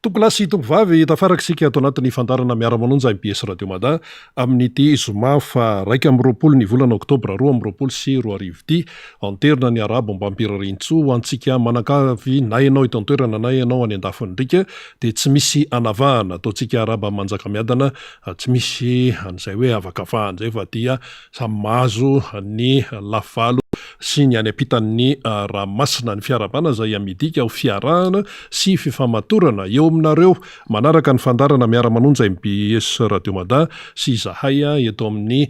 Tokolasy tovovavy tafarakisika ato anatin'ny fandarana miara-manonja MPS Radio Mada amin'ity zoma fa 2 ny volana oktobra 2024 anterina ny arabo mba ampirarintso antsika manakavy na ianao ito antoerana na ianao any andafindrika dia tsy misy anavahana ataontsika araba manjaka miadana tsy misy an'izay hoe avakavahana zay fa dia samy mahazo ny lafalo sy ny any ampitan'ny rahamasina ny fiarabana zay amidika ho fiarahana sy fifamatorana eo aminareo manaraka ny fandarana miara-manonja MPS Radio Mada sy zahay eto amin'ny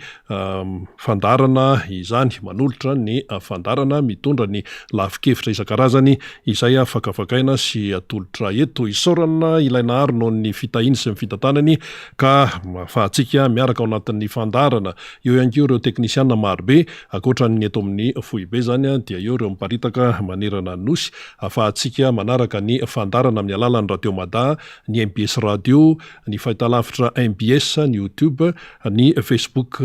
fandarana izany manolotra ny fandarana mitondra ny lafikevitra isan-karazany izay afakafakaina sy atolotra eto isaorana ilaina aro noho ny fitahiny sy ny fitantanany ka fahatsika miaraka ao anatin'ny fandarana eo ihany koa ireo teknisiana marobe akoatran'ny eto amin'ny foibe zany dia eo ireo miparitaka manerana nosy afahatsika manaraka ny fandarana amin'ny alalan'ny Radio Mada, ny MPS Radio, ny fahitalavitra MPS, ny YouTube, ny Facebook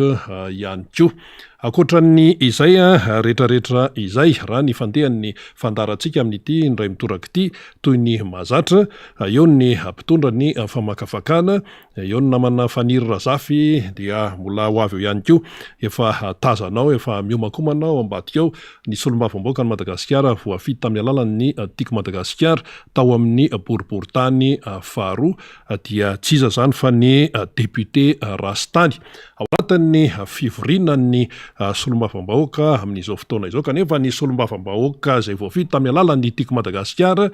ihany koa. Akoatran'ny izay rehetrarehetra izay raha ny fandehan'ny fandarantsika amin'ity indray mitoraka ity toy ny mazatra eo ny mpitondra ny famakafakana eo ny namana faniry razafy dia mbola ho avy eo ihany koa efa tazanao efa miomakomanao ambadika ao ny solombavamboaka ny Madagasikara voafity tamin'ny alalan'ny Tiako Madagasikara tao amin'ny boriboritany faharoa dia tsy iza zany fa ny député Rastany ao anatin'ny fivorinan'ny solombavambahoaka amin'izao fotoana izao kanefa ny solombavambahoaka zay voafity tamin'ny alalan'ny Tiako Madagasikara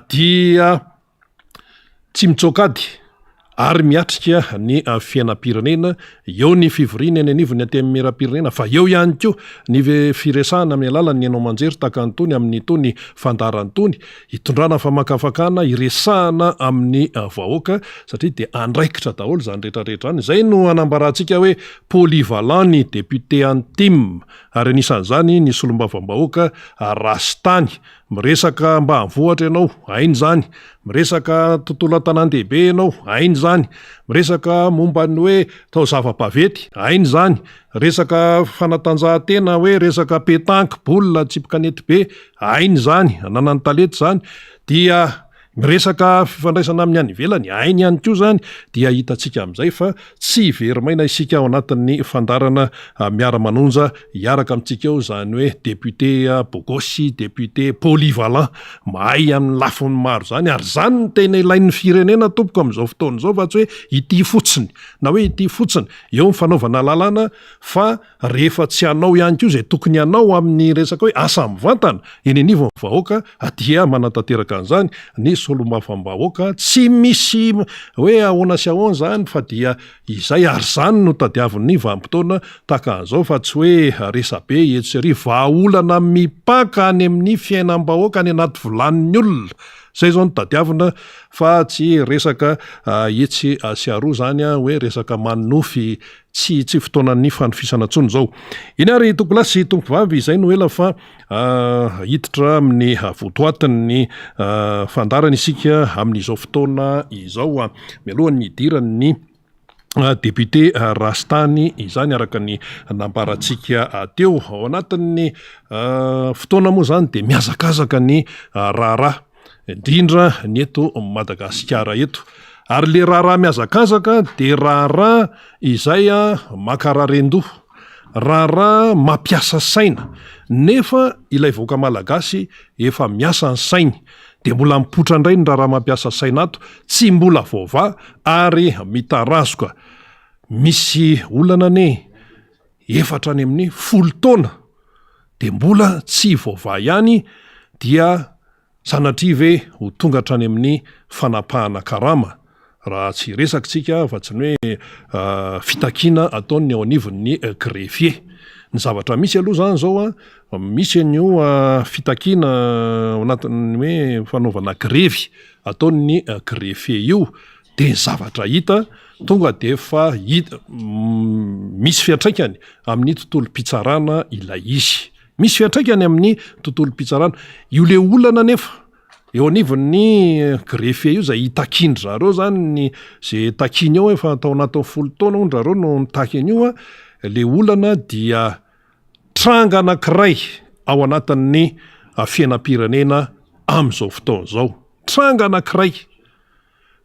dia tsy mitsokady ary miatrika ny fiainam-pirenena eo ny fivoriana eny anivony aty amin'ny meram-pirenena fa eo ihany koa ny firesahana amin'ny alalan'ny enao manjery takantony amin'ny tony fandarantony hitondrana famakafakana iresahana amin'ny vahoaka satria dia andraikitra daholo zany rehetrarehetra any zay no anambarantsika hoe polyvalent ny député antime ary anisan'izany ny solombavambahoaka Rastany miresaka mba havohatra ianao hainy zany miresaka tontolo an-tanan-dehibe ianao hainy zany miresaka momba ny hoe tao zava-pavety hainy zany resaka fanatanjahantena hoe resaka pétanque boule tsipikanety be hainy zany nanany talety zany dia miresaka fifandraisana amin'ny any ivelany hainy ihany koa zany dia hitantsika amin'izay fa tsy verimaina isika ao anatin'ny fandarana miara-manonja hiaraka amintsika ao zany hoe député bogosy député polyvalent mahay amin'ny lafiny maro zany ary zany no tena ilain'ny firenena tompoko amin'izao fotoana izao fa tsy hoe ity fotsiny na hoe ity fotsiny eo ny fanaovana lalàna fa rehefa tsy hanao ihany koa zay tokony hanao amin'ny resaka hoe asa mivantana eny anivon'ny vahoaka dia manatanteraka an'izany ny solombavambahoaka tsy misy hoe ahoana sy ahoana zany fa dia izay ary zany no tadiavin'ny vanim-potoana tahaka an'izao fa tsy hoe resabe eto sy arivo vahaolana mipaka any amin'ny fiainam-bahoaka any anaty volanin'ny olona zay zao no tadiavina fa tsy resaka etsy sy aroa zany hoe resaka manofy tsy fotoanan'ny fanofisana ntsony zao. Iny ary tokolasy tovovavy izay no ela fa hiditra amin'ny votoatin'ny fandarana isika amin'izao fotoana izao mialohan'ny hidiran'ny député Rastany izany araka ny nambarantsika teo ao anatin'ny fotoana moa zany dia miazakazaka ny raharaha indrindra ny eto Madagasikara eto ary le raharaha miazakazaka dia raharaha izay makararendo raharaha mampiasa saina nefa ilay voaka malagasy efa miasa ny sainy dia mbola mipotra indray ny raharaha mampiasa saina ato tsy mbola vaova ary mitarazoka misy olana ne efatra any amin'ny 10 taona dia mbola tsy vaova ihany dia sanatria ve ho tonga hatrany amin'ny fanapahana karama raha tsy resakitsika fa tsy ny hoe fitakiana ataony ao anivon'ny greffier ny zavatra misy aloha zany zao misy an'io fitakiana anatin'ny hoe fanaovana grevy ataony greffier io dia zavatra hita tonga dia efa hita misy fiatraikany amin'ny tontolo mpitsarana ilay izy misy fiatraikany amin'ny tontolo mpitsarana io le olana nefa eo anivon'ny greffier io zay hitakindry zareo zany ny zay takiny ao efa tao anatin'ny 10 taona ondra reo no nitaky an'io le olana dia tranga anankiray ao anatin'ny fiainam-pirenena amin'izao fotoana izao tranga anankiray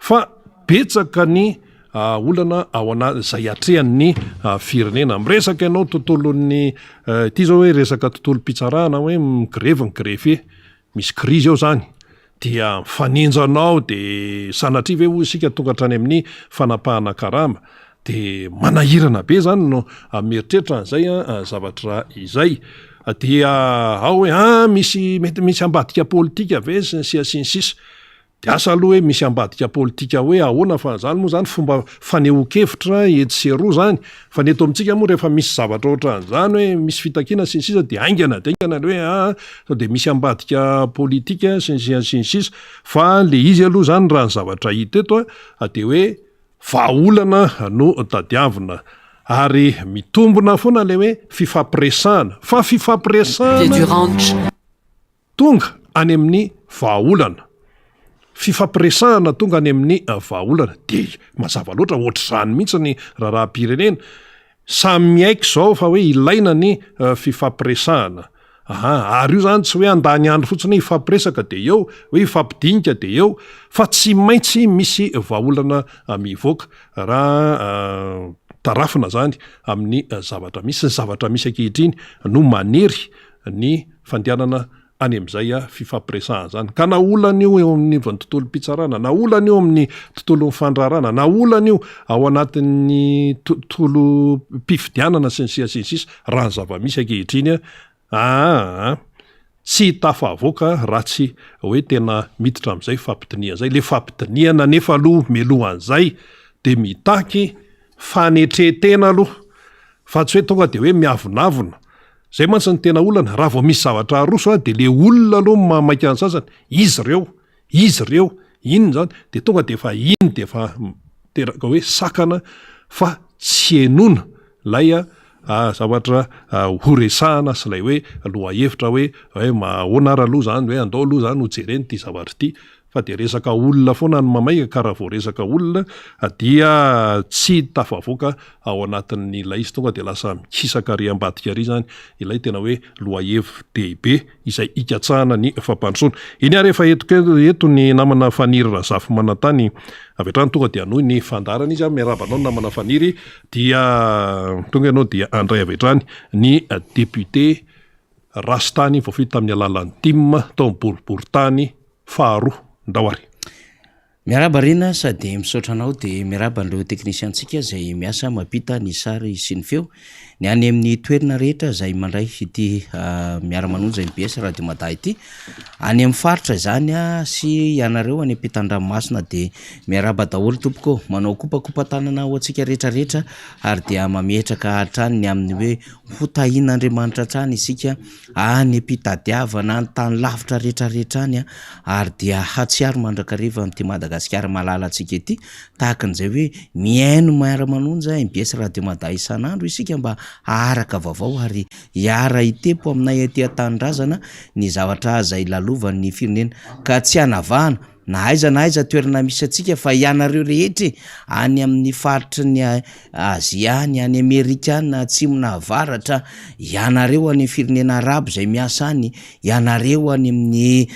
fa betsaka ny olana ao zay atrehan'ny firenena miresaka ianao tontolon'ny ty zao hoe resaka tontolo mpitsarana hoe migrevy ny grefy misy krizy ao zany dia mifanenjanao de sanatria ve ho isika tonga hatrany amin'ny fanapahana karama de manahirana be zany no mieritreritra an'izay zavatra izay dia ao hoe mety misy ambadika politika ve sinsisa de asa aloha hoe misy ambadika politika hoe ahoana fa zany moa zany fomba faneho-kevitra etseroa zany fa neto amintsika moa rehefa misy zavatra ohatran'izany hoe misy fitakina sinsisa de aingana hoe de misy ambadika politika sinsisa fa le izy aloha zany raha ny zavatra hita eto de hoe vaolana no tadiavina ary mitombona foana le hoe fifampiresahana fa fifampiresahana tonga any amin'ny vaolana fifampiresahana tonga any amin'ny vaolana de mazava loatra ohatr'izany mihitsy ny raharam-pirenena samy miaiky zao fa hoe ilaina ny fifampiresahana ary io zany tsy hoe andany andro fotsiny ifampiresaka de eo hoe ifampidinika de eo fa tsy maintsy misy vaolana mivoaka raha tarafina zany amin'ny zavatra misy ny zavatra misy ankehitriny no manery ny fandehanana any amin'izay fifampiresahana zany ka na olana io eo amin'ny tontolo mpitsarana na olana io amin'ny tontolo mifandrarana na olana io ao anatin'ny tontolo mpifidianana sy ny sisa raha ny zava-misy ankehitriny tsy tafavoaka raha tsy hoe tena miditra amin'izay fampitiniana zay le fampitiniana nefa aloha melohan'izay de mitaky fanetretena aloha fa tsy hoe tonga de hoe miavonavona zay mantsy ny tena olana raha vao misy zavatra aroso de le olona aloha mamaika ny sasany izy reo iny zany de tonga de fa iny de fa teraka hoe sakana fa tsy enona lay zavatra horesahana sy lay hoe loha hevitra hoe mahoana ara aloha zany hoe andao aloha zany ho jereny ty zavatra ty fa de resaka olona foana ny mamaika ka raha vao resaka olona dia tsy tafavoaka ao anatin'ny ilay izy tonga de lasa mikisaka ry ambadika ry zany ilay tena hoe loahevitra dehibe izay ikatsahana ny fampandrosoana iny ary efa eto ny namana faniry Razafy Manantany avy hatrany tonga de anohy ny fandarana izy miarabanao ny namana faniry dia tonga ianao dia andray avy hatrany ny député Rastany voafito tamin'ny alalan'ny Tim tao Boriboritany faharoa ndawari miaraba rena sady misaotra anao de miaraba an'ireo teknisiantsika zay miasa mampita ny sary sy ny feo ny any amin'ny toerana rehetra zay mandray ity miara-manonja MBS Radio Mada ity any amin'ny faritra zany sy ianareo any ampitan-dranomasina de miaraba daholo tompoko manao kopakopa-tanana ho antsika rehetrarehetra ary dia mametraka hatrany ny amin'ny hoe hotahin'Andriamanitra hatrany isika any ampitadiavana ny tany lavitra rehetrarehetra any ary dia hatsiaro mandrakariva amin'ity Madagasikara malala antsika ity tahakan'izay hoe miaino miara-manonja MBS Radio Mada isan'andro isika mba araka vaovao ary hiara itepo aminay aty an-tanindrazana ny zavatra zay lalovan'ny firenena ka tsy hanavahana na aiza toerana misy atsika fa ianareo rehetra any amin'ny faritry ny Azia any Amerika na atsimona avaratra ianareo any firenena arabo zay miasa any ianareo any amin'ny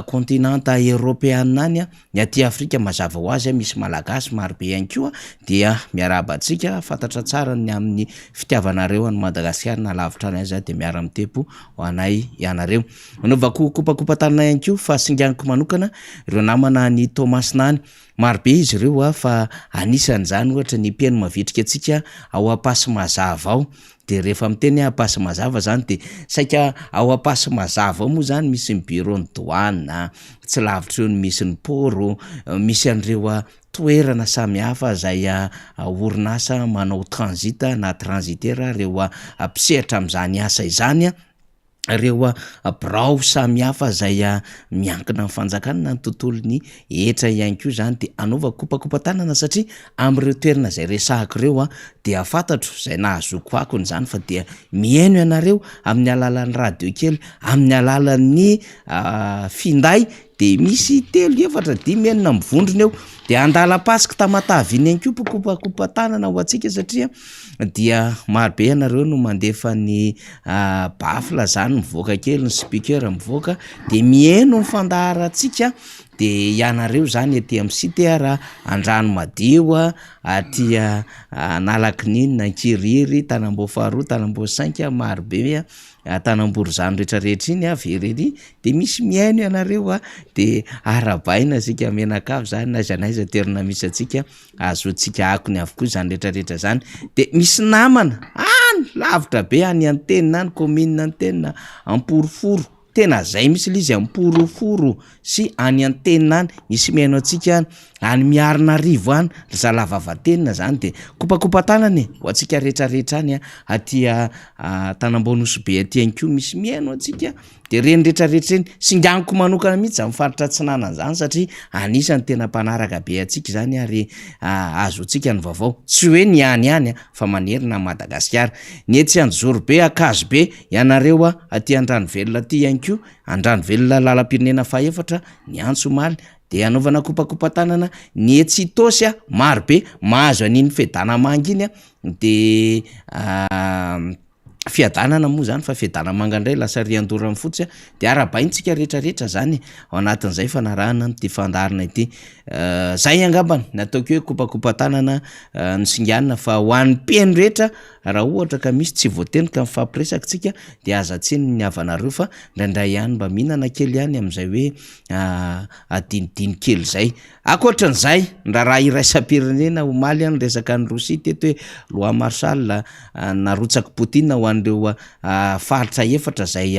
kontinanta Européana any ny aty Afrika mazava ho azy misy malagasy maro be ihany koa dia miaraba antsika fantatra tsara ny amin'ny fitiavanareo any Madagasikara na lavitra any aiza de miara mitepo ho anay ianareo anaovako kopakopa-tanana ihany koa fa singaniko manokana ireo namana ny Thomas Nany maro be izy ireo fa anisan'izany ohatra ny mpiaino mavitrika atsika ao Ampasimazava ao de rehefa miteny Ampasimazava zany de saika ao Ampasimazava moa zany misy ny bureau ny douane tsy lavitra eo ny misy ny poro misy an'ireo toerana samihafa zay orinasa manao transit na transitaire reo mpisehatra amin'izany asa izany reo birao samihafa zay miankina amin'ny fanjakana ny tontolony etra ihany koa zany de anaova kopakopa-tanana satria am'ireo toerana zay resahako reo de afantatro zay nahazoko akony zany fa dia miaino ianareo amin'ny alalan'ny radio kely amin'ny alalan'ny finday de misy 3-4-5 mivondrona eo de andala-pasika tamatavy iny ihany koa kopakopa-tanana ho antsika satria dia marobe ianareo no mandefa ny bafla zany mivoaka kely ny speaker mivoaka de mieno ny fandaharatsika de ianareo zany aty amin'ny site Andrano Madio aty Analak'i Ninina, Ankiriry, Tanamboho faharoa, Tanamboho 5 marobe Tanambory zany rehetrarehetra iny Verery de misy miaino ianareo de arabaina sika menakavy zany naiza toerana misy atsika azotsika akony avokoa zany rehetrarehetra zany de misy namana any lavitra be any Antenina any commune Antenina Amporoforo tena zay misy lizy Amporoforo sy any Antenina any misy miaino atsika any Miarinarivo any Zalavavatena zany de kopakopa-tanana ho atsika rehetrarehetra any aty Tanambonosy-be aty anko misy miaino atsika de reny rehetrarehetra reny singaniko manokana mihitsy amin'ny faritra Atsinanana zany satria anisany tena mpanaraka be atsika zany ary azo atsika ny vaovao tsy hoe ny any fa manerina Madagasikara ny etsy Anjorobe Akazobe ianareo aty Andranovelona aty anko Andranovelona lalam-pirenena faha-efatra ny Antsomaly de anaovana kopakopa-tanana ny etsy Itosy marobe mahazo aniny Fedanamanga iny de fiadanana moa zany fa Fedanamanga indray lasa riandorany fotsy de arabaintsika rehetrarehetra zany ao anatin'izay fanarahana ty fandarina ity zay angambany nataoko hoe kopakopa-tanana ny singanina fa ho an'ny mpeno rehetra raha ohatra ka misy tsy voateny ka mifampiresaka tsika de aza tsiny ny avanareo fa ndraindray ihany mba mihinana kely ihany am'izay hoe adinidiny kely zay akoatran'izay raha iraisam-pirenena omaly any resaka ny Rosia teto hoe loi marshal narotsaka Poutine ho an'ireo faritra efatra zay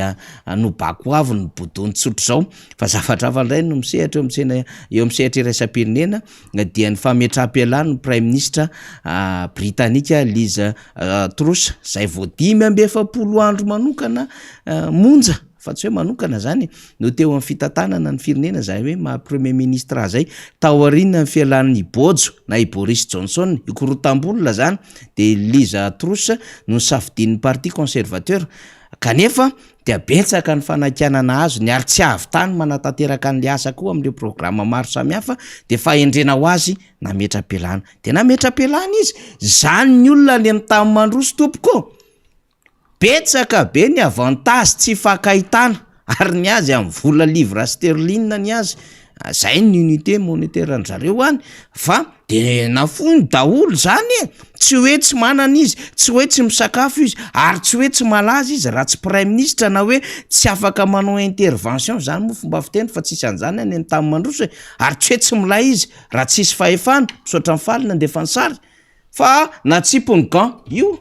nobako avy ny bodony tsotro zao fa zavatra hafa indray no misehatra eo misehatra iraisam-pirenena dia ny fametram-pialany prime ministre britanika Liz Truss zay vo 5 andro manokana monja fa tsy hoe manokana zany no teo amin'ny fitantanana ny firenena zay hoe ma premier ministre zay taoriana ny fialan'ny Bojo na i Boris Johnson ikorotam-bolona zany de Liz Truss no safidin'ny parti conservateur kanefa dia betsaka ny fanakanana azo ny ary tsy avy tany manatanteraka an'le asa koa amin'ireo programa maro samihafa de fahendrena ho azy nametra-pialana de nametra-pialana izy zany ny olona le mitamy mandroso tompoko betsaka be ny avantage tsy fakahitana ary ny azy amin'ny vola livre sterling ny azy zay ny unité monétaire an'zareo any fa de nafony daholo zany tsy hoe tsy manana izy tsy hoe tsy misakafo izy ary tsy hoe tsy malaza izy raha tsy prime ministre na hoe tsy afaka manao intervention zany moa fomba fiteny fa tsisy an'izany any ny tamin'ny mandroso ary tsy hoe tsy milay izy raha tsisy fahefana misaotra ny faly nandefa ny sary fa natsipony gan io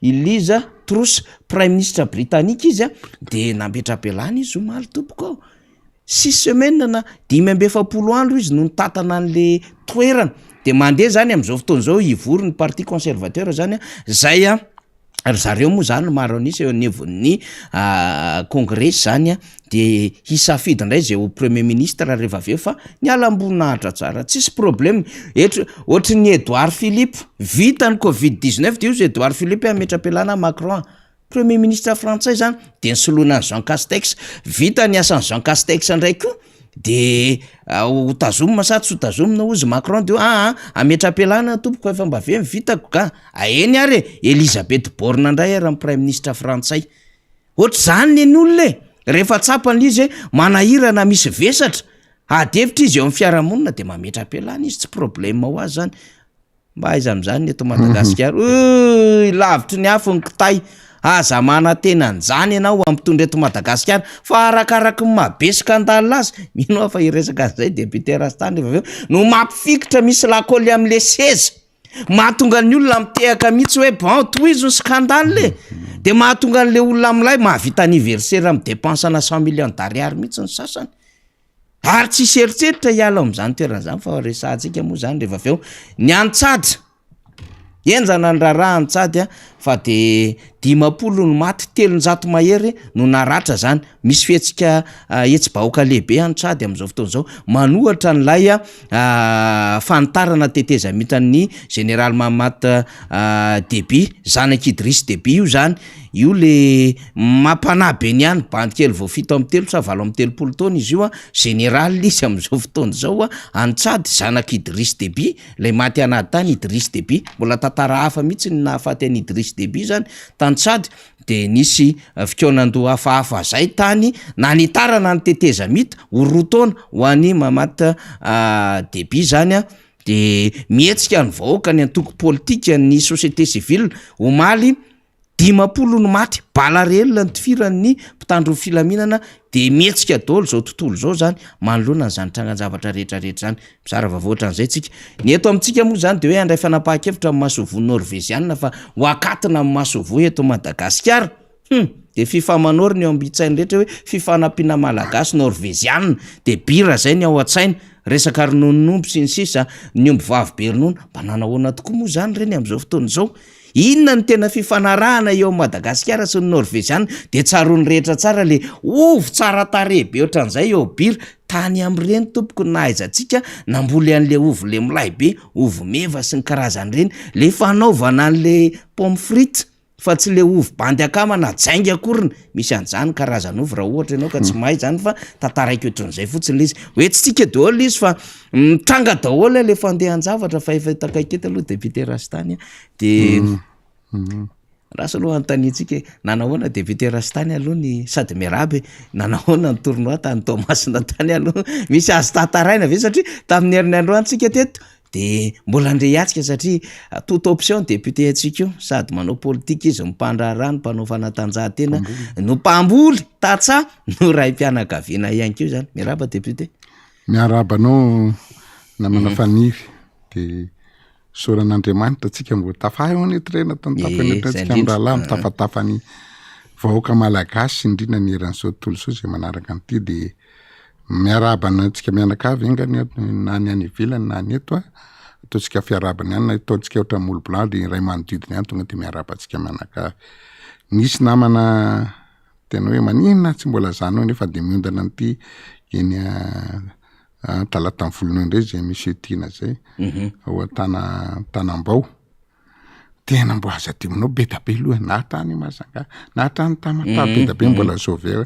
Liz Truss prime ministre britannique izy de nametra-pialana izy omaly tompoko 6 semaines na 5 andro izy no nitatana an'le toerana de mandeha zany am'izao fotoana zao ivory ny parti conservateur zany zay ary zareo moa zany maro anisy eo anivon'ny congrès zany de hisafidy indray zay ho premier ministre rehefa aveo fa ny alam-boninahitra tsara tsisy problème ohatry ny Edouard Philippe vita ny Covid-19 de io Edouard Philippe ametra-pialana Macron premier ministre français zany de nsoloana ny Jean Castex vita ny asan'ny Jean Castex ndray koa de ho tazomina sa tsy ho tazomina ozy Macron de ametra-pialana tompoko efa mba ve vitako ka aeny ary Elisabeth Borne ndray raha prime ministre français ohatry zany ny olona rehefa tsapany izy manahirana misy vesatra adevitra izy eo amin'ny fiarahamonina de mametra-pialana izy tsy problème ho azy zany mba aiza am'zany eto Madagasikara lavitry ny afo ny kitay aza manantena an'izany ianao ampitondra eto Madagasikara fa arakaraka ny mabesika andalina azy mino fa iresaka an'izay député Rastany rehefa aveo no mampifikitra misy lakôly am'le seza mahatonga ny olona mitehaka mihitsy hoe bon tohizo ny scandale le de mahatonga an'le olona am'lay mahavita anniversaire amin'ny dépensana 100 millions d'ariary mihitsy ny sasany ary tsy seritseritra hiala am'izany toerana zany fa resantsika moa zany rehefa aveo ny antsady enjana ny raharaha antsady fa fa de 50 no maty 300 mahery no naratra zany. Misy fihetsika etsy-bahoaka lehibe antsady am'izao fotoana zao manohatra nylay fanitarana teteza mitan'ny général Mahamat Deby, zanaky Idriss Deby io zany. Io le mampanabe ny any bandikely vao 7-3 sa 7-3 taona izy io général izy am'izao fotoana zao antsady zanaky Idriss Deby, le maty anady tany Idriss Deby. Mbola tantara hafa mihitsy ny nahafaty an'i Idriss Deby zany tantsady. De nisy fikaonando hafahafa zay tany nanitarana ny teteza mita orotaona ho an'ny Mahamat Deby zany de mihetsika ny vahoaka ny antoko politika ny société civile omaly 50 no maty balarelona ny tifiran'ny mpitandro filaminana de mihetsika daholo zao tontolo zao zany manoloana ny zany trangan-javatra rehetrarehetra zany mizara vavoatra an'izay tsika. Ny eto amintsika moa zany de hoe andray fanapahakevitra amin'ny masovo norvégianina fa hoakatina amin'ny masovo eto Madagasikara. De fifamanoriny eo ambitsainy rehetra hoe fifanampiana malagasy norvégianina de bira zay ny ao an-tsaina. Resaka ronon'omby sy ny sisa ny omby vavy be ronono mba nanahoana tokoa moa zany reny am'izao fotoana zao. Inona ny tena fifanarahana eo Madagasikara sy ny norvégianina de tsaroany rehetra tsara le ovy tsara tarehy be ohatran'izay eo bira tany am'ireny tompoko nahaizantsika namboly an'le ovy le milay be ovy meva sy ny karazan'ireny le fanaovana an'le pomme frite fa tsy le ovy bandy akama na jaingy akoriny misy an'izany karazana ovy raha ohatra ianao ka tsy mahay zany fa tantaraiky ohatran'izay fotsiny le izy hoe tsy tsika daholo izy fa mitranga daholo le fandehan-javatra fa efa takaiky eto aloha député Rastany de raha aloha antanitsika nanahoana député Rastany aloha ny sady miarabe nanahoana ny tournoi tany Tomasina tany aloha misy azy tantaraina ve satria tamin'ny herinandro antsika teto de mbola andre yatsika satria toute option député atsika io sady manao politika izy mipandrarano mpanao fanatanjahantena no mpamboly tatsa no raim-pianakaviana ihany keo zany. Miaraba député. Miarabanao namana fanivy de soran'Andriamanitra tsika mbo tafahy ho netrena tantafanetratsika am'rahalahy mitafantafany vahoaka malagasy indrina ny eran'izao tontolo zao zay manaraka an'ity de miarabana antsika mianakavy engany na ny any ivelany na ny eto ataontsika fiarabana ihany na ataontsika ohatra molo blanc de ray manodidina ihany tonga de miarabantsika mianakavy. Nisy namana tena hoe maninona tsy mbola zany nefa de miondana an'ity eny talata ny volony indray zay misy tina zay ao Tanambao tena mbo aza diminao be da be loha na tany Masanga na tany Tamatà be da be mbola sauver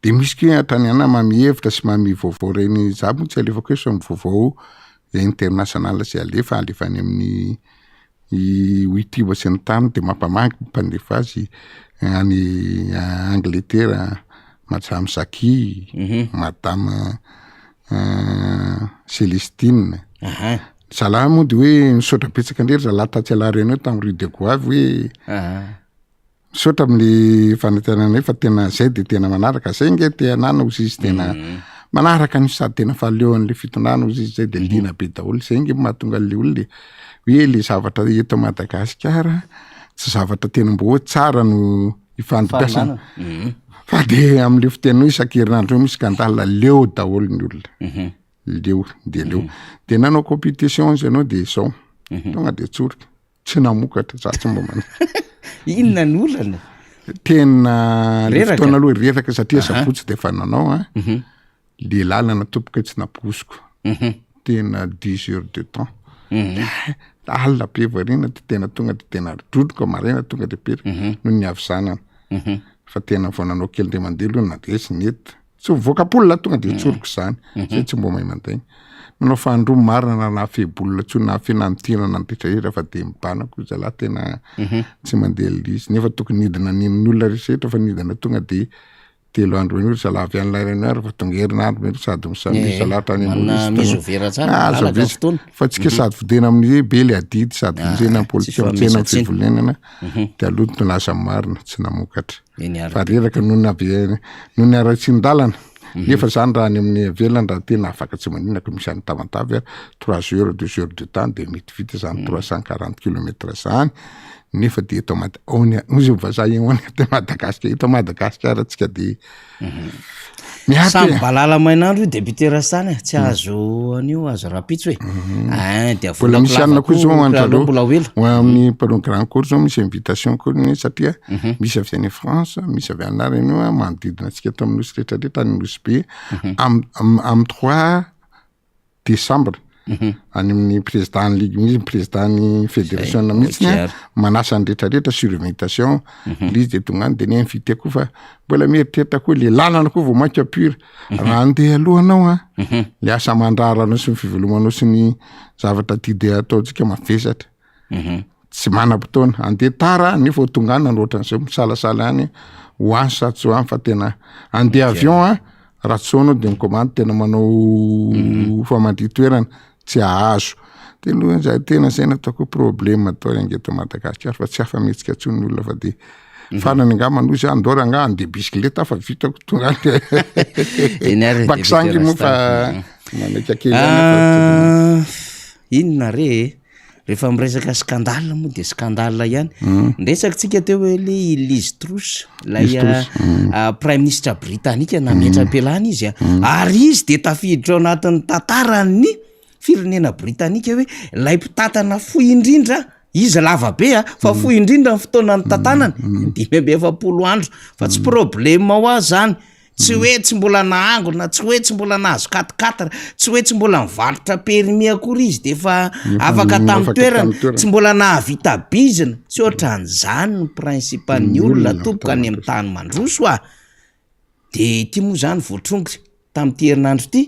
de misy ke tany ana mamihevitra sy mamivaovao reny zabo tsy alefako hoe so mivaovao international sy alefany amin'ny Witiba sy ny tany de mampamangy mpandefa azy any Angleterre Madame Saki Madame Célestine salamo de hoe misaotra betsaka ndrery la tatsy alareno tamin'ny Rue de Goavy hoe misaotra amin'ny fanantenana fa tena zay de tena manaraka zay nge te anana ozy izy tena manaraka ny sady tena faleon'le fitondrana ozy izy zay de lina be daholo zay nge mahatonga le olona hoe le zavatra eto Madagasikara tsy zavatra tena mbo tsara no ifandimpiasana fa de am'le fiteny isan-kerinandro misy skandale leo daholo ny olona leo de nanao compétition ianao de zao tonga de tsorika tsy namokatra za tsy mbo mana inona ny olana tena le fotoana aloha reraka satria sabotsy de fa nanao le lalana tompoka tsy naposiko tena 10 heures de temps alina be varina de tena tonga de tena drodroka marina tonga de pery no ny avy zanana fa tena vao nanao kely de mandeha aloha na de sy nety tsy vokapolina tonga de tsoriko zany zay tsy mbo mahay mandaigny nanao fandromo marina na febolona tsy na finantirana ny tetraera fa de mibanako zalahy tena tsy mandeha lizy nefa tokony nidina ny olona rehetra fa nidina tonga de 3 andro eny zalahy avy an'ilay renard fa tonga herinandro mety sady misamy zalahy tany misovera tsara fa tsika sady videna amin'ny be le adidy sady vizena politika tsena fivolenana de aloha to lasa marina tsy namokatra fa reraka no ny ara-tsindalana nefa zany raha ny amin'ny avelany raha tena afaka tsy maninaka misy any Tamatavy 3 heures 2 heures de temps de mety vita zany 340 km zany nefa de eto ozy vazaha eto Madagasikara tsika de Samby balala mainandro io député Rastany tsy azo anio azo rapitso hoe de mbola misy anona koa zao andrareo mbola elo amin'ny panneau grand cour zao misy invitation koa satria misy avy any France misy avy any Rennes manodidina antsika eto amin'ny nosy rehetrarehetra any nosy be am 3 décembre any amin'ny président ligue misy président ny fédération mihitsy manasa ny rehetrarehetra sur invitation l'izy de tonga any de ny invité koa fa mbola mieritreritra koa le lalana koa vao mainka pure raha andeha alohanao le asa mandraranao sy ny fivelomanao sy ny zavatra tiade ataontsika mavesatra tsy manam-potoana andeha tara nefa tonga any nanoatran'izao misalasala any hoany sady zo any fa tena andeha avion raha tsoanao de micommande tena manao famandritoerana tsy ahazo de aloha tena zay nataoko problème atao angeto Madagasikara fa tsy afa-mihetsika tsony olona fa de fanany angamba nozy andora anga andeha bisikileta fa vitako tonga baksangy moa fa manaiky kely inona rehefa miresaka scandale moa de scandale ihany ndresakytsika teo hoe le Liz Truss lay prime ministre britannika nametram-pialana izy ary izy de tafiditra ao anatin'ny tantarany firenena britanika hoe lay mpitatana fohy indrindra izy lava be fa fohy indrindra ny fotoana ny tantanany 5 andro fa tsy problème ho azy zany tsy hoe tsy mbola nahangona tsy hoe tsy mbola nahazo 4-4 tsy hoe tsy mbola mivarotra permis akory izy de fa afaka tamin'ny toerana tsy mbola nahavita bizina tsy ohatran'izany ny principalny olona tompoka any amin'ny tany mandroso de ty moa zany voatrongitra tamin'ity herinandro ty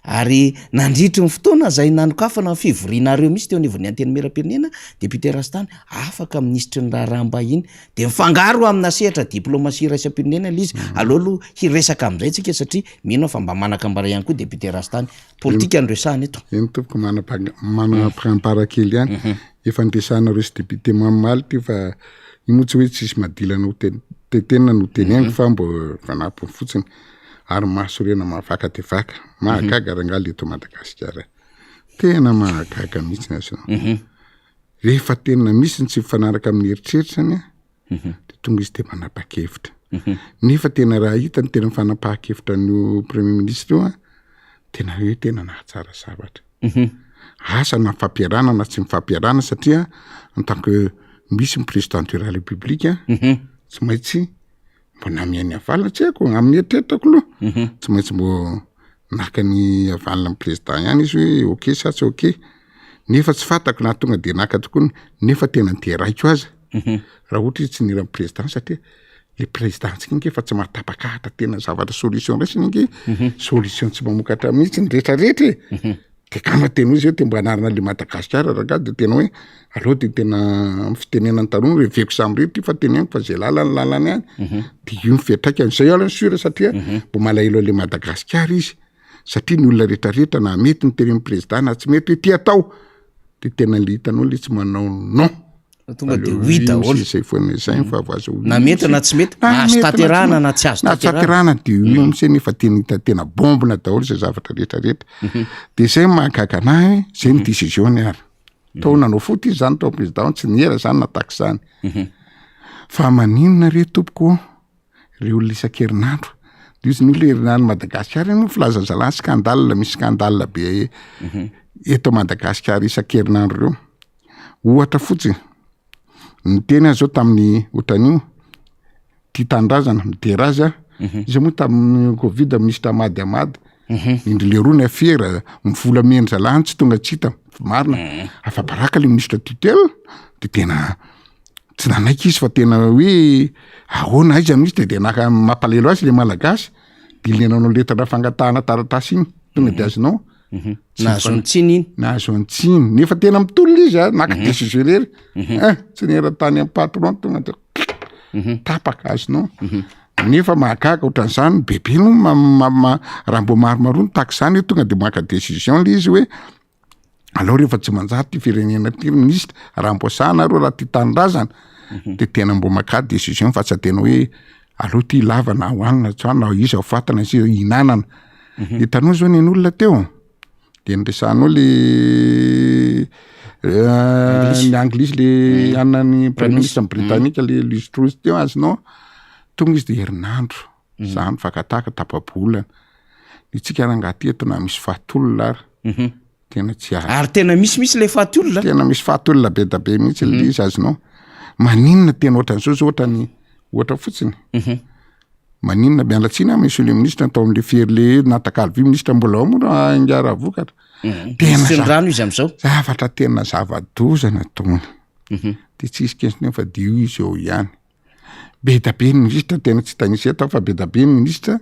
ary nandritry ny fotoana zay nanokafana fivorianareo misy teo anivon'ny anteny mera-pirenena député Rastany afaka ministry ny raharaham-bahiny de mifangaro amina sehatra diplomasia raisam-pirenena izy alohalo hiresaka amin'izay tsika satria mino fa mba manakambara ihany koa député Rastany politika andresahany eto eny tompoko manaparamparakely ihany efa ndresanareo sy député mamaly ty fa imotsy hoe tsisy madilana ho tetena no teneango fa mbo fanampiny fotsiny ary mahasorena mahafaka de vaka mahagaga rangaly eto Madagasikara tena mahagaga mihitsy azy rehefa tena misy tsy mifanaraka amin'ny heritreritrany de tonga izy de manapa-kevitra nefa tena raha hitany tena mifanapa-kevitra ny premier ministre io tena hoe tena nahatsara zavatra asa na fampiarana na tsy mifampiarana satria en tant que misy ny président de la république tsy maintsy mbo namiany avalina tsy haiko amin'ny heritreritako aloha tsy maintsy mbo naka ny avalina amin'ny président ihany izy hoe ok sa tsy ok nefa tsy fantako na tonga de naka tokoa nefa tena de raiko azy raha ohatra izy tsy nira amin'ny président satria le président tsika inge fa tsy matapakahatra tena zavatra solution raisiny inge solution tsy mamokatra mihitsy ny rehetrarehetra de kama tena izy hoe te mbo anarana le Madagasikara raha de tena hoe aloha de tena fitenenany taloha reveko samyrehetra fa teneniko fa zay lalany lalany any de io mifetraikany zay alany sura satria mbo malahelo le Madagasikara izy satria ny olona rehetrarehetra na mety ny tereny président na tsy mety hoe ty atao de tena le hitanao le tsy manao non tonga de huit daholo zay foana zay fa vazo na mety na tsy mety azo taterana na tsy azo taterana de io misy nefa tena bombona daholo zay zavatra rehetrarehetra de zay mahagaga anahy zay ny décision ary tao nanao foty izy zany tao président tsy niera zany nataka zany fa maninona re tompoko re olona isan-kerinandro de izy ny olona herinandro Madagasikara no filaza zalany scandale misy scandale be eto Madagasikara isan-kerinandro reo ohatra fotsiny ny tena zao tamin'ny ohatran'io ty tandrazana mideraza izy moa tamin'ny covid misy tamady indry le roa ny afera mivola menry zalany tsy tonga tsita marina afa-baraka le ministre tutelle de tena tsy nanaiky izy fa tena hoe ahoana izy amin'izy de naka mampalelo azy le malagasy de lenanao letatra fangatahana taratasy iny tonga de azonao nahazo ny tsiny iny nahazo ny tsiny nefa tena mitolona izy naka décision rery tsy nera tany amin'ny patron tonga de tapaka azonao nefa mahagaga ohatran'izany bebe no raha mbo maromaro ny taka zany tonga de maka décision le izy hoe alao rehefa tsy manjary ty firenena ty ministre raha mboasana ro raha ty tanindrazana de tena mbo maka décision fa tsy tena hoe aloha ty lava na hoanina tsana izy ao fatana izy hinanana hitanao zao ny olona teo de nresanao le ny anglisy le anany prime ministre britannika le Liz Truss teo azonao tonga izy de herinandro zany fakataka tapabolana itsika rangatyetona misy fahatolona ary tena tsy ary tena misy le fahatolona tena misy fahatolona be da be mihitsy le izy azonao maninona tena ohatran'izao zao ohatra fotsiny maninona mialatsina misy le ministra atao am'le fery le natakalo ministra mbola ao moa ingara vokatra tena rano izy am'izao zavatra tena zavadozana tony de tsisy kesiny fa dio izy eo ihany be da be ny ministra tena tsy tanisy eto fa be da be ny ministra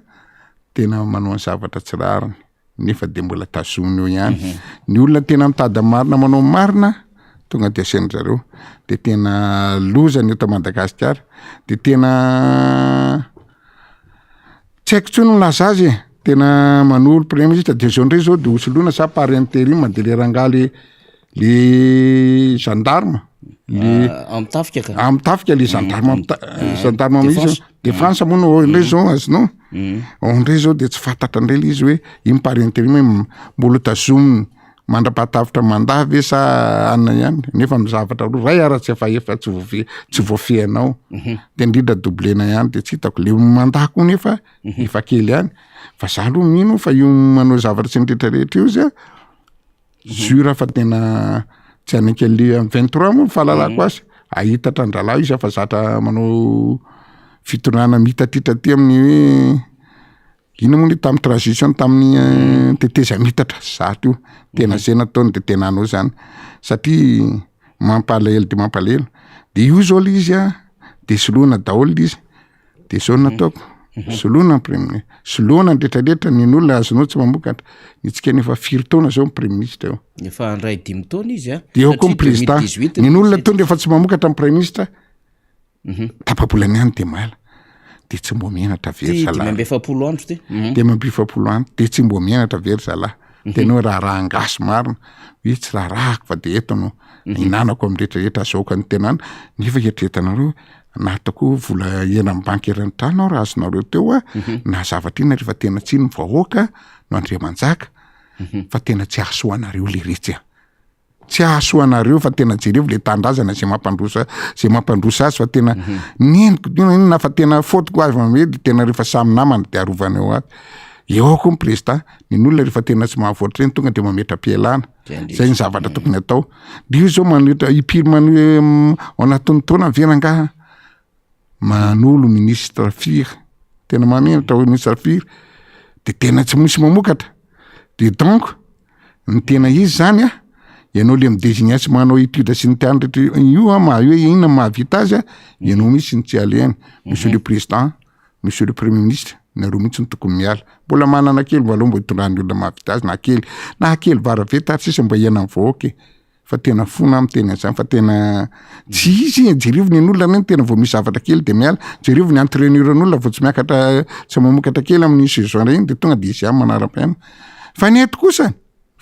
tena manao ny zavatra tsy rariny nefa de mbola tazony eo ihany ny olona tena mitady marina manao marina tonga de asainy zareo de tena lozany eto Madagasikara de tena tsy haiko tsony milaza azy tena manolo premier ministre de zao ndray zao de hosoloana sa par intérim de le rangaly le gendarme amtafika le gendarme misy défense moa no ndray zao azonao ndray zao de tsy fantatra ndray le izy hoe iny par intérim mbola tazominy mandrapahatavitra mandavy sa anona ihany nefa mizavatra ray ara-tsy efa tsy voafehanao de indrindra doblena ihany de tsy hitako le mandako nefa efa kely ihany fa za aloha mino fa io manao zavatra tsy nitretrarehetra io zay zura fa tena tsy anake le 23 moa fahalalako azy ahitatra andralao izy fa zatra manao fitonana mitatitra ty amin'ny hoe ino moa tamin'ny transition tamin'ny teteza mitatra zato io tena zay nataony de tena anao zany satria mampalahelo de mampalahelo de io zao le izy de soloana daholo izy de zao nataoko soloana premier soloana ndretraretra ny olona azonao tsy mamokatra nitsika nefa firy taona zao premier ministre eo efa ndray 10 taona izy de eo koa président ny olona tonga efa tsy mamokatra premier ministre tapabolany ihany de mala de tsy mbo mianatra very zalahy de mambefapolo andro de tsy mbo mianatra very zalahy tena raha angasy marina hoe tsy rahako fa de eto no inanako am'retraretra azaoka ny tenana nefa eritreretanareo natako vola ena amin'ny banky erany trano raha azonareo teo na zavatra ina rehefa tena tsy ny vahoaka no Andriamanjaka fa tena tsy ahasoanareo le retsy tsy ahasoanareo fa tena jerevo le tandrazana zay mampandrosa azy fa tena na fa tena fotoko azy hoe de tena rehefa samy namana de arovana eo azy eo koa ny président ny olona rehefa tena tsy mahavoatra reny tonga de mametra-pialana zay ny zavatra tokony atao de io zao manetra ipiry ao anatin'ny taona veranga manolo ministre firy tena mamenatra ho ministre firy de tena tsy misy mamokatra de donc ny tena izy zany ianao le midésigner sy manao étude sy ny tiany rehetra io ma hoe inona mahavita azy ianao misy ny tsy aleny monsieur le président monsieur le premier ministre nareo mihitsy ny tokony miala mbola manana kely mbola mbo hitondrany olona mahavita azy na kely varaveta ary sisa mba hiana amin'ny vahoaka fa tena fona amin'ny tena zany fa tena tsy izy jerivo ny olona reny tena vao misy zavatra kely de miala jerivo ny entraîneur-n'olona vao tsy miakatra tsy mamokatra kely amin'ny saison reny de tonga de izy ihany manara-paina fa ny eto kosa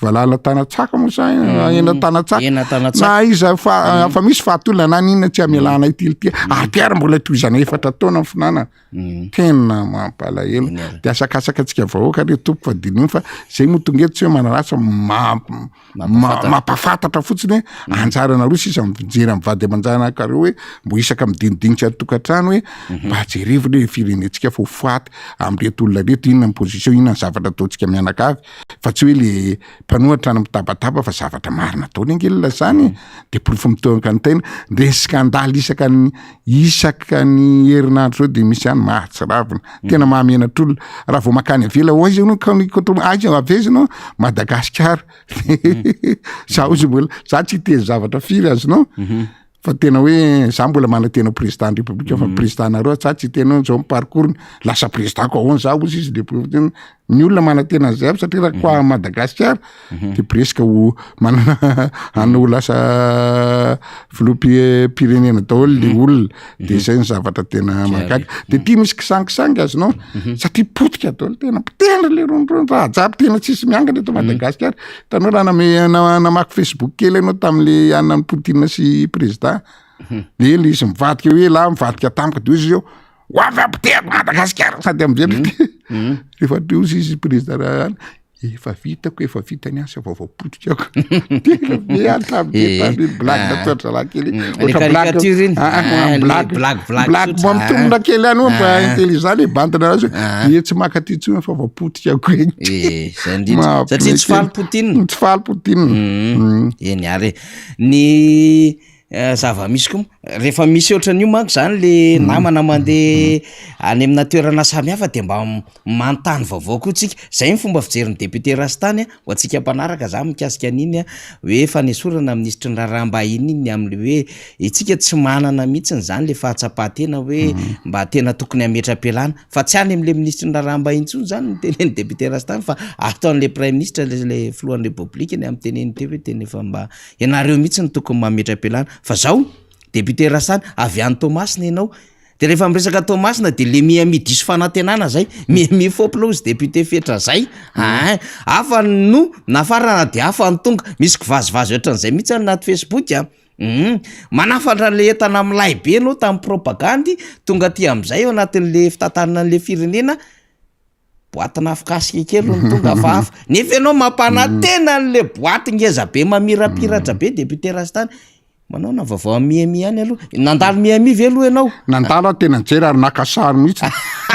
valala tanatsaka moa sa ena tanatsaka na iza fa misy fahatolona na ninona tsy amelana itility ary mbola toizana efatra taona ny finanana tena mampalahelo de asakasaka atsika vahoaka re tompo fa dininy fa zay moa tonga eto tsy hoe manarasa mampafantatra fotsiny hoe anjarana roa sisa mijery amin'ny vady aman-janaka reo hoe mbo isaka midinidinitsy atokantrano hoe mba jerevo le firenetsika fa ho faty am'reto olona reto inona ny position inona ny zavatra ataontsika mianakavy fa tsy hoe le mpanohatra ny mitabataba fa zavatra marina taony angelona zany de profo mitoanka ny tena de skandaly isaka ny herinandro zao de misy any mahatsiravina tena mahamenatra olona raha vao makany avela ho aizy aizy avezanao Madagasikara za ozy mbola za tsy hiteny zavatra firy azonao fa tena hoe za mbola mana tena président de république fa président nareo za tsy tena zao miparcours lasa président ko ahoana za ozy izy de ny olona mana tena zay aby satria raha koa Madagasikara de presque ho manana anao lasa filoham-pirenena daholo le olona de zay ny zavatra tena mahagaga de tia misy kisangisangy azonao satria potika daholo tena le ronirony raha jiaby tena tsisy miangana eto Madagasikara tanao raha namaky Facebook kely anao tam'le anina Poutine sy président de le izy mivadika hoe la mivadika tampoka de izy eo ho avy ampitehako Madagasikara sady am'vely rehefa teo izy président raha efa vita ny asa vaovaopotrikako tena miatra blague toatra raha kely blague mamtomona kely any mba intelligent e bandina azy tsy makaty tsony fa vaopotrikako satria tsy falim-potinina eny ary ny zava-misy koa rehefa misy ohatran'io manko zany le namana mandeha any amina toerana samihafa de mba manontany vaovao koa tsika zay ny fomba fijerin'ny député Rastany ho antsika mpanaraka za mikasika an'iny hoe fanesorana ministry ny raharaham-bahiny iny am'le hoe itsika tsy manana mihitsiny zany le fahatsapatena hoe mba tena tokony ametra-pialana fa tsy any am'le ministry ny raharaham-bahiny tsony zany ny tenen'ny député Rastany fa ataon'le premier ministre le filohan'ny république ny amin'ny teneny teo hoe tena efa mba ianareo mihitsiny tokony mametra-pialana fa zao député Rastany avy any Tomasina ianao de rehefa miresaka Tomasina de le miami diso fanantenana zay miami foplozy député fetra zay afa no nafarana de afa ny tonga misy kivazivazy ohatran'izay mihitsy anaty Facebook manafatra le entana milay be anao tamin'ny propagandy tonga ty am'izay eo anatin'le fitantanana an'le firenena boaty nafikasika kely ny tonga afahafa nefa ianao mampanantena an'le boaty ngeza be mamirapiratra be député Rastany manao na vaovao miami any aloha nandalo miami ve aloha ianao nandalo tena jery ary nakasary mihitsy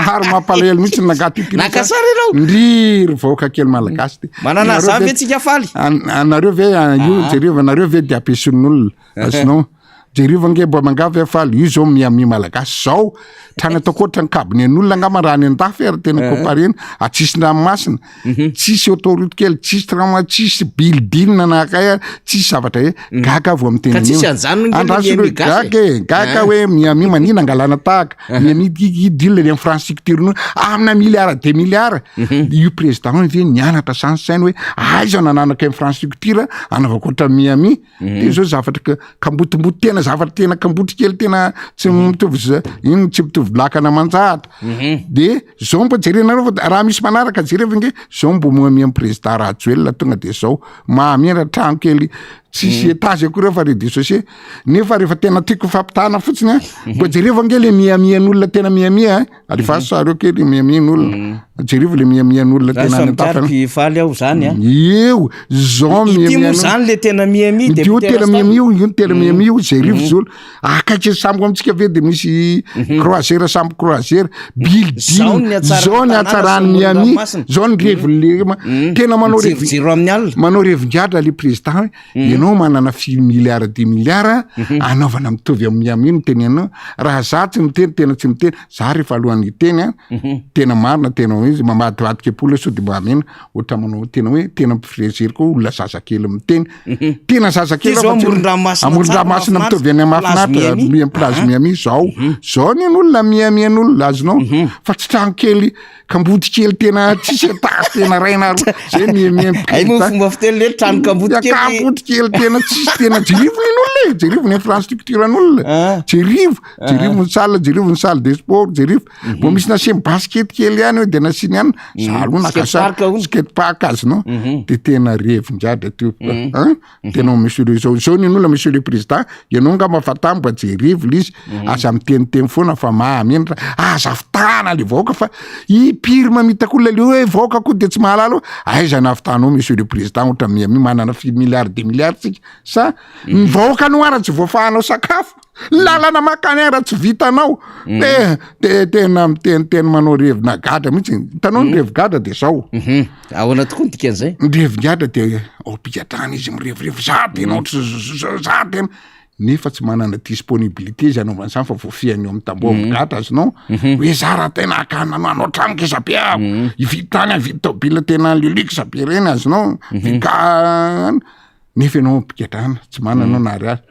ary mampalahelo mihitsy nagaty nakasary ianao ndriry vahoaka kely malagasy ty manana za ve tsika faly anareo ve io jereva anareo ve de ampiasin'olona asinao jereva nge mba mangavy afaly io zao miami malagasy zao trana ataoko ohatran'ny kabinen'olona angamba raha ny andafy ary tena comparena tsisy ranomasina tsisy autoroute kely tsisy trama tsisy bildina nakay tsisy zavatra hoe gaga avo amin'ny tenagaga hoe miami manina angalana tahaka miami idilina ny infrastructure no amina milliard de milliard io président ve nianatra sansainy hoe aiza nananaka infrastructure anaovako ohatra miami de zao zavatra kambotomboto tena zavatra tena kambotry kely tena tsy mitovy ino tsy mitovy blakana manjahatra de zao mba jerenareo raha misy manaraka jereva nge zao mbo miami amin'ny président Rajoelina tonga de zao mahamera trano kely tsisy étage akory fa réseaux sociaux nefa rehefa tena tiako fampitana fotsiny mba jereva nge le miamian'olona tena miami alifa sareo kely miamian'olona jereva le miamian'olona tena ny faly aho zany eo zao miami zany le tena miami de tena miami io tena miami io jereva zolo akaiky sambo amitsika ve de misy croisière sambo croisière building zao ny atsarany miami zao ny reviny tena manao revin-giadra le président ianao manana 6 milliards 10 milliards anaovana mitovy amin'ny miami ino teny ianao raha za tsy miteny tena tsy miteny za rehefa alohan'ny teny tena marina tena izy mamadivadika pola so de mba amena ohatra manao tena hoe tena mpifirezery koa olona zazakely miteny tena zazakely amoron-dranomasina mitovy any mahafinaritra plazy miami zao ny an'olona miamian'olona azonao fa tsy trano kely kamboty kely tena tsisy etasy tena raina zay miamikamboty kely tena tsisy tena jerivony n'olona jerivony infrastructure n'olona jerivony salle de sport jerivy mbo misy nasemy basket kely ihany hoe de nasiny ihany zalo nakasa skate park azinao de tena revin-giadra teo tena monsieur le zao ny n'olona monsieur le président ianao nga mafatamba jerivy lizy aza miteniteny foana fa mahamenatra aza fitana le vahoaka fa ipiry mamitako olona le hoe vahoaka koa de tsy mahalala aiza nafitanao monsieur le président ohatra miami manana 6 milliards 10 milliards tsika sa ny vahoaka no ara tsy voafahanao sakafo lalana makany ara tsy vitanao tena miteniteny manao revina gadra mihitsy hitanao ny revi-gadra de zao ahoana tokoa ny dikan'izay ny revin-gadra de opigatrana izy mirevirevy za tena za tena nefa tsy manana disponibilité izy anaovany zany fa voafiany eo amin'ny tamboho amigatra azinao hoe za raha tena akananao anao tranoka zabe ivitany vitobila tena liliky zabe reny azinao vika nefa ianao pigadrana tsy mananao nary azy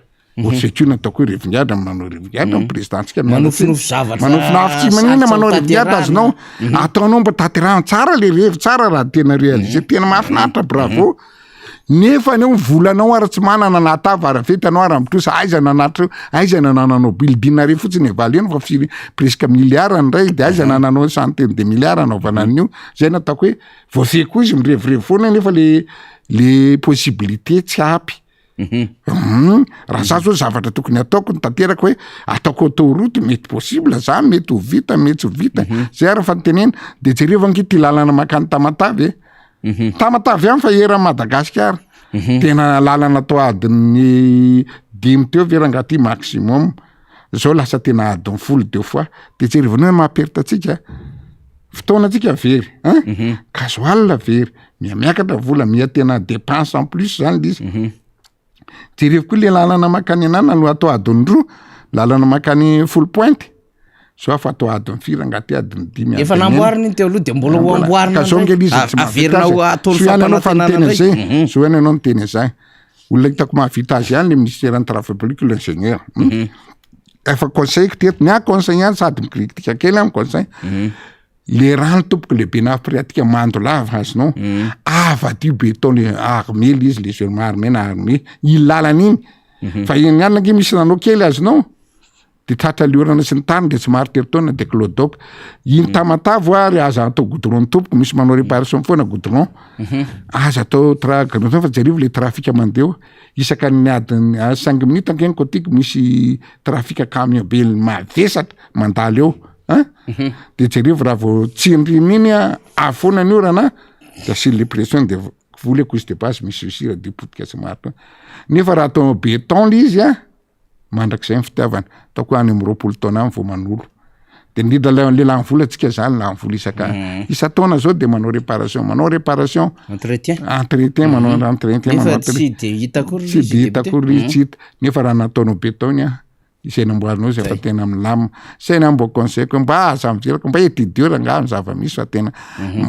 osekiona ataoko hoe revin-giadra manao revin-giadra amin'ny présidentsika manofinafitsy manina manao revin-giadra azinao ataonao mba taterahany tsara le revy tsara raha tena réalisé tena mahafinaritra bravo nefa aneo volanao ara tsy manana natava aravetanao arambotrosa aiza nananao bildina re fotsiny evaleno fa firy presque milliard ndray de aiza nananao centaine de milliards anaovana an'io zay nataoko hoe voafehy koa izy mirevirevy foana nefa le possibilité tsy apy raha za zao zavatra tokony ataoko ny tanteraka hoe ataoko autoroute mety possible za mety ho vita mety ho vita zay ara fa nytenena de jereva nge ty lalana makany tamatavy tamatavy any fa eran'ny Madagasikara tena lalana to adiny 5 teo verangaty maximum zao lasa tena adiny 10 teo fois de jerevana mahaperita atsika fotoana atsika very casual very miamiakatra vola mia tena dépense en plus zany izy jerevo koa le lalana makany anana aloha atao adiny 2 lalana makany full point so afa atao adiny 4 angaty adiny 5 efa namboariny teo aloha de mbola ho amboarina averina ho atao fampanantenana zay so any anao niteny zay olona hitako mahavita azy ihany le ministère ny travaux publics l'ingénieur efa conseil teto ny conseil ihany sady mikritika kely amin'ny conseil le rano tompoko lehibe na priatika mando lava azonao avadio beton le armée izy le gendarme armée na armée ilalana iny fa iny ihany nge misy nanao kely azonao de tratra liorana sy ny tany de tsy maro teritona de clodoc iny tamatavo ary aza atao goudron tompoko misy manao réparation foana goudron aza atao fa jarivo le trafika mandeo isaka ny adiny 5 minutes ankeny kotiky misy trafika camion be mavesatra mandalo eo de jarivo raha vao tsindriny iny afona ny orana de asy le pression de voulez couche de base misy sira de potika sy maro nefa raha atao béton izy mandrak'izay ny fitiavana ataoko any amin'ny 20 taona any vao manolo de indrindra le lany vola atsika zany lany vola isa-taona zao de manao réparation entretien manao entretien tsy de hita kory tsy hita nefa raha nataonao béton izay namboarinao zay fa tena milama saina mbo conseil ko mba aza mijerako mba etidiora nga zava-misy fa tena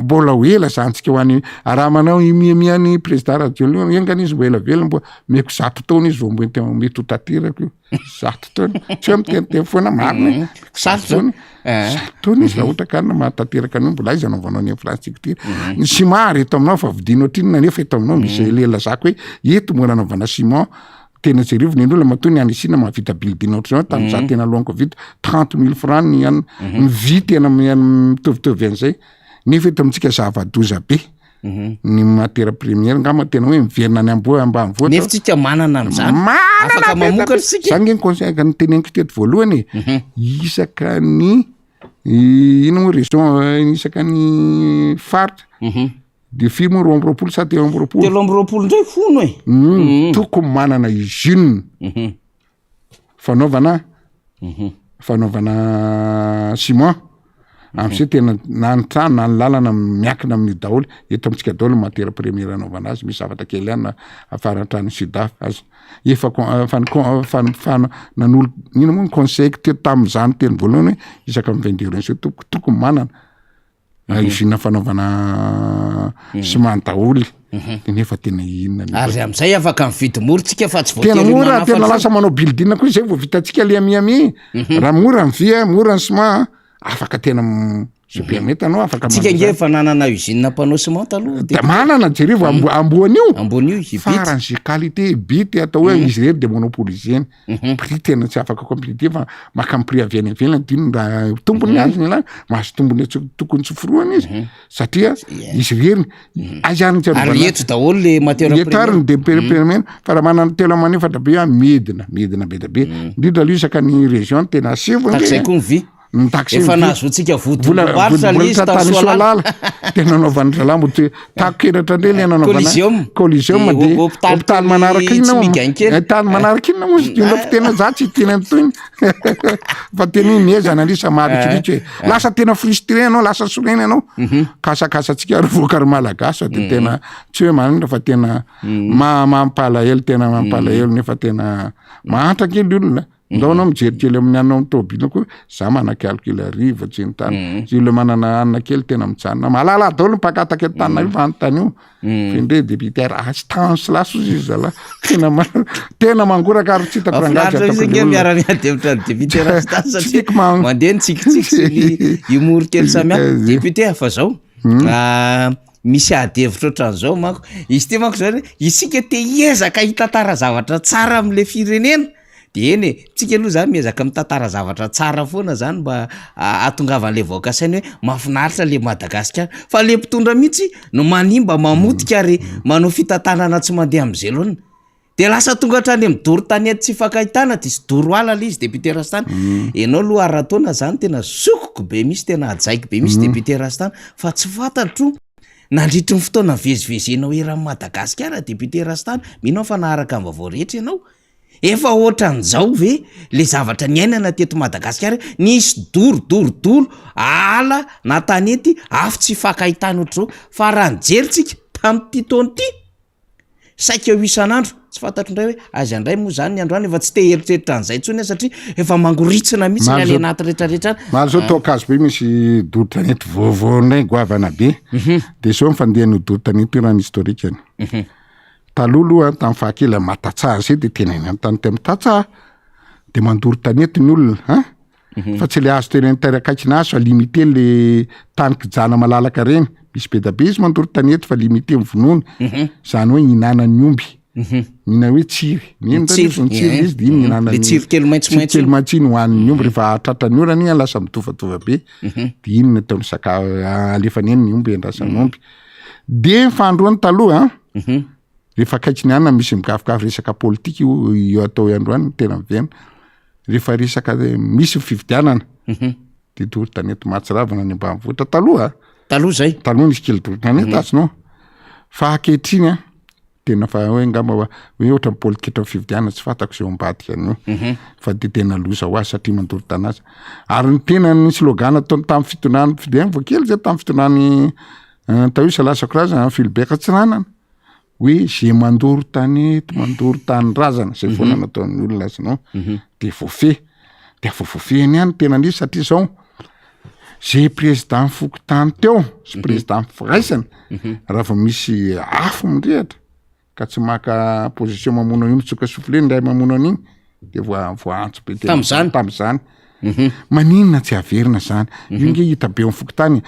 mbola ho ela zantsika ho any raha manao miamiany président radio engany izy mbo ela vela mbo meko 100 taona izy vao mety ho taterako 100 taona tsy miteny foana marina 100 taona izy raha ohatra ka na mahatateraka anio mbola izy anaovanao ny infrastructure ny ciment eto aminao fa vidinao trinona nefa eto aminao misy lela zako hoe eto mora anaovana ciment tena jerivo ny olona matoa ny anisina mahavita building ohatr'izao tamin'izany tena alohanko vita 30 000 francs ny vy tena mitovitovy an'izay nefa eto amintsika zava-doza be ny matière première ngamba tena hoe miverina ny ambanivohitra nefa tsika manana amin'izany afaka mamokatra sika zany ny conseil ny teneniko teto voalohany isaka ny ino moa région isaka ny faritra de firme 20 sa 20 ndray fono tokony manana usine fanaovana ciment am'izay tena na ny trano na ny lalana miakina amin'ny daholo eto amintsika daholo matière première anaovana azy misy zavatra kely ihany afaran-trano sudaf azy efa nanolo ino moa ny conseil teo tamin'izany teny voalohany isaka amin'ny 22 zay tokony manana usine fanaovana ciment daholo de nefa tena inona ary am'izay afaka mividy mora tsika fa tsy tena mora tena lasa manao building koa zay vao vitatsika le amiami raha mora ny vy mora ny ciment afaka tena supermeta anao afaka tsika nge fa nanana usine mpanao ciment aloha de manana jerivo ambony io farany zay qualité bity atao hoe izy rery de monopolisienne prix tena tsy afaka compétitif maka amin'ny prix avy any ivelany dino raha tombony azy ny lany mahazo tombony tokony tsoforoana izy satria izy rery azany ary eto daholo le matière première de première fa raha manana telo manefatra be medina be da be indrindra alo isaka ny région tena asivony zay koa ny vy efa nazotsika vodobarotra le izy tasoalala tena anaovan'ny zalamo takokeratra ndre le anaovana coliseum de hôpital manaraka iny tany manaraka iny moa ina fitena za tsy tena toiny fa tena iny ezana lisa marikiritra hoe lasa tena frustré anao lasa sorena anao kasakasatsika voaka ry malagasy de tena tsy hoe manindra fa tena mampalahelo tena mampalahelo nefa tena mahantra kely olona ndao anao mijerikely amin'ny anao amin'ny tôbila koa za mana calcul ariva tsy ny tany zy le manana anina kely tena mijanona malala daholo mpakataka eto tanina io fanontany io findre débitaire assistance laso izy zala tena mangoraka ary tsy hitako rangazy miara-miadevitra ny débitaire assistance satria mandeha ny tsikitsiky io moro kely samihafa député afa zao misy adevitra ohatran'izao manko izy ty manko zany isika te hiezaka hitantara zavatra tsara am'le firenena de eny tsika aloha zany miezaka mitantara zavatra tsara foana zany mba atongavan'le vahoaka sainy hoe mahafinaritra le Madagasikara fa le mpitondra mihitsy no manimba mamotika ary manao fitantanana tsy mandeha am'zelona de lasa tonga hatrany amin'ny doro-tany eto tsy fakahitana de sy doro ala le izy député rastana ianao aloha ara-taona zany tena zokoko be misy tena ajaiko be misy député rastana fa tsy fantatro nandritry ny fotoana vezivezenao eran'ny Madagasikara député Rastana minao fa naharaka ny vaovao rehetra ianao efa ohatran'izao ve le zavatra niainana teto Madagasikara nisy dorodorodolo ala na tanety afo tsy fakahitany ohatr'izao fa raha nijeritsika tamin'ity taona ity saika eo isan'andro tsy fantatro indray hoe azy andray moa zany ny androany efa tsy te heritreritra an'izay ntsony satria efa mangoritsina mihitsy ny ale anaty rehetrarehetra maro zao toakazo be misy dorotanety vaovao ndray goavana be de zao mifandehan'io dorotanety io raha ny historikany taloloha tamin'ny fahakely Matatsaha zay de tena iny tany Matatsaha de mandoro tanety ny olona fa tsy le azo tena nitarakakina azy fa limité le tany kijana malalaka reny misy be da be izy mandoro tanety fa limité mivonoana zany hoe hinana ny omby mihina hoe tsiry tsiry izy de iny hinana le tsiry kely maitsomaitso kely maitsiny hoan'ny omby rehefa tratrany orany iny lasa mitovatova be de iny nataony alefany eny ny omby endrasan'ny omby de fandroany taloha rehefa akaikiny ana misy mikafokafo resaka politika io atao androany tena mivena rehefa resaka misy fividianana de dorotanety Mahatsiravana ny ambanivohitra taloha misy kely dorotanety azonao fa ankehitriny tena fa hoe ngamba hoe ohatra politika eto fividianana tsy fantako zay ambadika an'io fa de tena loza ho azy satria mandoro tanazy ary ny tena ny slogan ataony tamin'ny fitonany fividianana voakely zay tamin'ny fitonany tao io Salasakolaza Filibert Tsiranana hoe zay mandoro tany razana zay foana nataon'ny olona azanao de voafehany ihany tena nisy satria zao zay président fokotany teo sy président firaisana raha vao misy afo mindrehatra ka tsy maka position mamono io mitsoka soufflé ndray mamono an'iny de voantso be tam'izany maninona tsy averina zany io nge hita be amin'ny fokotany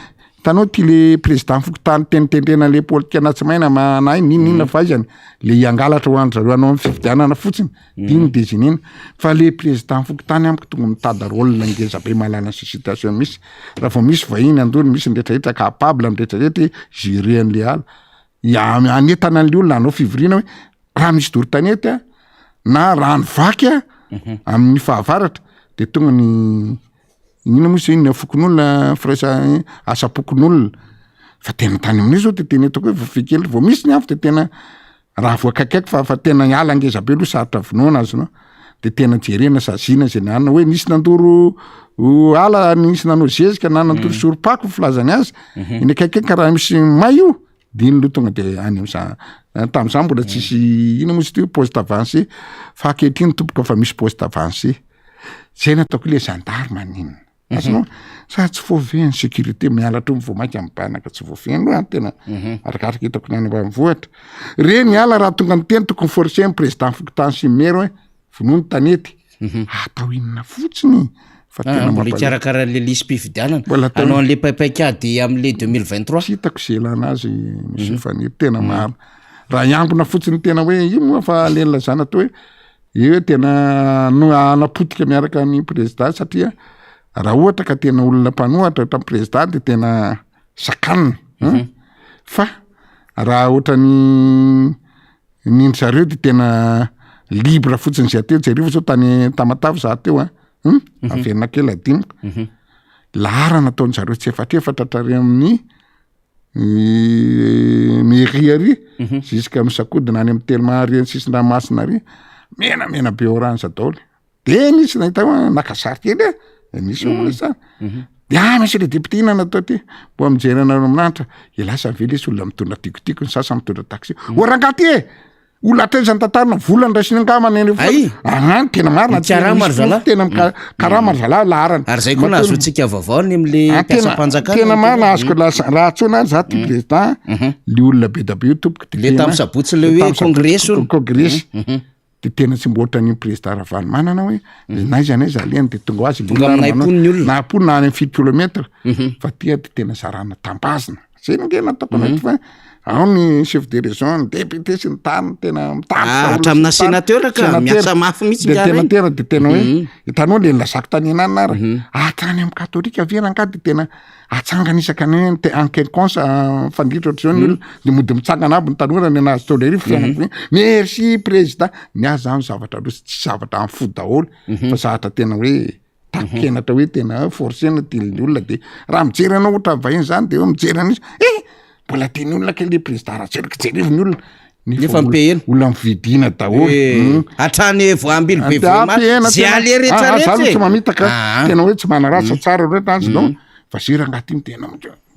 tanao ty le président fokotany tenitendrena le politika anatsy maina manay ninina fahaizany le iangalatra ho andro zareo anao amin'ny fividianana fotsiny diny de zinina fa le président fokotany amiko tonga mitady rôle ngeza be malala ny situation misy raha vao misy vahiny andony misy nrehetrarehetra capable nrehetrarehetra gérer an'le ala anetana an'le olona anao fivirina hoe raha misy dorotanety na rano vaky amin'ny fahavaratra de tonga ny inona moa zay ny afokon'olona firaisa asapokon'olona fa tena tany amin'io zao de tena hitako hoe vofekely vao misy ny afo de tena raha voakakaiky fa tena niala ngeza be aloha sarotra vonoana azy no de tena jerena sazina zay nanana hoe nisy nandoro ala nisy nanao zezika na nandoro soropako filazany azy iny akaikaiky raha misy may io de iny lo tonga de any tam'izany mbola tsisy ina moa sy poste avancé fa ankehitriny tomboka fa misy poste avancé zay nataoko le gendarme niny azonao sa tsy voaveny sécurité mialatra vao mainka mibanaka tsy voaveny loha tena arakaraky hitako nany ambanivohitra reny ala raha tonga ny teny tokony forcé ny président fokotany Simero hoe vonono tanety atao inona fotsiny fa tena mbola le lisy mpividianana anao an'le paipakady amin'le 2023 hitako zay lana azy misy fanety tena maro raha iambona fotsiny tena hoe io moa fa aleny lazana atao hoe io tena no anapotika miaraka ny président satria raha ohatra ka tena olona mpanohatra tamin'ny président de tena sakanina fa raha ohatra ny zareo de tena libre fotsiny zay ateo jereo zao tany Tamatave za teo averina kely adiniko lahara nataony zareo tsy efatrefatra trare amin'ny mairie ary jusqu'à misakodina any amin'ny Telma-ary ny sisin-dranomasina ary menamena be orange daholo de nisy nahita nakasary kely misy osa de misy le député ina natao ty mbo mijerana amin'anatra lasa vele sy olona mitondra tikotiko ny sasa mitondra taxi orangaty olona atrezany tantarina volany raisiny angamana tena marina tena karama zala laharany ary zay koa nahazoantsika vaovaony am'le mpiasa-panjakana tena marina azoko raha tsona za ty président le olona be da be io tompoko le tamin'ny sabotsy le hoe congrès de tena tsy mboatra ny président Ravalo manana hoe naiza aleny de tonga azy naponina any 7 kilomètre fa tia de tena zarana tambazina zay nge nataoko anaty fa ao ny chef de région député sy ny tany tena mitahatra sénateur ka miasa mafy mihitsy tena de tena hoe hitanao le lazako tany ananara atrany amin'ny katolika veranga de tena atsangana isaka ny enquinconce fandritra ohatr'izao ny olona de mody mitsangana aby ny tanora ny anazy tolery fiainako merci président niazy zany zavatra aloha tsy zavatra amin'ny fo daholo fa zavatra tena hoe takenatra hoe tena forcena ty olona de raha mijery anao ohatra vahiny zany de hoe mijery an'izy mbola teny olona ke le président Ratsiraka jerevy ny olona nefa mipehena olona mividina daholo hatrany voambily be voama zay ale rehetrarehetra tsy mamitaka tena hoe tsy manarasa tsara rehetra azy no fa zera angaty tena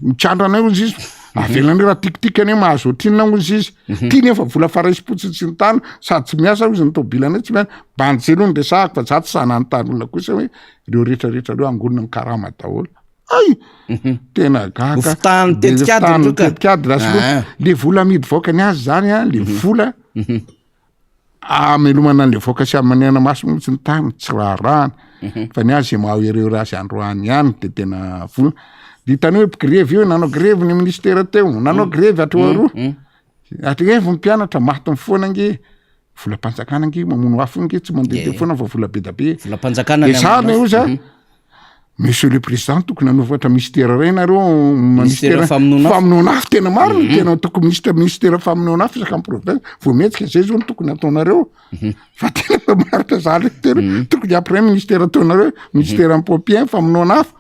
mitsandrana ozy izy avelany raha tikitikany hoe mahazo otrinina ozy izy tia nefa vola faraisim-potsiny sy ny tany sady tsy miasa izy ny tobilana tsy miasa banjelo ny resahako fa za tsy sanany tany olona kosa hoe reo rehetrarehetra reo angonina ny karama daholo ay tena gakafitany tetikady raha le vola amidy voakany azy zany a le vola amelomana an'le voaka sy amanena maso mihitsy ny tany tsy raharahany fa ny azy maho ireo raha sy androany ihany de tena vola de hitany hoe grevy io nanao grevy ny ministera teo nanao grevy atroaroa atrevy mpianatra maty ny foana nge vola mpanjakana nge mamono afo nge tsy mandeha te foana fa vola be da be vola mpanjakana sany io za monsieur le président tokony hanovatra ministera ray nareo ministera famonoana afo tena marina tena tokony ministera famonoana afo isaka province vo metsika zay zao ny tokony ataonareo fa tena maritra zany tena tokony après ministera ataonareo ministera pompier famonoana afo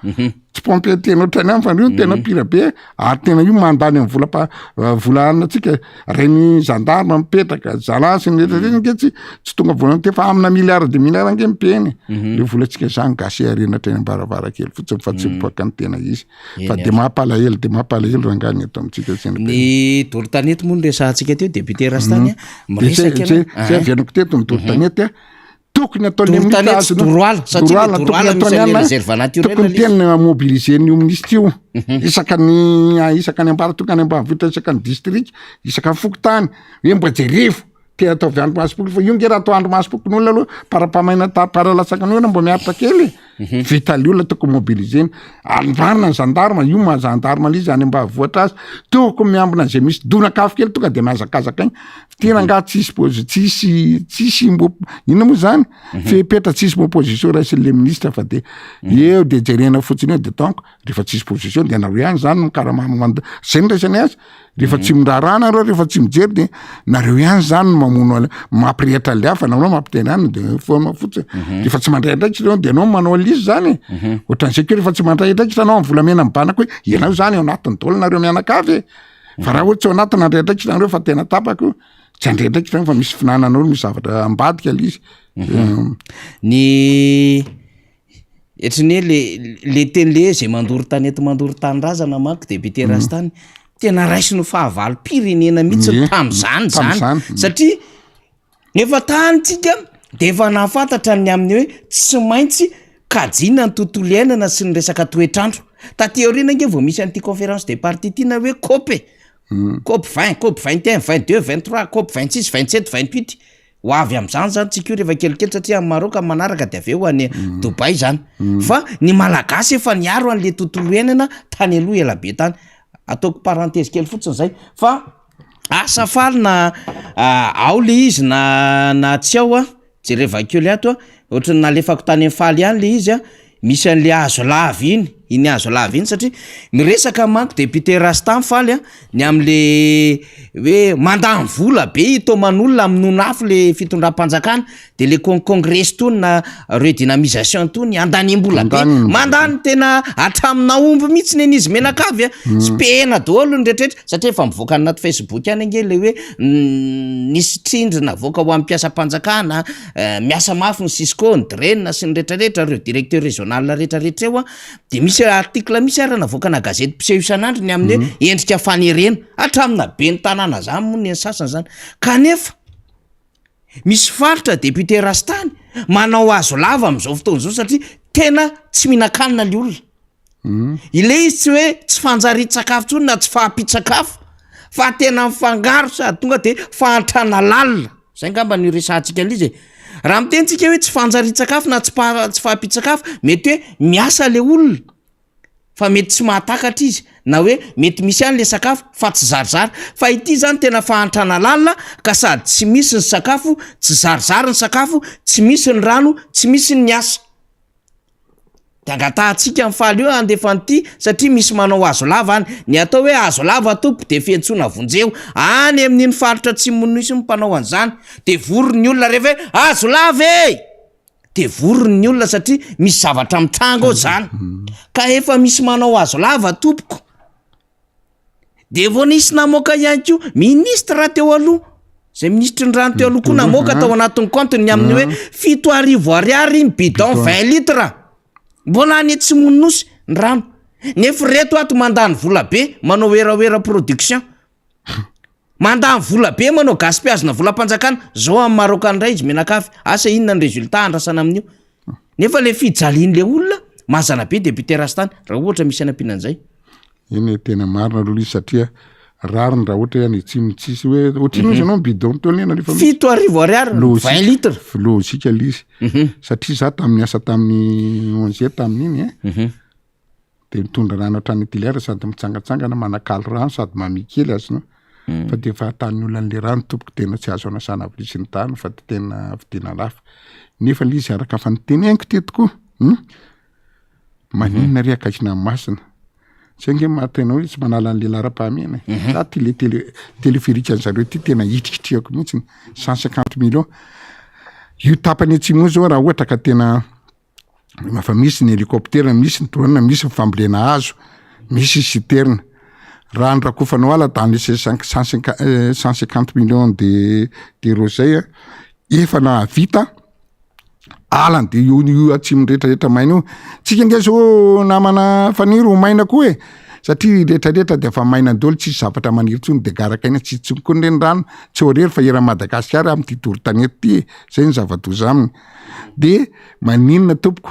tsy pompier tena ohatrany any fa io tena pira be ary tena io mandany amin'ny vola antsika reny gendarme mipetraka zalasy ny rehetra nge tsy tonga volonté fa amina milliard de milliard nge mipeny le volantsika zany gasy arenatra eny ambaravarakely fotsiny fa tsy mipoaka ny tena izy fa de mampalahelo rangany eto amitsika ny dorotanety moa ny resahantsika teo député Rastany miresaka zay avianako teto ny dorotanety tokony ataony tokony tena mobiliser ny ministre io isakany ambara tokany ambavitra isakany district isakany fokotany hoe mba jerefo te atao avy andro masipokony fa io nge raha atao andro masipokony olona aloha parapamaina paralatsakany olona mba miaritra kely vita le olona tokony mobiliseny ambarina ny gendarme io ma gendarme lizy any ambavoatra azy tokony miambina zay misy donakafo kely tonga de miazakazaka igny tena nga tsisy inona moa zany fepetra tsisy opposition raha sy le ministre fa de eo de jerena fotsiny eo de donc rehefa tsisy position de nareo ihany zany mikaramamanda zay ny raisany azy rehefa tsy mirarana reo rehefa tsy mijery de nareo ihany zany mamono mampirehitra le hafa nareo mampiteny any de foama fotsiny rehefa tsy mandray ndraiky reo de anao manao lizy zany ohatran'izay keo rehefa tsy mandray ndraiky tanao amin'ny volamena mibanako hoe ianao zany eo anatiny dolo nareo mianakavy fa raha ohatsy eo anatiny andray ndraiky nareo fa tena tapako tsy andray ndraiky fa misy finananao misy zavatra ambadika le izy ny etriny le teny le zay mandoro tany eto mandoro tany razana manko député Rastany tena raisy no fahavalo-pirenena mihitsy tam'zany zany satria nefa tanytsika de efa nahafantatra ny amin'ny hoe tsy maintsy kajina ny tontolo iainana sy ny resaka toetrandro tateorina nge vao misy an'ity conférence des partis tina hoe COP COP 20 COP 21 22 23 COP 26 27 28 ho avy am'zany zany tsika io rehefa kelikely satria amin'ny Maroc manaraka de avy eo any Dubai zany fa ny malagasy efa niaro an'le tontolo iainana tany aloha ela be tany ataoko parenthèse kely fotsiny zay fa asa faly na ao le izy na tsy ao jereva keo le ato ohatrany nalefako tany amin'ny faly ihany le izy misy an'le hazo lavy iny hazo lavy iny satria miresaka manko député Rastany faly ny am'le hoe mandany vola be itoman'olona amin'nona afo le fitondram-panjakana de le congrès tony na redynamisation tony andanimbola be mandany tena atramina omby mihitsy ny izy menakavy sy pehena daholo ny rehetrarehetra satria efa mivoaka anaty Facebook any ange le hoe nisy trindrina voaka ho am-piasa-panjakana miasa mafy ny Cisco ny Drenina sy ny rehetrarehetra reo directeur régional rehetrarehetra eo de misy article misy arana navoakana gazety mpiseho isan'andro ny amin'ny hoe endrika fanerena atramina be ny tanàna zany moa ny sasany zany kanefa misy faritra député Rastany manao azo lava am'izao fotoana zao satria tena tsy mihinan-kanina le olona ile izy tsy hoe tsy fanjary-tsakafo tsony na tsy fahampitsakafo fa tena mifangaro sady tonga de fahantrana lalina zay ngamba ny resahantsika lizy raha mitentsika hoe tsy fanjary-tsakafo na tsy fahampitsakafo mety hoe miasa le olona fa mety tsy mahatakatra izy na hoe mety misy any le sakafo fa tsy zarizary fa ity zany tena fahantrana lalina ka sady tsy misy ny sakafo tsy zarizary ny sakafo tsy misy ny rano tsy misy ny asa de angatahantsika mifaly io andefan'ity satria misy manao azo lava any ny atao hoe azo lava tompo de fiantsona vonjeo any amin'iny faritra tsy monisy mpanao an'izany de vorony olona rehefa hoe azo lava de vorony olona satria misy zavatra mitranga ao zany ka efa misy manao azo lava tompoko de vao nisy namoaka ihany ko ministra teo aloha zay ministry ny rano teo aloha koa namoaka tao anatin'ny compteny amin'ny hoe 7 ariary ny bidon 20 litre mbola any tsy monosy ny rano nefa reto ato mandany vola be manao eraoera production mandany vola be manao gaspiazina vola mpanjakana zao amin'ny marokany ray izy menakafy asa inona ny résultat andrasana amin'io nefa le fijalian'le olona mazana be député rastany raha ohatra misy anam-pinan'izay iny tena marina aloha izy satria rariny raha ohatra any tsisy hoe ohatrino izy anao bidon tolena rehefa 7 ariary 20 litre logika lizy satria za tamin'ny asa tamin'ny 11 tamin'iny de mitondra rano hatrany utiliare sady mitsangatsangana manakalo rano sady mamikely azonao fa de fahatan'ny olona an'le rano tompoko tena tsy azo anasana avy ny tany fa tena vidina lafa nefa le izy araka fa nytenegniko ty tokoa maninona ry akakina masina tsy ange mahatenao hoe tsy manala an'le lara-pahamena za ty le téléphérique zareo ty tena hitrikitriako mihitsy 150 millions io tapany atsimo zao raha ohatra ka tena mafa misy ny hélicoptère misy ny drone misy fambolena hazo misy citerne raha ny rakofanao ala dans les 150 millions d'euros zay efa na vita alany de io atsimo rehetrarehetra maina io tsika nge zao namana faniry ho maina koa satria rehetrarehetra de efa maina dolo tsisy zavatra maniry tsony de garaka ina tsy konreny rano tsy horery fa era Madagasikara amin'ity torotanety ty zay ny zava-doza aminy de maninona tompoko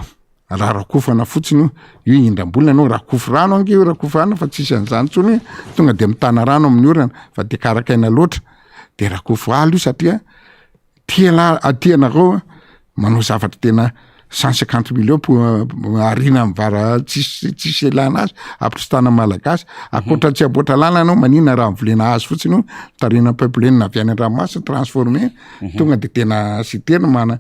raha rakofana fotsiny io indram-bolana anao rakofo rano ange rakofo rano fa tsisy an'izany tsony tonga de mitana rano amin'ny orana fa de karakaina loatra de rakofo alo io satria tianareo manao zavatra tena 150 millions arina mivara tsisy elana azy ampiristana malagasy akoatra tsy aboatra lala anao maninona raha mivolena azy fotsiny io tarina peuplena avy any an-dranomasina transformé tonga de tena citerne mana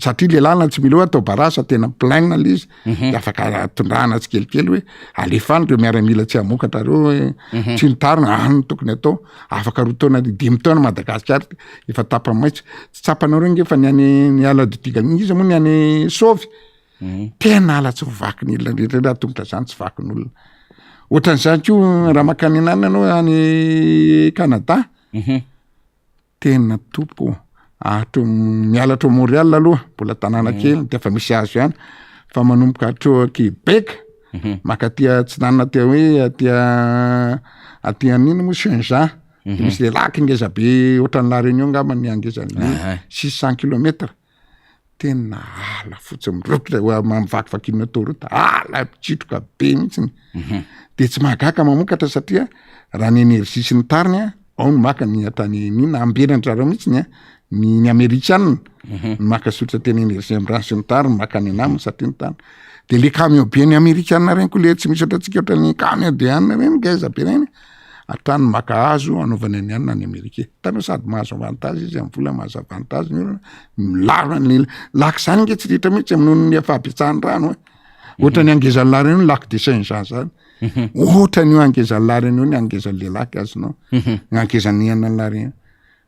satria le lala tsy mila hoe atao barasa tena plaine le izy de afaka tondrahana tsy kelikely hoe alefany reo miaramila tsy amokatra reo tsy nitarina any tokony atao afaka roa taona 5 taona Madagasikara efa tapa maitso tsy tsapanao reo nge fa ny ala didigany izy moa ny any saovy tena ala tsy vaky ny olona rehetra raha tongotra zany tsy vaky ny olona ohatran'izany koa raha makany anany anao any Canada tena topo mialatra Montréal aloha mbola tanàna kely de efa misy azo ihany fa manomboka atro Québec makatia tsy nanana tia hoe atia nino mo Saint-Jean misy le laky ngeza be ohatran'ny La Réunion ngamba ny angezany 600 km tena ala fotsiny mirokotra mamivakivakin'ny autoroute ala pitsitroka be mihitsiny de tsy mahagaga mamokatra satria raha ny énergie sy ny tariny ao ny maka ny atany nina ambenany zareo mihitsiny ny Amerikana maka sotra tena énergie amin'ny rano sy ny tariny maka ny naminy satria ny tany de le camion be ny Amerikana reny koa le tsy misy ohatratsika ohatra ny camion de anina reny ngeza be reny atrany maka hazo anaovana ny anina ny Amerika tanao sady mahazo avantage izy amin'ny vola mahazo avantage ny olona milaro ny lac zany nge tsy ritra mihitsy amin'ny ny fahabetsahany rano ohatra ny angezan'ny La Réunion lac de Saint-Jean zany ohatra ny angezan'ny La Réunion ny angezan'le lac azonao angezan'ny anina La Réunion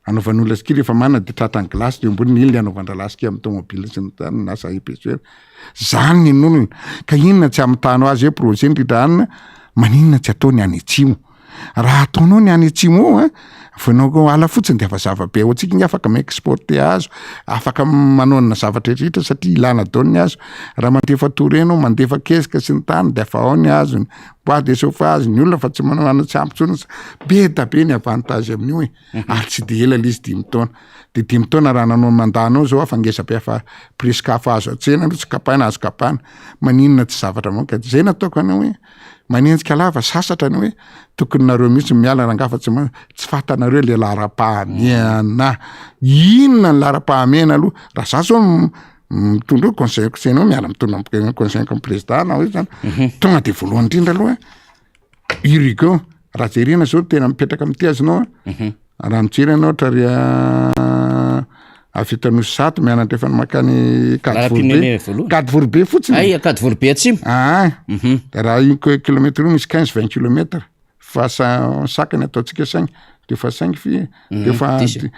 anaovan'olona ski rehefa manana de tratrany glace de ambony iny le anaovan-dralaska amin'ny tomobile sy ny tany nasa épaisseur zany ny nonona ka inona tsy amitanao azy hoe projet ndridrahanina maninona tsy atao ny any atsimo raha ataonao ny any atsimo ao fanao ala fotsiny de efa zavabe ao antsika ny afaka maexporter azo afaka manonana zavatra rehetra satria ilana dao ny azo raha mandefa torenao mandefa kezika sy ny tany de efa ao ny azony bois de chauffage ny olona fa tsy manao anatsy ampitsony be da be ny avantage amin'io ary tsy de ela le izy 10 taona de 10 taona raha nanao mandanao zao afa ngeza-be efa presque afa azo atsena no tsy kapaina azo kapana maninona tsy zavatra manka zay nataoko anao hoe manenjika lava sasatra ny hoe tokony nareo mihitsy miala rangafa tsy fatanareo le lara-pahamena inona ny lara-pahamena aloha raha za zao mitondra hoe conseil conseil-nao miala mitondra conseil comme président na hoe zany tonga de voalohany indrindra aloha Urigo raha jerena zao tena mipetraka amin'ity azonao raha mijery anao ohatra ry avita nosy zato mianandrefa ny makany Cade Vorbe fotsiny Cade Vorbe atsimo raha io kilometre io misy 15-20 km fa sakany ataotsika 5 de fa 5 fi de fa 10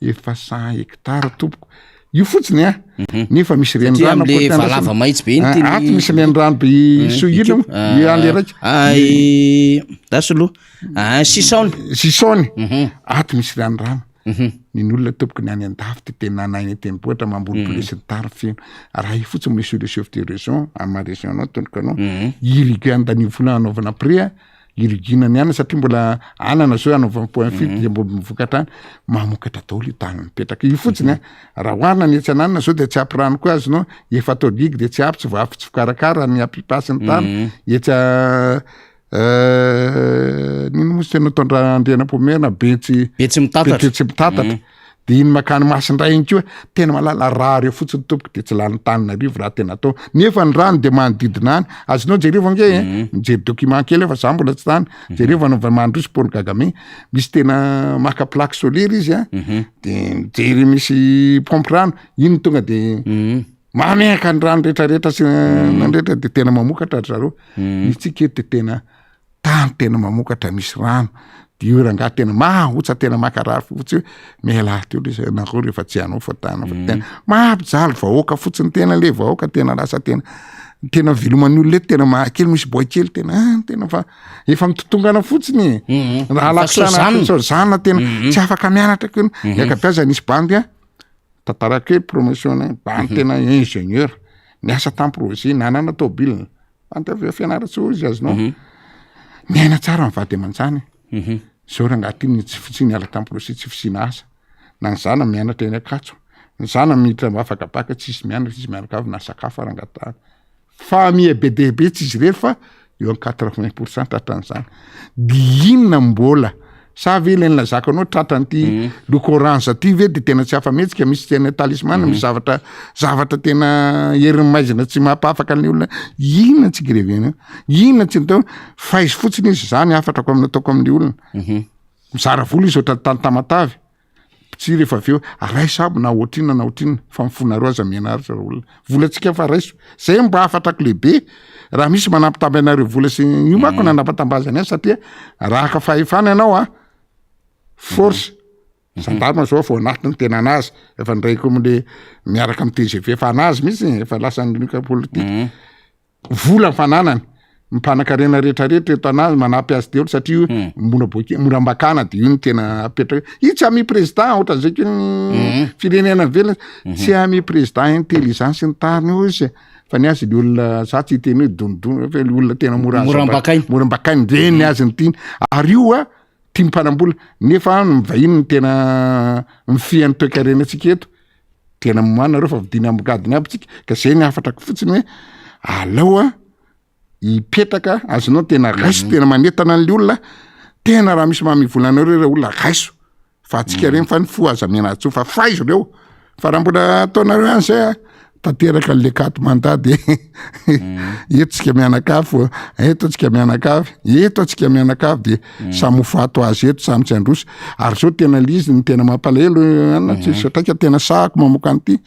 efa 100 hectare tompoko io fotsiny a nefa misy ren'le valava maitsy be aty misy renirano be sohilo ale raiky dasoloha sisaony aty misy ranorano niny olona tompoko ny any an-dafy ty tena nanainy tenipohatra mambolobole sy ny tary feno raha io fotsiny monsieur le chef de région ama région anao tondroko anao irigo andany vola anaovana prix irigina ny ana satria mbola anana zao anaovana point fil de mbola mivokatra mamokatra daholo io tany mipetraka io fotsiny raha hoarina ny etsananana zao de tsy ampy rano koa azy no efa atao ligy de tsy ampy tsy voafy tsy fikarakara ny ampipasy ny tany etsa nino motsy tena tondra andriana-pomerina betsy mitatatra de iny makany masindray iny koa tena malala raha reo fotsiny tompoko de tsy lany tanynarivo raha tena atao nefa ny rano de manodidina any azonao jereo nge mijery document kely efa za mbola tsy tany jereo anaova mandroso Paul Kagame misy tena maka plaque solaire izy de mijery misy pompe rano iny tonga de mameka ny rano rehetrarehetra sy nandrehetra de tena mamokatra zareo misy tsiketo de tena tany tena mamokatra misy rano de io rangaha tena mahotsa tena makarary fotsy miala teo le nareo rehefa tsy anao fa tana fa tena mampijaly vahoaka fotsiny tena le vahoaka tena lasa tena viloman'ny olona tena mahakely misy boy kely tena fa efa mitotongana fotsiny raha laksana tena tsy afaka mianatra kely akapiaza nisy bandy tantara kely promotion bandy tena ingénieur niasa tam projet nanana tobile antavy fianaratsy izy azonao miaina tsara mivady aman-jany zao raha ngatiny tsy fitsiny ala tam projet tsy fisina asa na ny zana mianatra eny akatso ny zana miditra afaka baka tsisy mianatra izy mianaka avy na sakafo rangatany famille be dehibe tsy izy rery fa eo amin'ny 80% tratran'izany de inona mbola sa vela ny lazaka anao tratran'ity loko orange ty ve de tena tsy afa-metsika misy tena talisman misy zavatra tena herin'ny maizina tsy mampafaka ny olona inona tsy grevena inona tsy natao fa izy fotsiny izy zany afatrako amin'ny ataoko amin'ny olona mizara vola izy oatra tany tamatavy tsy rehefa aveo ray sabo na ohatrina fa mifona aza mianaritra olona volatsika fa raiso zay mba afatrako lehibe raha misy manampy anareo vola sy io mako nanampatambazany azy satria raha ka fahefana ianao force sandarma zao vao anatiny tena anazy efa ndraiky amle miaraka amy TGV efa anazy mihitsy efa lasa nynika politika vola fananany mipanakarena rehetrarehetra eto anazy manampy azy deolo satria morambakana de io ny tena apetraka io tsy ami président ohatran'zay ko firenena velona tsy ami président intelligence ny tariny io izy fa ny azy le olona za tsy hiteny hoe donidony fa le olona tena morambakainy reny azy ny tiny ary io tia mpanambola nefa mivahiny ny tena mifihany toe-karena atsika eto tena moana reo fa vidiny amgadiny aby tsika ka zay ny afatrako fotsiny hoe alao ipetraka azonao tena raiso tena manetana an'le olona tena raha misy mamivolanareo reo olona raiso fa atsika reny fa ny fo aza mianatso fa faizo reo fa raha mbola ataonareo any zay tanteraka le kato mandady eto tsika mianakafo eto atsika mianakavy de samofato azy eto samy tsy androso ary zao tena lizy ny tena mampalahelo satraika tena sahako mamoka an'ity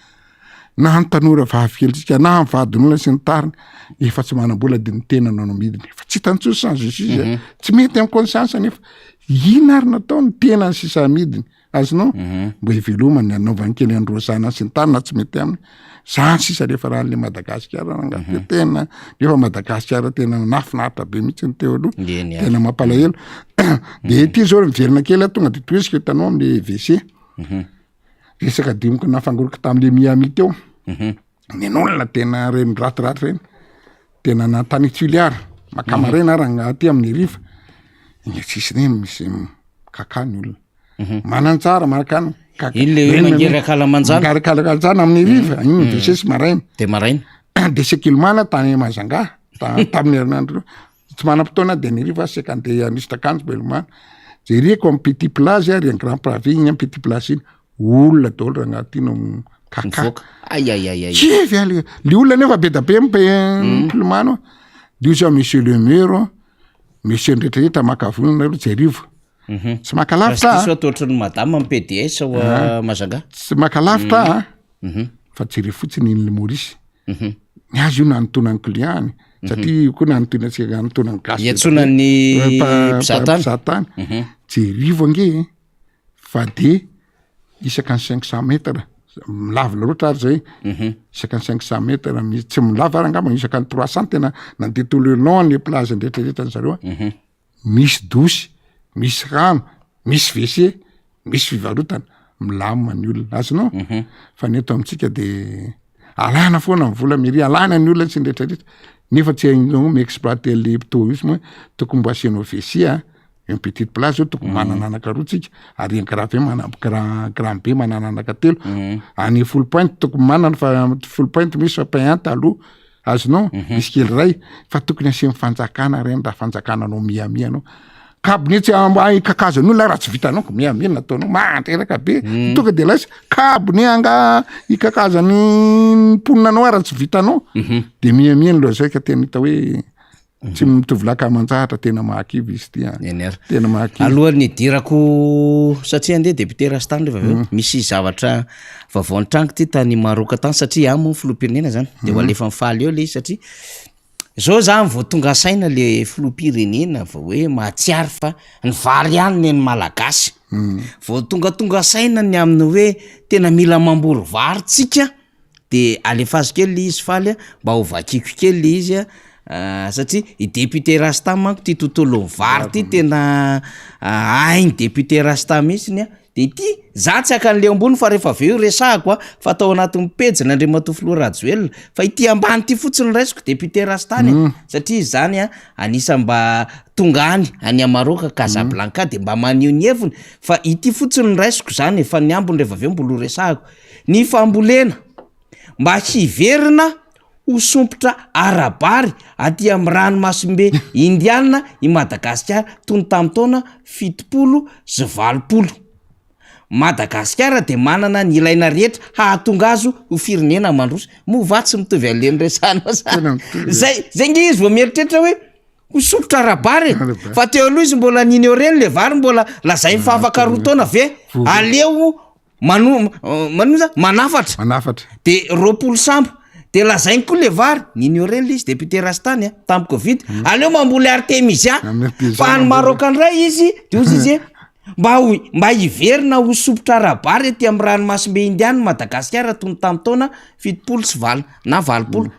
na ny tanora vavikelytsika na mivadin'olona sy ny tariny efa tsy manambola de ny tena nao midiny fa tsy hitantsoso sans justice tsy mety amin'ny conscience nefa ina ary natao ny tena ny sisa midiny azonao mbo hivelomany anaovany kely androsana sy ny tarina tsy mety aminy zany sisa rehefa raha le Madagasikara rangate tena rehefa Madagasikara tena nafinaritra be mihitsy ny teo aloha tena mampalahelo de ty zao miverina kely tonga de toesika hitanao amle WC resaka dimoko nafangoroko tam'le Miami teo ny olona tena reny ratiraty reny tena natany tuliara makamarena raha aty amin'ny riva iny tsisy reny misy kakany olona manany tsara marakany ile mangerakalamanjana amin'ny riva iny WC sy maraina de sekilmana tany Mazanga tamin'ny herinandro tsy manam-potoana de ny riva seka andeha anistakanjo belomana jereko amin'ny petit plage ary en grand pravi iny amin'ny petit plage iny olona daholo raha anatino kaka le olona nefa be da be mpilomano de io zao monsieur le maire monsieur ndretrarehetra makavonina aloha jerivo tsy makalavitra ohatrany madame amin'ny PDS Mazanga tsy makalavitra fa jere fotsiny iny le Maurice ny azy io nanotonany client satria io koa nanotonatsika nanotonany gasy iatsonany mpizahatany jerivo ange fa de isaka ny 500 metra milava loatra ary zay isaka ny 500 metra misy tsy milava ary angamba isaka ny 300 tena nandeha tolonao ny plaza ndretraretra ny zareo misy dosy misy rano misy WC misy fivarotana milamina ny olona azonao fa ny eto amintsika de alana foana ny vola mairie alana ny olona sy ndretraretra nefa tsy mi-exploiter le tourisme tokony mbo asianao WC une petite place tokony manana anaka roa tsika ary grave manana grand be manana anaka telo any full point tokony manana fa full point misy fa pain taloha azonao misy kely ray fa tokony asian'ny fanjakana reny raha fanjakananao miamianao kabonetsy kakazan'olona raha tsy vitanao ko miamia nataonao mantreraka be tonga de lasa kabony anga ikakazany mponinanao raha tsy vitanao de miamia loha zay ka tena hita hoe tsy mitovy laka manjahatra tena mahakivy izy ty tena mahakivy alohan'ny dirako satria andeha député Rastany rehefa aveo misy zavatra vaovao an-trango ty tany Maroka tany satria amo filoham-pirenena zany de ho alefa mifaly eo le izy satria zao za vao tonga saina le filoham-pirenena vao hoe mahatsiary fa ny vary ihany ny malagasy vao tonga saina ny amin'ny hoe tena mila mamboly vary tsika de alefazy kely izy faly mba ho vakiko kely izy satria i député Rasta manko ty tontolo vary ty tena ainy député Rasta mihitsiny de ty za tsy akan'le ambony fa rehefa aveo resahako fa atao anatin'ny pejy Andriamatoa Filoha Rajoelina fa ity ambany ty fotsiny raisiko député Rastany satria zany anisa mba tongany any Maroka Casablanca de mba maneho ny heviny fa ity fotsiny raisiko zany fa ny ambony rehefa aveo mbola resahako ny fambolena mba hiverina ho sompotra arabary aty amin'ny ranomasimbe Indiana i Madagasikara tony tamin'ny taona 720 Madagasikara de manana ny ilaina rehetra hahatonga azo ho firenena mandroso movatsy mitovy aleny resana zay nge izy vao mieritreritra hoe ho sompotra arabary fa teo aloha izy mbola niny reny le vary mbola lazay mifafaka roa taona ve aleo manafatra de 20 sambo de lazainy koa le vary niny reny le izy député Rastany tamiko vita aleo mamboly Artemisia fa ny Maroka ndray izy de ozy izy mba hiverina ho sompotra arabary ty amin'ny ranomasimbe Indiana Madagasikara tony tamin'ny taona 70 na 20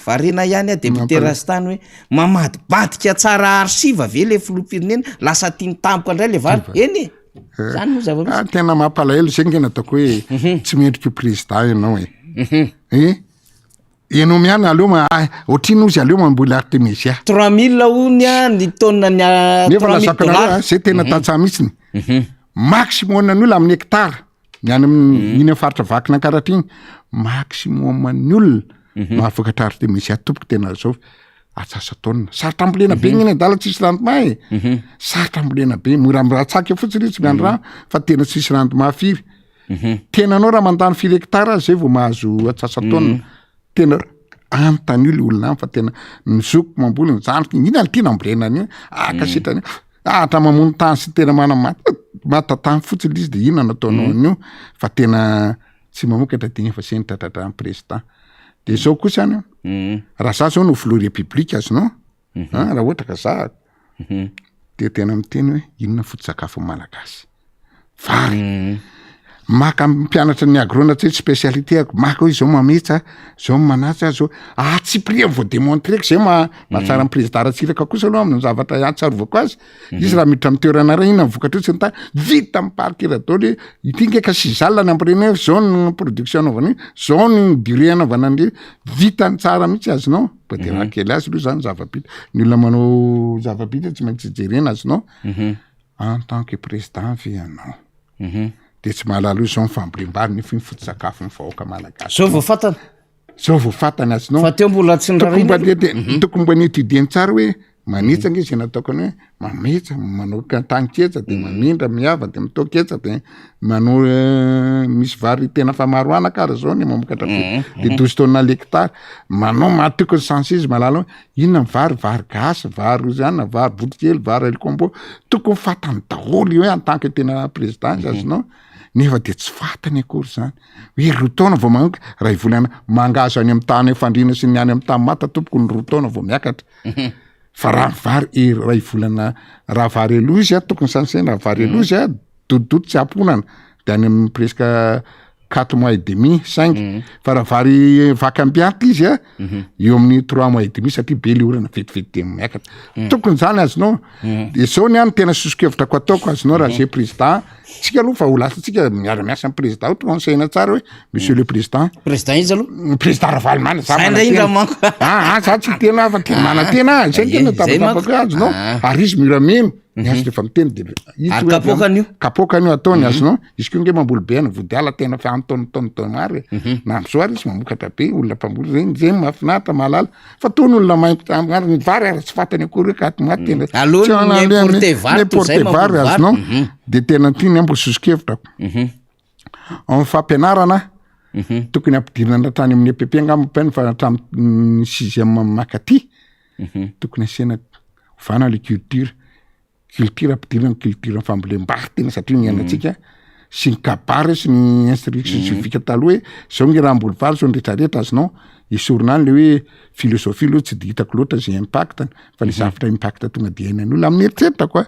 varina ihany député Rastany hoe mamadibadika tsara arsiva ve le filoham-pirenena lasa tiany tampoka indray le vary eny zany moa zava-misy tena mampalahelo zay ngena ataoko hoe tsy mendrika président ianao ianao miana aleo otrino izy aleo mamboly Artemisia 3000 ony ny taona ny $3000 zay tena tatsa mihitsiny maximum ny olona amin'ny hectare ny any amin'ny faritra vakina karatra igny maximum ny olona no afaka Artemisia tompoko tena zao atsasa taona sarotra ambolena be ngeny dala tsisy randomay sarotra ambolena be mora miratsaka fotsiny tsy miany raha fa tena tsisy randomay firy tena anao raha mandany 4 hectare zay vao mahazo atsasa taona tena antany io le olona fa tena nizoko mamboly ny zandrika ina ny tiana ambolena an'io akasitrany ahatra mamony tany sy tena matatany fotsiny izy de ina nataonao an'io fa tena tsy mamokatra digny fa seny tratratran'ny président de zao kosa any raha za zao no filoha république azonao raha ohatra ka za de tena miteny hoe inona foto-tsakafo malagasy vary maka mpianatra ny agrona tsy spécialité ako maka hoe zao mametsa zao manatsa zao Tsipria vao démontré zay mahatsara ny président Ratsiraka kosa aloha amin'ny zavatra atsarovako azy izy raha miditra amin'ny toerana ray ina vokatra tsy ta vita amin'ny parc radôly ity ngeka sy zalany ampireny zao ny production anaovany zao ny durée anaovana ny vita ny tsara mihitsy azonao de raha kely azy aloha zany zava-bita ny olona manao zava-bita tsy maintsy jerena azonao en tant que président ve anao de tsy mahalalo zao mifambolem-bary ny foto-tsakafo ny vahoaka malagasy zao vao fatany azonao fa teo mbola tsy tokony mba ny étudieny tsara hoe manitsaka izy nataoko ny hoe mametsa manao tany ketsa de mamindra miava de mitao ketsa de manao misy vary tena fa maro anakara zao ny mamokatra de 12 tonnes l'hectare manao matoko sensizy malala inona vary gasy vary zany vary botikely vary helicombo tokony fatany daholo hoe en tant que tena président azonao nefa de tsy fatany akory zany hoe roa taona vao manomboka raha ivolana mangazo any amin'ny tany fandrina sy ny any amin'ny tany mata tompoko ny roa taona vao miakatra fa raha vary raha ivolana raha vary elozy tokony sansena raha vary elozy dododo tsy amponana de any amin'ny presque 4 mois et demi 5 fa raha vary vakampianty izy a eo amin'ny 3 mois et demi satria be le orana vetivety miakatra tokony zany azonao zao ny any tena soso-kevitrako ataoko azonao raha zay président tsika aloha fa ho lasatsika miara-miasa amin'ny président o conseil-na tsara hoe monsieur le président izy aloha président Ravalomana za za tsy tena fa tena manantena zay tena tapatapaka azonao ary izy mirameno azo rehefa miteny de kapokany io ataony azonao izy ko nge mamboly be any vody ala tena fa antontonton mary na am'soary izy mamokatra be olona mpamboly regny zay mahafinaritra mahalala fa tony olona maary ny vary ary tsy fatany akory hoe katy matena porte vary azonao de tena tiany ambo soso-kevitrako amin'ny fampianarana tokony ampidirana hatrany amin'ny EPP angambopeny fa hatramin'ny 6e makaty tokony asiana vana le culture ampidirana culture fambolem-bary tena satria niainatsika sy ny kabary sy ny instruction civique taloha hoe zao nge raha mboly vary zao nretraretra azonao isorona any le hoe philosophie loha tsy de hitako loatra zay impact fa le zavatra impact tonga de hainan'olona amin'ny eritreritako a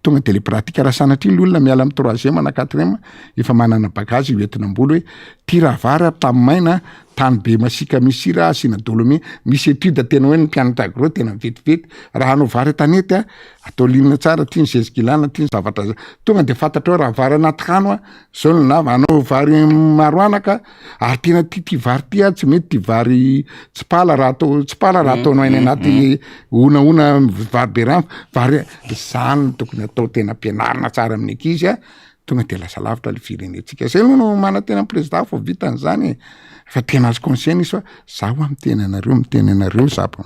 tonga de le pratique raha sanatria l'olona miala amin'ny 3e na 4e efa manana bagage hoentina amboly hoe ty raha vary tamimaina tany be masika misy raha asina dolomi misy étude tena hoe ny mpianatra agro tena vetivety raha anao vary tanety a atao linina tsara ty ny zezikilana ty ny zavatra tonga de fantatra hoe raha vary anaty rano a zao na anao vary maro anaka ary tena ty vary ty a tsy mety ty vary tsipala raha ataonao any anaty onaona vary be rano vary zany tokony atao tena ampianarina tsara amin'ny ankizy a tonga de lasa lavitra le firenetsika zay no manantena président fo vitan'zany fa tena azo conseil izy fa zaho amiteny anareo zabo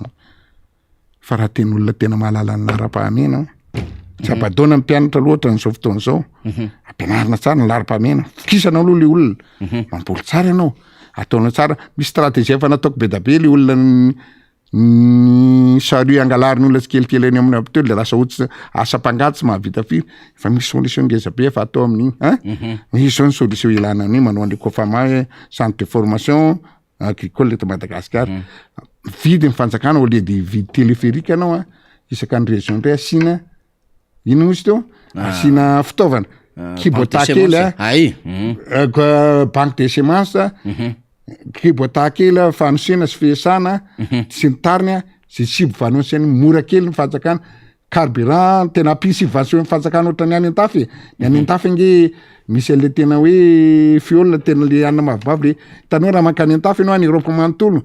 fa raha teny olona tena mahalala ny laram-pahamena tsy abadona mpianatra loatra n'izao fotoana zao ampianarina tsara ny laram-pahamena fikisana aloha le olona mamboly tsara ianao ataona tsara misy stratégie efa nataoko be da be le olona salut angalariny olona tsikelikely any amin'ny hôpital le lasa ohatsy asa-pangatsy mahavita firy fa misy solution ngeza be efa atao amin'igny misy zao ny solution ilana amin'igny manao an'le COFAMA centre de formation agricole eto Madagasikara vidy ny fanjakana au lieu de vidy téléphérique anao a isaka ny région ndray asina ino misy teo asina fitaovana kibota kely banque de semence kibota kely fanosena sy fiasana sy ny tariny a zay sibo vanoseny mora kely ny fanjakana carburant tena ampy subvention ny fanjakana ohatra ny any an-tafy ny any an-tafy nge misy an'le tena hoe fiolona tena le anina mavomavo le hitanao raha mankany an-tafy ianao any Europe manontolo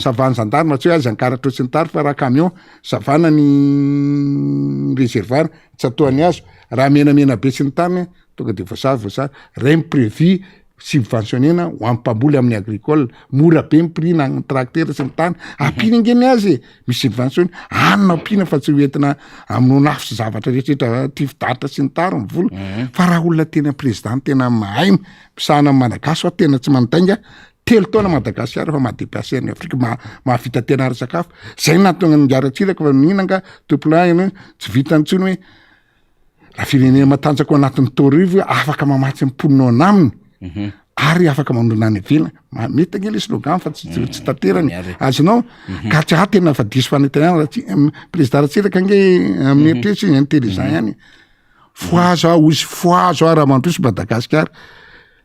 savana gendarme tsy hoe azy ankaratra sy ny tary fa raha camion savana ny réservoir tsy atoany azo raha menamena be sy ny tariny tonga de voasary reny prévu subventionnena ho amin'ny mpamboly amin'ny agricole mora be ny prix na ny tracteur sy ny tany ampina ingeny azy misy subvention anina ampina fa tsy hoentina amin'ny nafo sy zavatra rehetrarehetra tividatra sy ny tary mivola fa raha olona tena président tena mahay misahana amin'ny Madagaso tena tsy mantainga 3 taona Madagasikara fa mahadepasser ny Afrika mahavita tena ara-sakafo zay natonga ngiaratsiraka fa mihinanga toplany tsy vita ntsony hoe raha firenena matanjaka ao anatin'ny torivo afaka mamatsy mimponinao anaminy ary afaka manona ny vela mety angely slogan fa tsy taterany azonao ka tsy tena fa diso fanantenana président Ratsiraka nge amin'ny eritreritry intelligent ihany foazo raha mandroso Madagasikara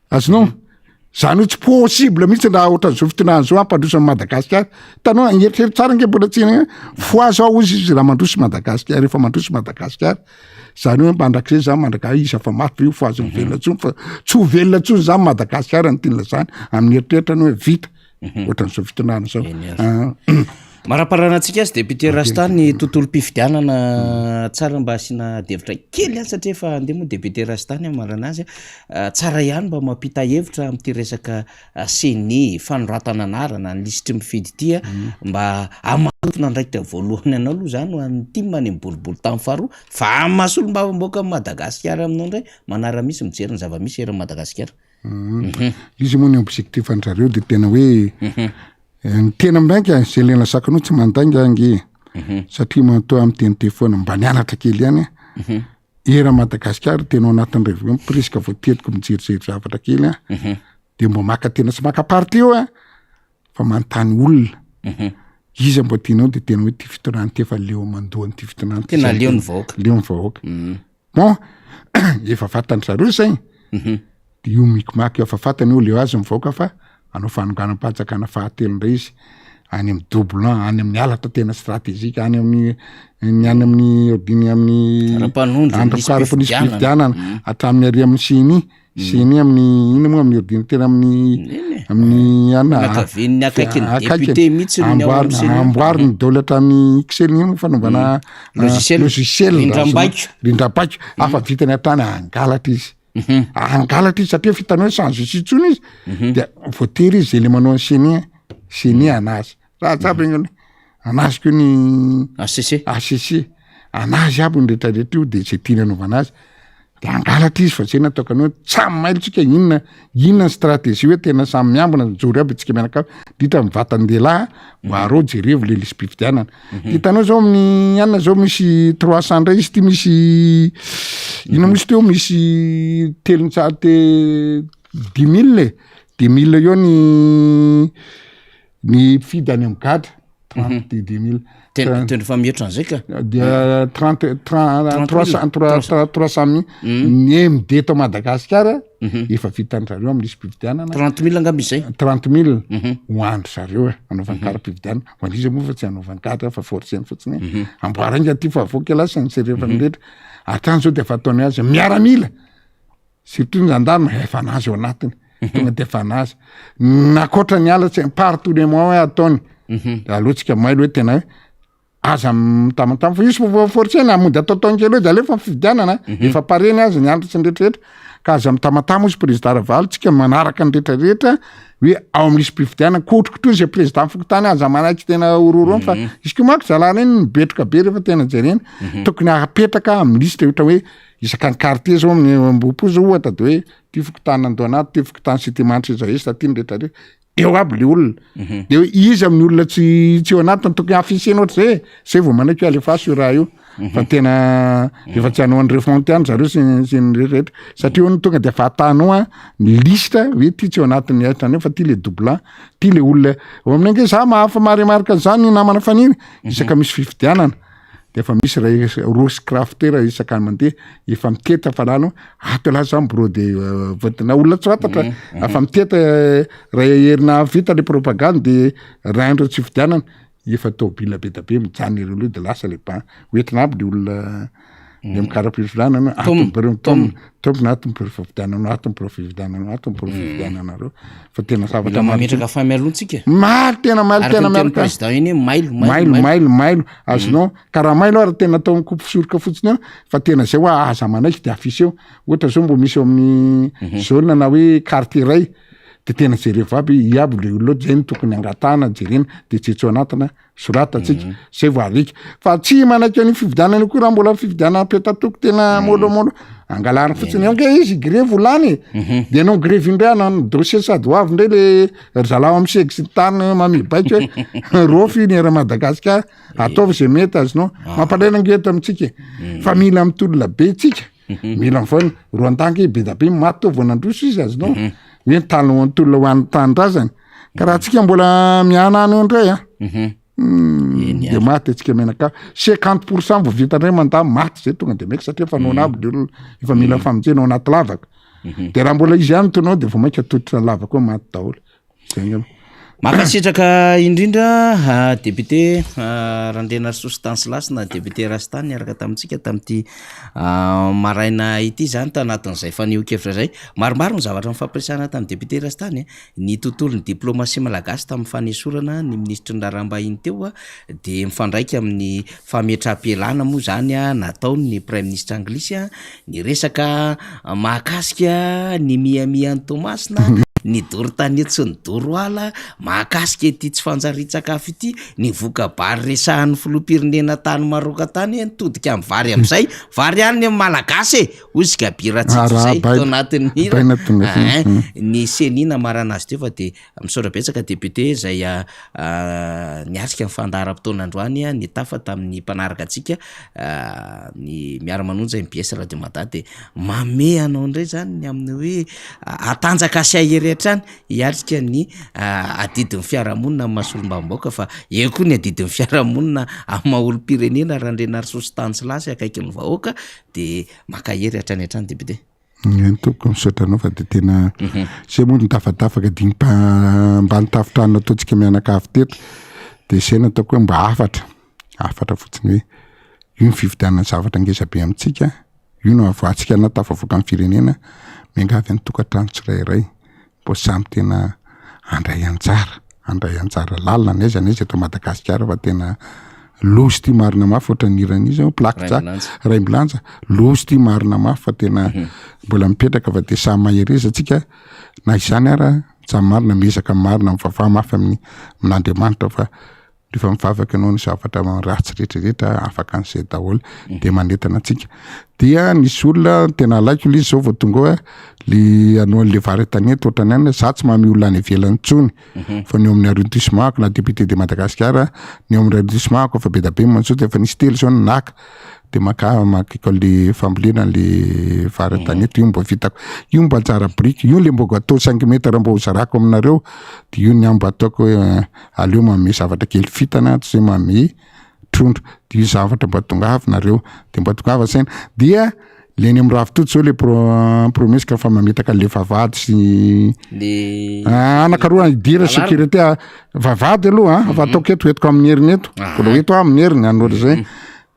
azonao zany hoe tsy possible mihitsy raha ohatran'izao fitonana zao ampandroso amin'ny Madagasikara tanao eritreritry tsara nge mbola tsina foazo izy raha mandroso Madagasikara rehefa mandroso Madagasikara zany hoe mandrak'izay za mandraka isa fa mafy io foazo velona tsony fa tsy ho velona tsony za Madagasikara ny tiana zany amin'ny eritreritry ny hoe vita ohatran'izao fitonana zao maraparanantsika azy député Rastany ny tontolo mpifidianana tsara mba asina devitra kely any satria efa andeha moa député Rastany amarana azy tsara ihany mba mampita hevitra amin'ity resaka CENI fanoratana anarana ny lisitry mifidy ity mba amatotona ndraikitra voalohany anao aloha zany ny tima any boliboly tamin'ny faharoa fa masolo mba mboka Madagasikara aminao ndray manara-misy mijery ny zava-misy eran'ny Madagasikara izy moa ny objectif an'zareo de tena hoe ny tena mbainka zay lena sakanao tsy mandainga nge satria manto amin'ny teny telefona mba nianatra kely ihany era Madagasikara tena anatin'ny revue presque voatetiko mijerijery zavatra kely de mba maka tena tsy maka parti io fa manontany olona izy mba tianao de tena hoe ty fitonany ty efa leo mandoany ty fitonany tena leo ny vahoaka bon efa fantany zareo zay de io mikimaky eo fa fatany olo eo azy mivoaka fa anao fanonganam-patsakana fahatelondray izy any amin'ny doublan any amin'ny alatra tena stratégique any amin'ny ordiny amin'ny androkarafonisy fividianana hatramin'ny ary amin'ny siny amin'ny ino moa amin'ny ordiny tena amin'ny amboariny daolatra amin'ny excel iny moa fanaovana logiciel rindrabaiko afa vitany hatrany angalatra izy angalatra izy satria fitany hoe sans souci tsony izy dia voatery izy le manao seni anazy raha jiaby anazy ko ny ACC anazy aby ny rehetrarehetra io de zay tiany anaovana azy de angalatra izy fa zay nataoko hoe samy mailontsika inona ny stratégie hoe tena samy miambina jory aby tsika mianakavy ditra mivatandehilahy maro jerevo le lisy mpividianana hitanao zao amin'ny anina zao misy 300 ndray izy ty misy ino misy teo misy telontsate 10 000 eo ny fidy any amin'ny gadra 30 tena fa mihoatra an'izay ka dia 300 ny MD to Madagasikara efa vitany zareo amin'lisy mpividianana 30 000 angamba izay 30 000 hoandro zareo anaovany kara mpividianana ho an'izy moa fa tsy anaovany gadra fa forceny fotsiny amboaranga ty fa avoaka lasa ny serevany rehetra hatrany zao de efa ataony azy miaramila surtout ny andarina efa anazy ao anatiny tonga de efa anazy nakoatra ny ala tsy partout les mois ataony alohatsika mailo hoe tena hoe aza mitamantamy fa izy forceny amondy ataotao kely hoe de alefa fividianana efa pareny azy ny andro sy ny rehetrarehetra ka aza mitamatamy izy président Ravalo tsika manaraka ny rehetrarehetra hoe ao amin'lisy mpividianana kotrokotro zay président fokotany aza manaiky tena ororo fa izy ko mako zalana iny mibetroka be rehefa tena jerena tokony apetraka amin'ny liste ohatra hoe isakany quartier zao amin'ny ambopos zao ohatra de hoe ty fokotany Andohanaty ty fokotany Cité Manitra zao ty ny rehetrarehetra eo aby le olona de hoe izy amin'ny olona tsy eo anatiny tokony afiseny ohatra zay vao manaiky alefaso io raha io fa tena efa tsy hanao any refonty any zareo sy ny rehetrarehetra satria ny tonga de efa hatanao ny lista hoe ty tsy eo anatiny atrany fa ty le doublan ty le olona ao amin'ny ange za mahafa marimarika zany namana faniny isaka misy fividianana de efa misy rosy crafter isaka mandeha efa miteta farano ato laha zany brode votina olona tsy fatatra afa miteta raha herina vita le propagande de raha andro tsy fividianana efa tobila be da be mijanona ireo loha de lasa le ban hoentina aby le olona le mikarapividianana tompona atomny profividianana atomny profividianana atomny profividianana reo fa tena zavatra mametraka famialontsika maly tena miaraka président iny mailo azonao karaha mailo ary tena atao mikopo fisoroka fotsiny eo fa tena zay hoa aza manaiky de afisy eo ohatra zao mbo misy eo amin'ny zone na hoe quartier ray de tena jerevo aby iaby le olona zay ny tokony angatana jerena de tsetso anatina sorata atsika zay vo arika fa tsy manaiky any fividianana koa raha mbola fividianana petatoko tena molomolo angalariny fotsiny ange izy greve volany de anao greve indray anao dossier sady ho avy ndray le zalao amin'ny sexitany mamibaiko hoe rofy ny era Madagasikara ataovy zay mety azonao mampalaina ngeta amitsika fa mila amitolona be tsika mila mivona roantanky be da be maty vo nandroso izy azonao hoe talo tolona ho an'ny tanindrazany ka raha tsika mbola mianany indray de maty atsika menaka 50% vo vita ndray mandamy maty zay tonga de maiky satria fanaona aby le olona efa mila famonjena ao anaty lavaka de raha mbola izy ihany tonao de vo mainka atotitra ny lavaka hoe maty daholo zay makasitraka indrindra député Randrena Stanislas na député Rastany niaraka tamintsika tamin'ity maraina ity zany tanatin'izay fanio-kevitra zay maromaro ny zavatra mifampiresahana tamin'ny député Rastany ny tontolo ny diplomasia malagasy tamin'ny fanesorana ny ministra Ndrarambahiny teo de mifandraiky amin'ny fametram-pialana moa zany nataony ny prime ministre anglisy ny resaka mahakasika ny miamian'ny Tomasina ny dorotany tsy ny doroala mahakasika ity tsy fanjaritsakafo ity ny voka-bary resahan'ny filoham-pirenena tany Maroka tany nitodika amin'ny vary amin'izay vary ihany ny malagasy ozy gabira tsitsy zay tao anatin'ny hira ny senina marana azy teo fa de misaotra betsaka député zay niatrika ny fandaharam-potoana androany ny tafa tamin'ny mpanaraka atsika ny miara-manonja MBS Radio Mada de mame anao indray zany ny amin'ny hoe atanjaka asiahery trany hiatrika ny adidin'ny fiarahamonina amin'ny mahasolom-bavam-baoaka fa eo koa ny adidin'ny fiarahamonina amin'ny maha-olom-pirenena Randrena Stanislas akaiky ny vahoaka de makahery hatrany hatrany député toko misaotranao fa de tena zay moa nitafadafaka digny mba nitafitranona ataontsika mianakavy teto de zay nataoko hoe mba afatra fotsiny hoe io ny fividianana zavatra ngezabe amintsika io no avoantsika natafavoaka amin'ny firenena miangavy any tokantrano tsirairay mbo samy tena andray anjara lalina naiza eto Madagasikara fa tena lozy ty marina mafy oatra niran'izy plakja raimbilanja lozy ty marina mafy fa tena mbola mipetraka fa de samy mahereza atsika na izany ara samy marina miezaka marina mivavaha mafy amin'ny Andriamanitra fa rehefa mivavaka anao ny zavatra ratsy rehetrarehetra afaka an'izay daholo de manentana atsika dia nisy olona tena alaiko le zao vao tonga hoe le anao le vary tanety ohatrany any za tsy mamy olona any ivelany tsony fa ny amin'ny arrondissement na député de Madagasikara ny amin'ny arrondissement fa be da be mantsota efa nisy telo zao naka de makiko le fambolena le vary tanety io mbo vitako io mbo tsara brique io le mbo atao 5 metre mbo zarako aminareo de io ny mbo ataoko hoe aleo mame zavatra kely fitana tsy mame trondro de io zavatra mbo tongavy nareo de mbo tongava saina dia leny amin'ny ravitoto zao le promesse ka fa mametaka le vavady sy le anakaroa idira sécurité vavady aloha fa ataoko eto etiko amin'ny heriny eto mbola eto amin'ny heriny anora zay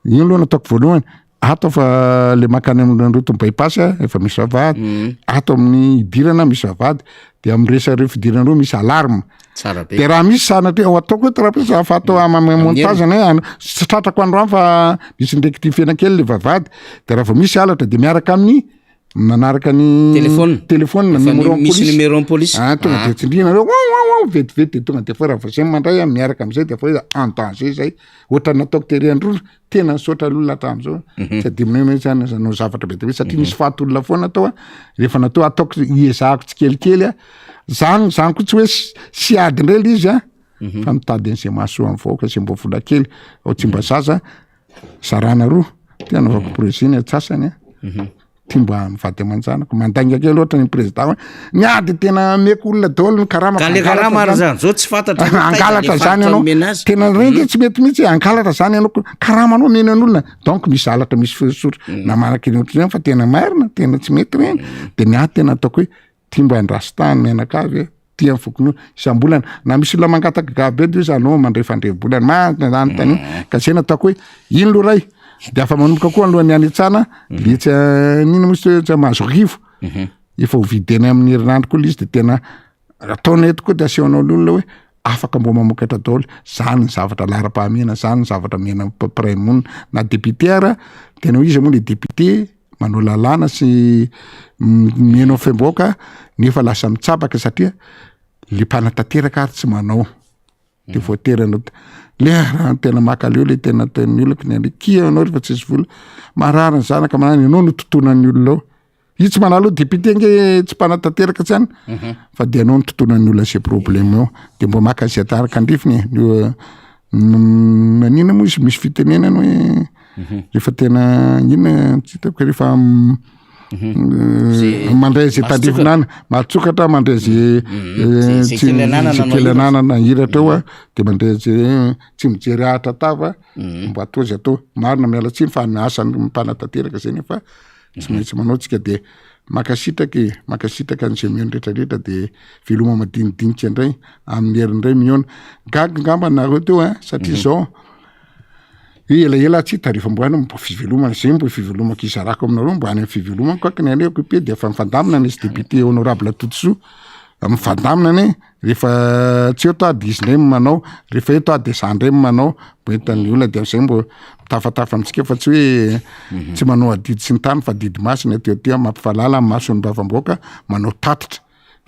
io aloha nataoko voalohany ato fa le makany amin'ny roton bypass efa misy vavady ato amin'ny idirana misy vavady de amin'ny resareo fidirana reo misy alarme tsara be de raha misy sanatria ao ataoko eto raha fa atao amin'ny montagena sy tratrako androany fa misy ndraiky ty fena kely le vavady de raha vao misy alatra de miaraka amin'ny manaraka ny telefôna numéro police tonga de tsindrinareo vetivety de tonga de fa raha vao zay mandray miaraka am'izay de fa en danger zay ohatra nataoko tereandrondro tena nisaotra olona hatramin'izao tsy adimina zany zanao zavatra be satria misy fahatolona foana atao rehefa natao ataoko iezahako tsikelikely zany ko tsy hoe sy adindray le izy fa mitady an'izay mahasoa amin'ny vahoaka zay mbo vola kely ao tsy mba zaza zarana roa tia naovako preziny atsasany ty mba mivady amanjanako mandainga kely ohatra ny président niady tena meko olona daholo ny karama zany zao tsy fantatra angalatra zany anao tena reny tsy mety mihitsy angalatra zany anao karama anao mena an'olona donc misy alatra misy fosotra na manaka ny ohatrany fa tena marina tena tsy mety reny de niady tena ataoko hoe ty mba andrasitany menakavy ty amin'ny fokony isam-bolana na misy olona mangataka gabe de zanao mandray fandrevim-bolana tany ka zay nataoko hoe ino lo ray de afa manomboka koa alohan'ny anetsana le tsy nino misy tsy mahazo rivo efa hovideny amin'ny herinandro koa le izy de tena ataona eto koa de asehonao olona hoe afaka mbo mamokatra daholo zany ny zavatra lara-pahamena zany ny zavatra mena praimona na député ara tena hoe izy moa le député manao lalàna sy menao femboaka nefa lasa mitsapaka satria le mpanatanteraka ary tsy manao de voateranao le tena makaleo le tena ten'ny olona ny kia anao rehefa tsisy vola marary ny zanaka manany anao no totonan'ny olona ao io tsy manalo député nge tsy mpanatanteraka zany fa de anao no totonan'ny olona zay problème ao de mbo maka zay ataraka andrifiny nanina moa izy misy fitenenany hoe rehefa tena inona tsy hitako rehefa mandray zay tandrivinana mahatsokatra mandray zay tsykelanana hiratra ao de mandray zay tsy mijery ahatra tava mbo atozy atao marina miala tsiny fa miasany mpanatanteraka zay nefa tsy maintsy manao tsika de makasitraka an'izay mihaino rehetrarehetra de veloma madinidinika indray amin'ny herindray mihaona gagangamba nareo teo satria zao elaela tsy tarefa mbo any mbo fivelomana zay mbo fivelomako izarako aminareo mbo any amin'ny fivelomana koa ny ane occupé de efa mifandamina ny député honorable Toutso mifandamina ane rehefa tsy eto ady izy ndray manao rehefa eto ady zandray manao mbo entan'ny olona de am'izay mbo mitafatafa amitsika fa tsy hoe tsy manao adidy sy ny tany fa didy masina teotea mampifalala amin'ny mason'ny bavam-boaka manao tatitra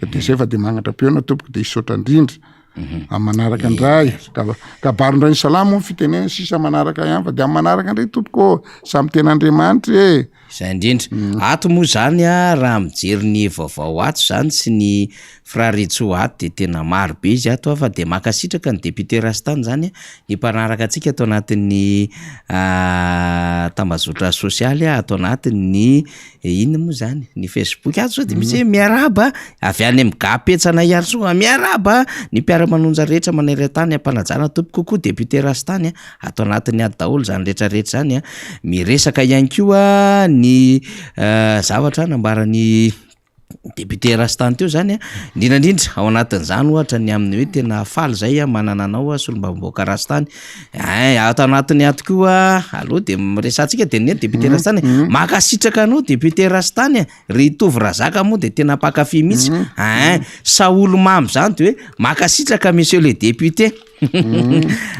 de zay fa de magnatra-peona tompoko de isotra indrindra manaraka andray kabarondray salamo ny fitenena sisa manaraka ihany fa de amin'ny manaraka andray tompoko samy ten'Andriamanitra zay indrindra ato moa zany raha mijery ny vaovao ato zany sy ny fraritso ato de tena maro be izy ato fa de makasitraka ny député rastany zany ny mpanaraka atsika atao anatin'ny tambazotra sosialy atao anatin'ny inona moa zany ny Facebook ato zao de misy miaraba avy any amin'ny gapetsana ihany soa miaraba ny mpiara miara-manonja rehetra manera-tany ampanajana tompo kokoa depute Rastany atao anatin'ny ady daholo zany rehetrarehetra zany miresaka ihany koa ny zavatra nambarany depute Rastany teo zany indrindrandrindra ao anatin'izany ohatra ny amin'ny hoe tena faly zay manana anao solombavamboaka Rastany atao anatiny ato koa aloha de miresantsika de ny depute Rastany makasitraka anao depute Rastany ry tovy razaka moa de tena mpakafy mihitsy saolo mamy zany de hoe makasitraka monsieur le député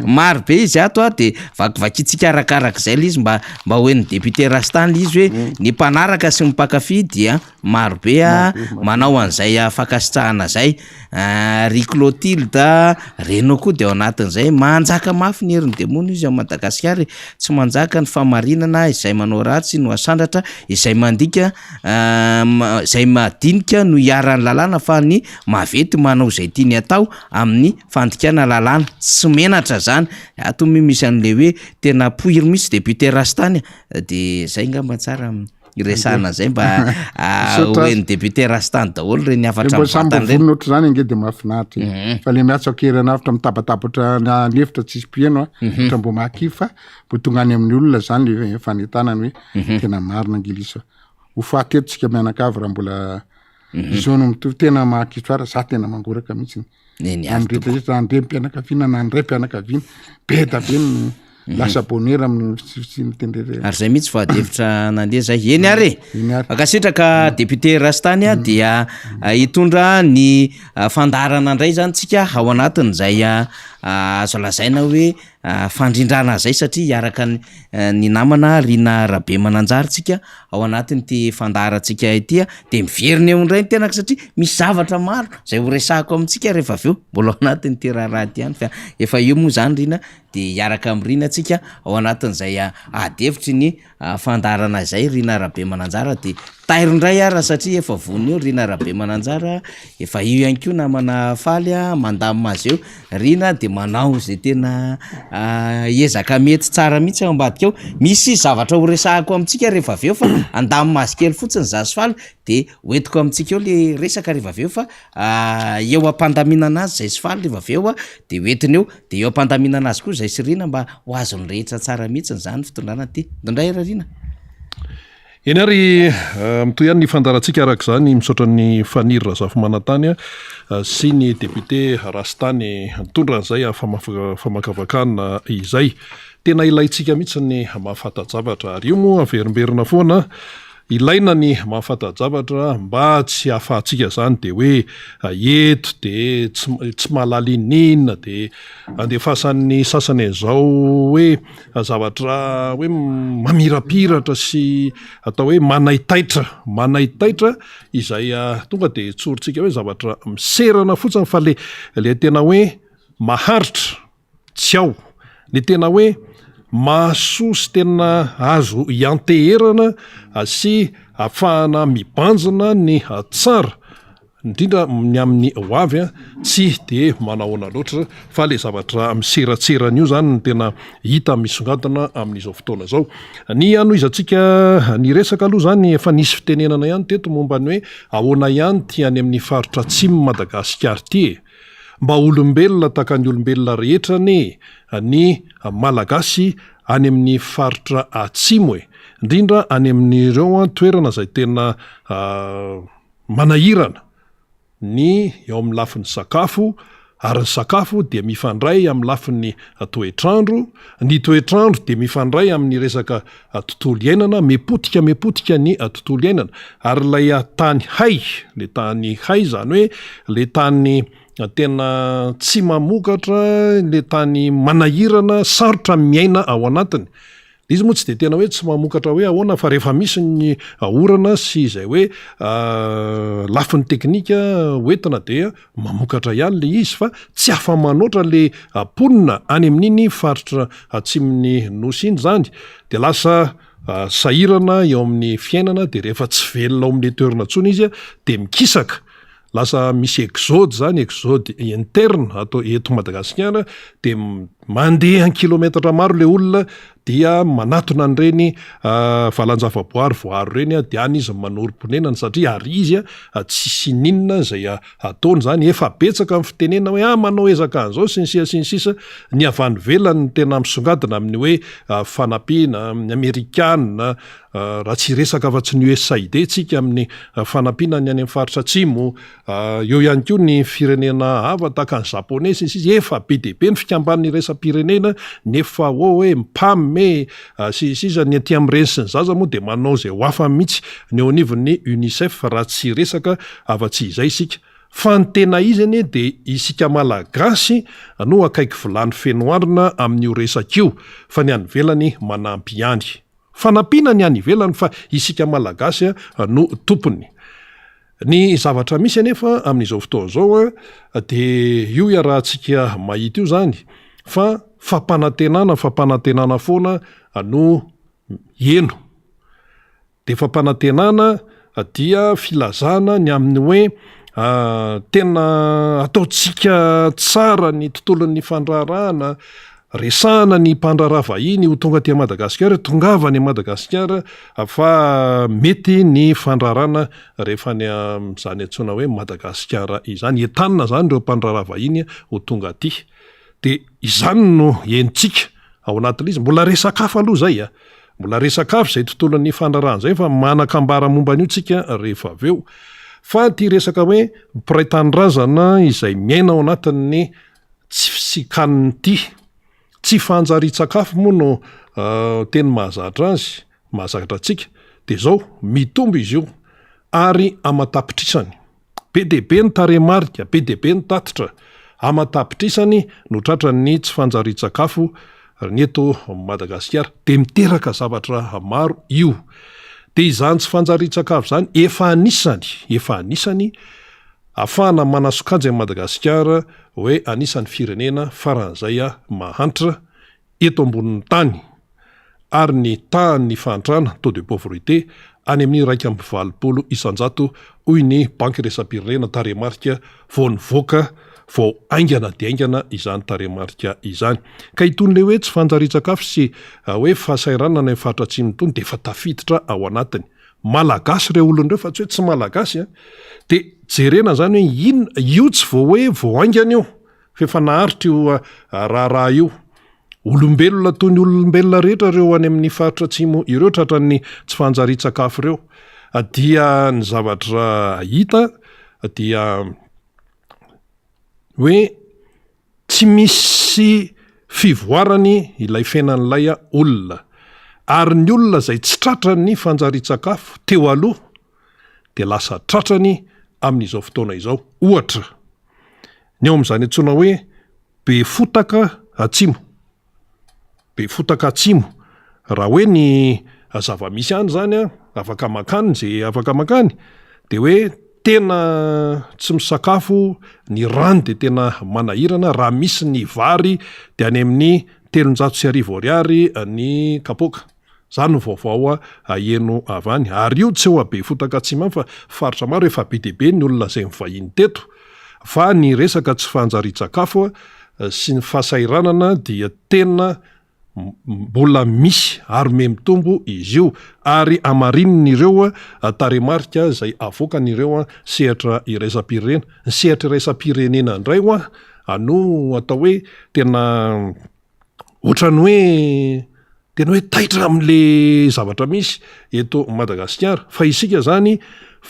maro be izy ato de vakivakitsika arakarak'izay le izy mba hoen'ny depute Rastany le izy hoe ny mpanaraka sy mpakafy dia maro be manao an'izay fakasitrahana zay ry Clotilde Reno koa de ao anatin'izay manjaka mafy ny herin'ny demony izy ao Madagasikara tsy manjaka ny famarinana izay manao ratsy no asandratra izay mandika izay madinika no hiaran'ny lalàna fa ny mavety manao izay tiany atao amin'ny fandikana lalàna tsy menatra zany ato misy an'le hoe tena poiry misy depute Rastany de zay ngamba tsara iresana zay mba hoen'ny depute Rastany daholo reny afatra mivantany ohatry zany ange de mahafinaritra fa le miatsa akerana afitra mitabatabatra nefitra tsisy pieno ohatra mbo mahakivy fa mbo tonga any amin'ny olona zany le fanentanany hoe tena marina angilisa ho fahatetsika mianakavy raha mbola zona mitovy tena mahakitsoara za tena mangoraka mihitsy amrehetrarehetra andre mpianakaviana na andray mpianakaviana be da be no lasa bonera amin'ny mitendrere ary zay mihitsy fahadevitra nandeha zay eny are akasitraka depute Rastany dia hitondra ny fandarana indray zany tsika ao anatiny zay azo lazaina hoe fandrindrana zay satria hiaraka ny namana Rina Rabe Mananjary tsika ao anatiny ty fandarantsika ity de miverina eo indray ny tenaka satria misy zavatra maro zay ho resahako amintsika rehefa aveo mbola ao anatiny ty raharaha ty ihany fa efa eo moa zany Rina de hiaraka amin'ny Rina tsika ao anatin'izay adevitry ny fandarana zay Rina Rabe Mananjara de tairindray ara satria efa vony eo Rina Rabe Mananjara efa io ihany koa namana faly mandamina azy eo Rina de manao zay tena ezaka mety tsara mihitsy ambadika ao misy zavatra ho resahako amintsika rehefa aveo fa andamina azy kely fotsiny zazy faly de hoentiko amintsika eo le resaka rehefa aveo fa eo ampandaminana azy zay sy faly rehefa aveo de hoentiny eo de eo ampandaminana azy koa zay sy Rina mba ho azony rehetra tsara mihitsy zany fitondrana ty ndondray ra Rina eny ary mitoy ihany ny fandarantsika arak'izany misaotra ny Faniry Razafy Manantany sy ny depute Rastany mitondra an'izay famakavakana izay tena ilayntsika mihitsy ny mahafantajavatra ary io moa averimberina foana ilaina ny mahafantajavatra mba tsy hahafahantsika zany de hoe eto de tsy mahalala inina de andefasan'ny sasany an'izao hoe zavatra hoe mamirapiratra sy atao hoe manaitaitra izay tonga de tsorintsika hoe zavatra miserana fotsiny fa le tena hoe maharitra tsy ao le tena hoe mahasoa sy tena azo ianteherana sy ahafahana mibanjina ny tsara indrindra ny amin'ny hoavy tsy de manahoana loatra fa le zavatra miseratserana io zany no tena hita misongadina amin'izao fotoana zao ny anoizantsika ny resaka aloha zany efa nisy fitenenana ihany teto momba ny hoe ahoana ihany ty any amin'ny faritra atsimo Madagasikara ty mba olombelona taka ny olombelona rehetra ny malagasy any amin'ny faritra atsimo indrindra any amin'ireo toerana zay tena manahirana ny eo amin'ny lafin'ny sakafo ary ny sakafo de mifandray amin'ny lafin'ny toetrandro ny toetrandro de mifandray amin'ny resaka tontolo iainana mepotika ny tontolo iainana ary lay tany hay le tany hay zany hoe le tany tena tsy mamokatra le tany manahirana sarotra miaina ao anatiny izy moa tsy de tena hoe tsy mamokatra hoe ahoana fa rehefa misy ny orana sy izay hoe lafin'ny teknika hoentina de mamokatra ihany le izy fa tsy afa-manoatra le ponina any amin'iny faritra atsimon'ny nosy iny zany de lasa sahirana eo amin'ny fiainana de rehefa tsy velona ao amin'ny toerana tsony izy de mikisaka lasa misy exode zany exode interne atao eto Madagasikara de mandeha ny kilometatra maro le olona dia manatona an'ireny valanjavaboary voaro reny a dia any izy manorom-ponenany satria ary izy a tsisy ninona zay ataony zany efa betsaka amin'ny fitenena hoe manao ezaka an'izao sinsisa ny avy any velany tena misongadina amin'ny hoe fanampiana amin'ny amerikana raha tsy resaka fa tsy ny USAID tsika amin'ny fanampiana ny any amin'ny faritra atsimo eo ihany koa ny firenena hafa tahaka ny japonais sinsisa efa be dia be ny fikamban'ny resam-pirenena nefa hoe mpame sisa ny aty amin'ireny sy ny zaza moa dia manao zay ho hafa mihitsy ny eo anivon'ny UNICEF raha tsy resaka afa-tsy izay isika fa ny tena izy anie dia isika malagasy no akaiky vilany fenoarina amin'io resak'io fa ny any velany manampy ihany fanampiana ny any ivelany fa isika malagasy no tompony ny zavatra misy anefa amin'izao fotoana izao dia io iarahantsika mahita io zany fa fampanantenana foana no eno dia fampanantenana dia filazana ny amin'ny hoe tena ataotsika tsara ny tontolon'ny fandrarahana resahana ny mpandraraha vahiny ho tonga ty Madagasikara tongava ny Madagasikara fa mety ny fandrarana rehefa ny zany antsoina hoe Madagasikara izany entanina zany ireo mpandraraha vahiny ho tonga aty dia izany no henontsika ao anatin'izy mbola resakafo aloha zay mbola resakafo zay tontolon'ny fandrarahana zay fa manakambara momba an'io tsika rehefa avy eo fa ty resaka hoe mpiray-tanindrazana izay miaina ao anatin'ny tsy fisikaniny ity tsy fanjari-tsakafo moa no teny mahazatra azy mahazatra atsika dia zao mitombo izy io ary amatapitrisany be dia be ny taremarika be dia be ny tatitra amatapitrisany no tratrany tsy fanjari-tsakafo ny eto Madagasikara dia miteraka zavatra maro io dia izany tsy fanjari-tsakafo zany efa anisany afahana manasokajy Madagasikara hoe anisan'ny firenena faran'izay mahantra eto ambonin'ny tany ary ny tahan'ny fahantrana taux de pauvreté any amin'ny 1.20 isanjato hoy ny banky resam-pirenena taremarika vao nivoaka vao aingana dia aingana izany taremarika izany ka itony le hoe tsy fanjari-tsakafo sy hoe fahasairana ny faritra atsimo tony dia efa tafiditra ao anatiny malagasy ireo olon'ireo fa tsy hoe tsy malagasy dia jerena zany hoe inona io tsy vao hoe vao aingana io fa efa naharitra io raha io olombelona toy ny olombelona rehetra ireo any amin'ny faritra atsimo ireo tratran'ny tsy fanjari-tsakafo ireo dia ny zavatra hita dia hoe tsy misy fivoarany ilay fiainan'ilay olona ary ny olona zay tsy tratrany fanjari-tsakafo teo aloha dia lasa tratrany amin'izao fotoana izao ohatra ny eo amin'izany antsoina hoe be fotaka atsimo raha hoe ny zava-misy any zany afaka makany zay afaka makany dia hoe tena tsy misakafo ny rano dia tena manahirana raha misy ny vary dia any amin'ny 700 ariary ny kapoaka zany no vaovao eno avy any ary io tsy eo abe fotaka atsimo fa faritra maro efa be dia be ny olona zay mivahiny teto fa ny resaka tsy fanjari-tsakafo sy ny fahasairanana dia tena mbola misy ary me mitombo izy io ary amarinon'ireo taremarika zay avoakan'ireo sehatra iraisam-pirenena ny sehatra iraisam-pirenena indray no atao hoe tena ohatrany hoe taitra amin'le zavatra misy eto Madagasikara fa isika zany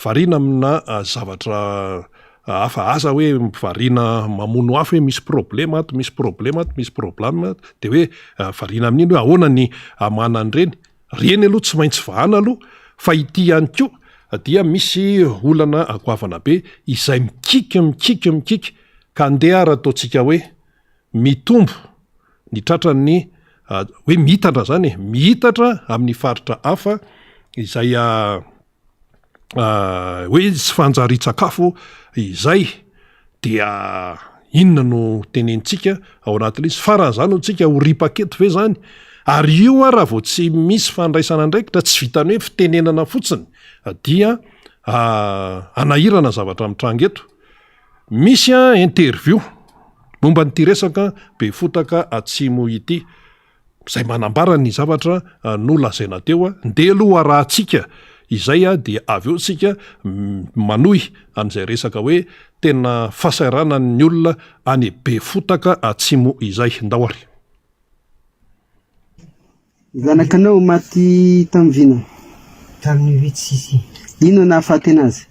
variana amina zavatra hafa aza hoe varina mamono hafa hoe misy problema dia hoe variana amin'iny hoe ahoana ny amana an'ireny reny aloha tsy maintsy vahana aloha fa ity ihany koa dia misy olana akoavana be izay mikika ka andeha ary ataontsika hoe mitombo ny tratrany hoe mihitatra zany mihitatra amin'ny faritra hafa izay hoe tsy fanjari-tsakafo izay dia inona no tenentsika ao anatin'izy faran'izany ho tsika ho ripaketo ve zany ary io raha vao tsy misy fandraisana ndraikitra tsy vitany hoe fitenenana fotsiny dia anahirana zavatra mitranga eto misy interview momba nyity resaka be fotaka atsimo ity izay manambara ny zavatra nolazaina teo a ndeha aloha rahantsika izay a dia avy eo tsika manohy an'izay resaka hoe tena fasairana ny olona any be fotaka atsimo izay ndahoary zanakanao maty tamin'ny vina tamin'ny vitsisy ino nahafaty anazy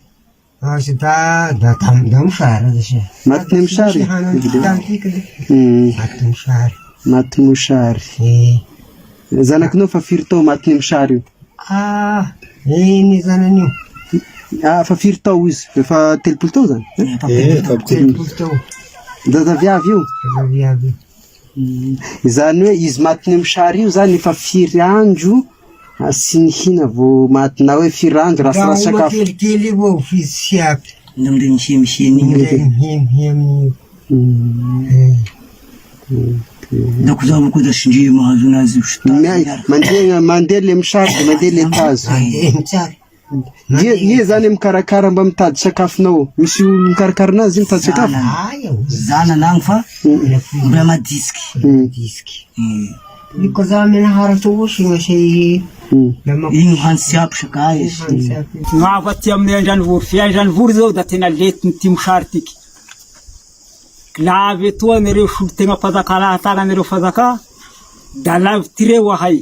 azy da mosary azy maty ny mosary maty mosary zanakanao fa firy tao maty ny mosary io ny zanany io fa firy tao izy efa telopolo tao zany telopolo tao zazaviavy io zazaviavy zany hoe izy maty ny mosary io zany efa firy andro sy nihina vo maty na hoe firy andro rasirasy sakafo kelikely avao izy sy apy ndomde mihemiheny mihemy dako zavo koa da sindry mahazo anazy mandeha le misary de mandeha le tazo ie zany mikarakara mba mitady sakafonao misy olo mikarakara anazy mitady sakafo zananagny fa mbola madisiky ko za menaharatra osy ngasy ino hansy apy saka izy gn'avaty amin'ny Andranovory Fiandranovory zao da tena letiny ty mosary tiky lavy etoa nareo solo tegna fazaka lahatagna nareo fazaka da lavy tireo ahay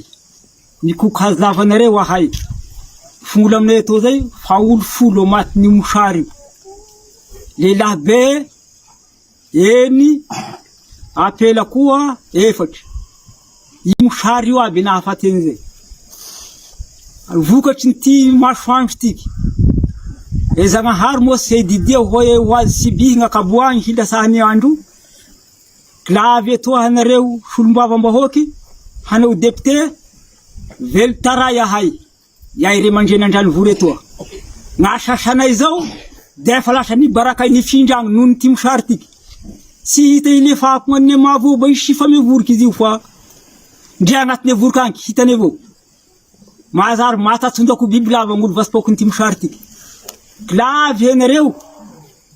nikoky hazavanareo ahay folo aminay etoa zay fa olo folo maty ny mosary lehilahy be eny apela koa efatry i mosary io aby nahafaty an'izay vokatry ny ty masoandro tiky Zagnahary moa sy didia hoe ho azy sibihy gn'akaboagny hilasahany andro lavy etoa hanareo solombavam-bahoaky hanao député velo taray ahay re mandreny Andranovory etoa gn'asasanay zao de fa lasa nibarakay nifindragno noho ny ty mosary tiky sy hita ilefako manne mavoba isifa mevoriky izy io fa ndre agnatiny evoriky anky hitany avao mahazary matatsondako biby lava gn'olo vasipokony ty mosary tiky lavy henareo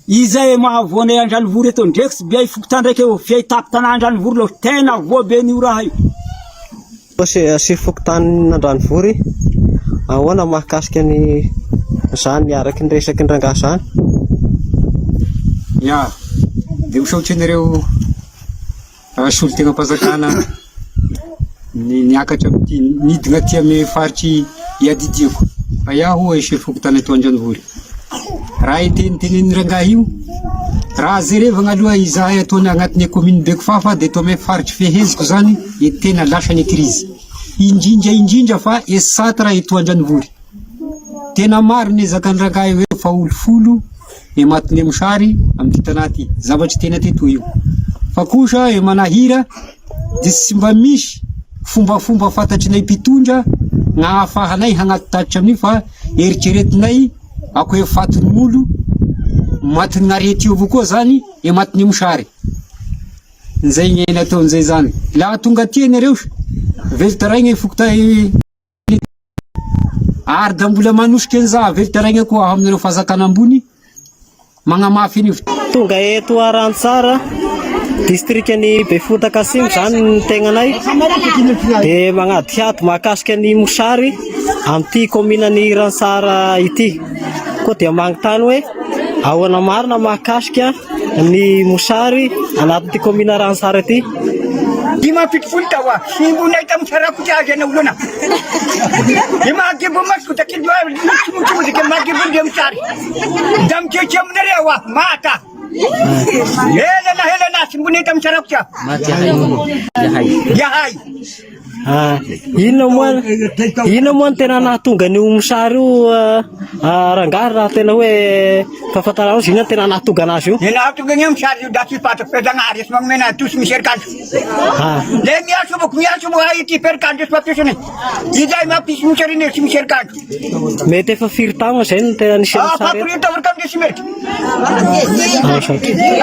izay mahavoanay Andranovory eto ndreky sy biay fokotandraiky eo fiay tapy tanà Andranovory lo tena voabe ny raha io sy fokotany Andranovory ahoana mahakasika ny zany araky ny resaky ndrangah zany de misaotry anareo solo tegna mpazakana niakatra amty nidina ty ame faritry iadidiako fa iaho isy fokotany eto Andranovory raha itenitenen'ny rangahy io raha zereva gn'aloha izahay ataony agnatiny commune Bekofafa de to ame faritry feheziko zany tena lasany krizy indrindra fa esata raha eto Andranovory tena mariny zakany rangahy hoe fa olo folo matiny mosary amty tanà ty zavatry tena teto io fa kosa manahira de sy mba misy fombafomba fantatrinay mpitondra gn'ahafahanay hagnaty tatitra amin'io fa eritreretinay ako hoe fatiny olo matiny gn'arety io avao koa zany matiny mosary nzay gn'eny atao nzay zany laha tonga ty nareo velitaraigna fokotay ary da mbola manosiky an'iza velitaraigna koa aho aminareo fazakana ambony magnamafy an'io tonga eto Arantsara distrikany Befotaka Asimo zany ny tegnanay de magnady hiato mahakasika ny mosary amty commune-ny Rantsara ity koa dia magnotany hoe ahoana marina mahakasika ny mosary anatin'ity commune Rantsara ity Dima pitful tawa, simbu na itam saraku aja na ulona. Dima ake bomas kuta kidwa, mutu de kemake bundiam sari. Dam cecem nerewa mata. Helena simbu na itam saraku ya. Yahai. Ino moa tena nahatonga ny mosary io rangahy raha tena hoe fahafantarana ino tena nahatonga anazy io nahatonga ny mosary io da tsy fata pedagnary sy magnomena tosy misy erikandro le miaso mo hay ity perikandro sy mampisony izay mampisy mosary ine sy misy erikandro mety efa firy taogna zay no tena nisy mosary papirita avy tamde sy mety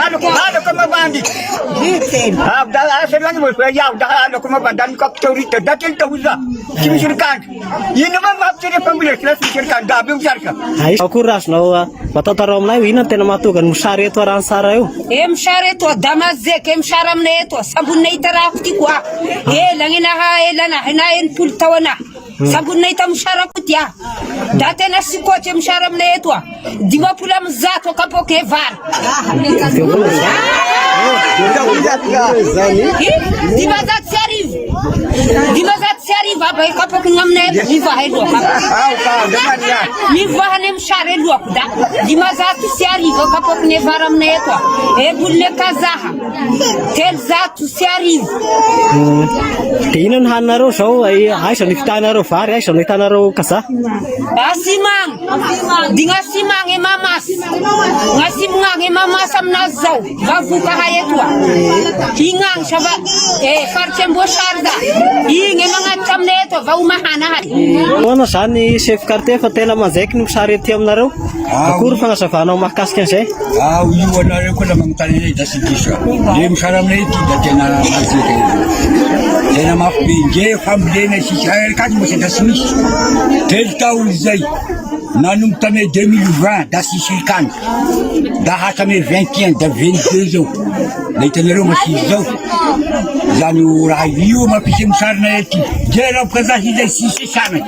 aloko mabandy aselagny mo iaho da aloko mabandy any kapitaurit Kita datil tahuza. Kimi serikali. Ini mah maaf jadi pembeli kelas serikali. Dah besar ka. Ay, ako ras na matatarom na yun, ina matugan mshari ito aransara yun. Mshari ito damazek, msharam na ito, sabun na itarakuti kwa. Langin na ha, elana, hinayin pultawa na. Sabun na ita mshara kutya. Dati na sikote msharam na ito. Di ba pula mzato kapoke var. Di ba zat serif? Di ba zat serif? Abay kapoke ngam na ito, mi vahe lo. Mi vahe ne mshare lo kuda. Di ma zat serif, kapoke ne varam na ito. Bulle kazaha. Tel zat serif. Tinan hanaro so ay sa niftanaro far ay sa niftanaro kasa. Asimang, di nga simang mamas. Nga simang mamas am nazaw. Vavu kahayetwa. Hingang shaba farcem bo sharda. Hinge mga chamneto va umahana. Ano sa ni chef karte fa tena mazek ni mshari tiam naro. Akur fa sa fa no makasken se. Uyu wana ko lamang tani dasi kisha. Dem sharam ne ti datena mazek. Tena mapinje famde ne shishayel kaj mo se dasmish. Tel taul zai. Nanum tame 2020 dasi shikan. Daha tame 21 da 22 ans. Leitenero masizau. Zanu rayu mapishim sarna eti. Jera kazahi dai shishame.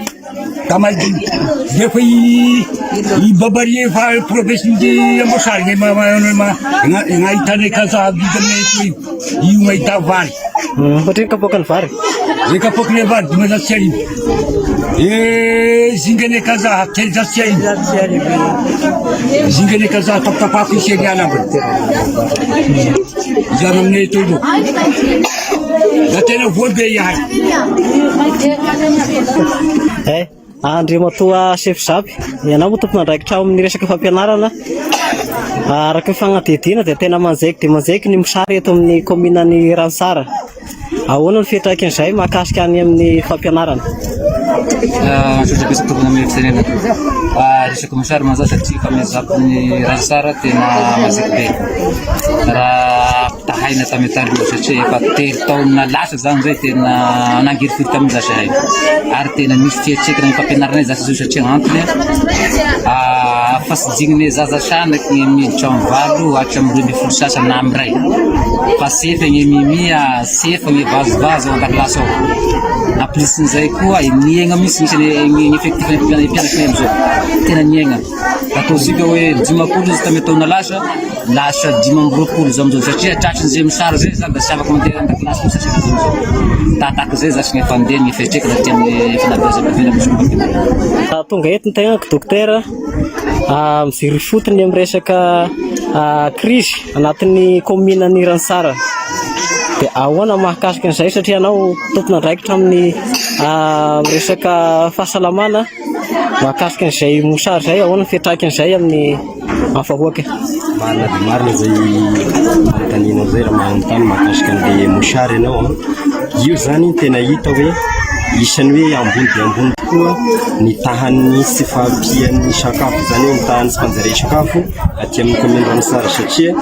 Kamal de foi e babarie fa professor de mosar ne ma ngai tane kaza bi de e uma itavar. Potin kapokan far. E kapok ne var, mas assim. Zingane kaza tel zasei. Zingane kaza tapa fi chega na. Janam ne tudo. Datena volbe ya. Andry matoa chef Zapy, ianao tompona andraikitra amin'ny resaka fampianarana. Araka fagnatediana dia tena manjaiky dia manjaiky ny misary eto amin'ny kominan'ny Ransara. Ahoana ny fiantraikan'izay mahakasika any amin'ny fampianarana? Sotrabesak tokony amin'ny firenena. Resaka misary manjary satria famezapon'ny Ransara tena manjaiky be. Raha tahaina tamin'ny taloha satria efa 3 taona lasa zany zay tena nangiry firy tamin'ny zaza hay. Ary tena misy fihetsekana amin'ny fampianarana zaza zao satria antony fasidign'ny zaza sanaky ny miditra amin'ny valo hatramin'ny 12 sasany na amin'ny ray. Fa sefa ny mimia sefa ny vazovazo ao an-dakilasy ao. Amplisin'izay koa niaigna misy ny effectif mpianatra amizao tena niaigna. Ataontsika hoe 10 izy tamin'ny taona lasa 12 zao amizao satria tratrin'izay misary zay zany da siavaka mandeha an-dakilasy misy asika zao. Tataka zay zasy ny fandeha ny fihetsekana ty amin'ny fanabeazam-bavela misy fampianarana. Tonga eto ny tegnako dokotera miziry fotony amin'ny resaka crise anatin'ny kominan'ny Ransara. Dia ahoana mahakasika an'izay satria anao tompona andraikitra amin'ny resaka fahasalamana mahakasika an'izay mosary zay ahoana ny fiantraikan'izay amin'ny vahoaka? Marina dia marina zay manotaninao zay raha manontany mahakasika an'ilay mosary ianao. Io zany tena hita hoe isany hoe ambony dia ambony tokoa ny tahan'ny sy fahampian'ny sakafo zany hoe mitahany sy fanjaria sakafo aty amin'ny commune Ransara satria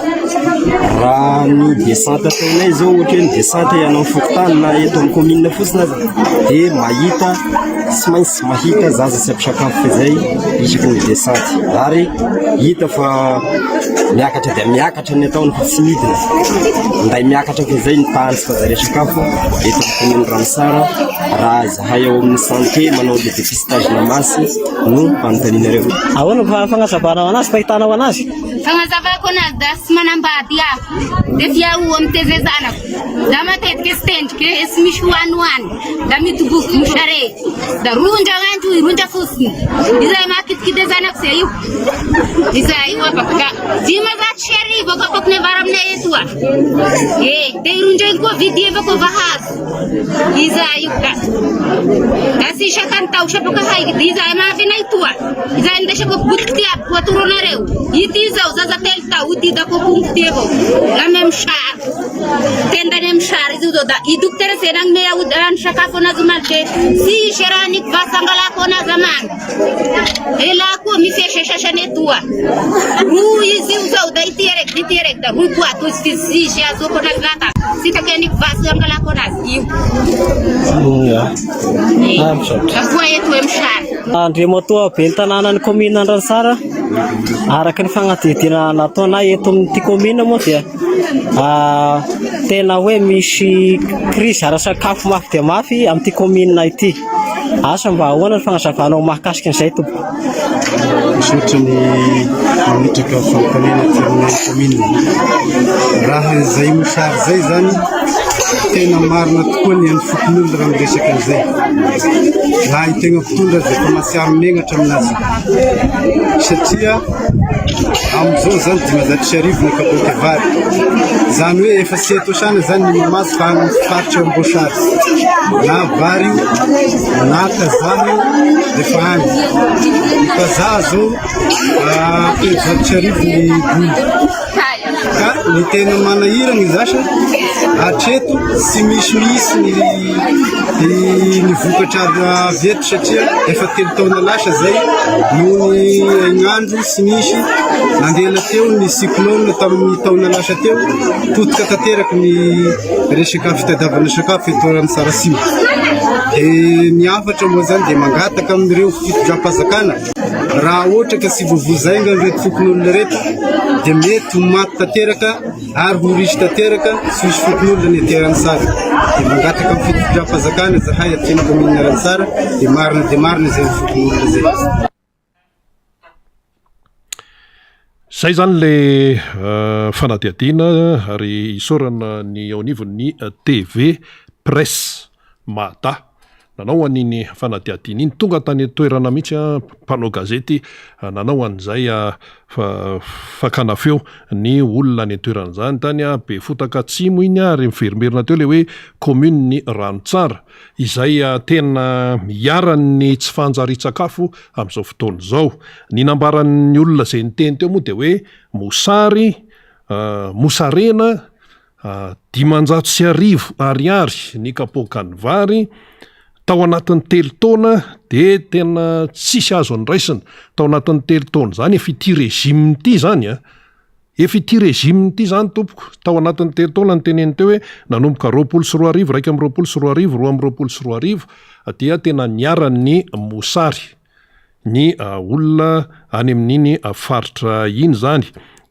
raha ny descente ataonay zao ohatra hoe ny descente ianao fokotany na eto amin'ny commune fotsiny aza dia mahita sy maintsy mahita zaza sy ampisakafo fezay isaky ny descente ary hita fa miakatra dia miakatra ny ataony fa tsy midina nday miakatra fezay ny tahany sy fanjaria sakafo eto amin'ny commune Ransara raha zahay ao amin'ny santé manao le dépistage na masy no fanotaninareo. Ahoana fagnazavanao anazy fahitanao anazy? Fagnazavako anazy da sy manambady aho dia fiaho amin'ny TV zanako da matetika sy tendriky sy misy hoanohany da mitoboky mosare da ronja andro ronja fosiny izay mahakitikidy zanako zay io izay io abaka dima zato sy arivo akapako nevara aminay etoa dia ronjainy koa vidievako vahazo izay io da sy isakany tao sapaka haiky dia izay mahavinay toa izay ndesako botiky tiabako atoronareo ity zao zaza telo tao ity da kokongo ty avao la même char tendany amin'ny sary izy io zao da i dokotera zenany me ahodany sakafo anazy omaly de sisy raha nikivasy angalako anazy amany ela koa misy sasany etoa roa izy io zao da ity araiky da roa boato izy sisy azoko anazy lata sitaka nikivasy angalako anazy io akoa eto amin'ny sary Andriamatoa ben'ny tanànan'ny commune Andransara araka ny fagnatidina nataonay eto amin'ity commune moa dia tena hoe misy crise ara-sakafo mafy dia mafy amin'ity commune ity. Asa mba ahoana ny fagnazavanao mahakasika an'izay tompo? Misaotra ny mametraka fampanena ty amin'ny commune. Raha izay mosary zay zany tena marina tokoa ny an'ny fokon'olona raha miresaka an'izay. Raha itegna fitondra zay fa masiary megnatra aminazy satria am'izao zany 500 ny kapoaka vary zany hoe efa sy eto sana zany ny mamazy fa faritra ambosary na vary na kazany defa any fa za zao 500 ny boly ka ny tena manahirana izasa hatreto sy misy ny vokatra veto satria efa 3 taona lasa zay noho ny ainandro sy nisy nandela teo ny cyclone tamin'ny taona lasa teo potika tanteraky ny resaka fitadiavana sakafo eto Rantsarasimo de miafatra moa zany de mangataka amin'ireo fitondram-pahazakana raha ohatra ka sy vovozainga reto fokon'olona reto de mety ho maty tanteraka ary ho risy tanteraka sy misy fokon'olona ny aty Rantsara de mangataka amin'ny fitondram-pahazakana zahay aty amin'ny commune Rantsara de marina zay fokon'olona zay. Zay zany le fanadihadiana ary isorana ny ao anivon'ny TV Presse Mahata nanao an'iny fanadihadiana iny tonga tany toerana mihitsy mpanao gazety nanao an'izay fakana feo ny olona ny toerana zany tany be fotaka atsimo iny ary miverimerina teo le hoe commune ny Rantsara izay tena miaran'ny tsy fanjari-tsakafo amin'izao fotoana izao. Ny nambaran'ny olona izay niteny teo moa dia hoe mosarena 500 ariary ny kapoakan'ny vary tao anatin'ny 3 taona dia tena tsisy azo andraisana. Tao anatin'ny 3 taona zany efa ity régime ity zany efa ity régime ity zany tompoko tao anatin'ny 3 taona ny teneny teo hoe nanomboka 20 raika amby 20 roa amby 20 dia tena niaran'ny mosary ny olona any amin'iny faritra iny zany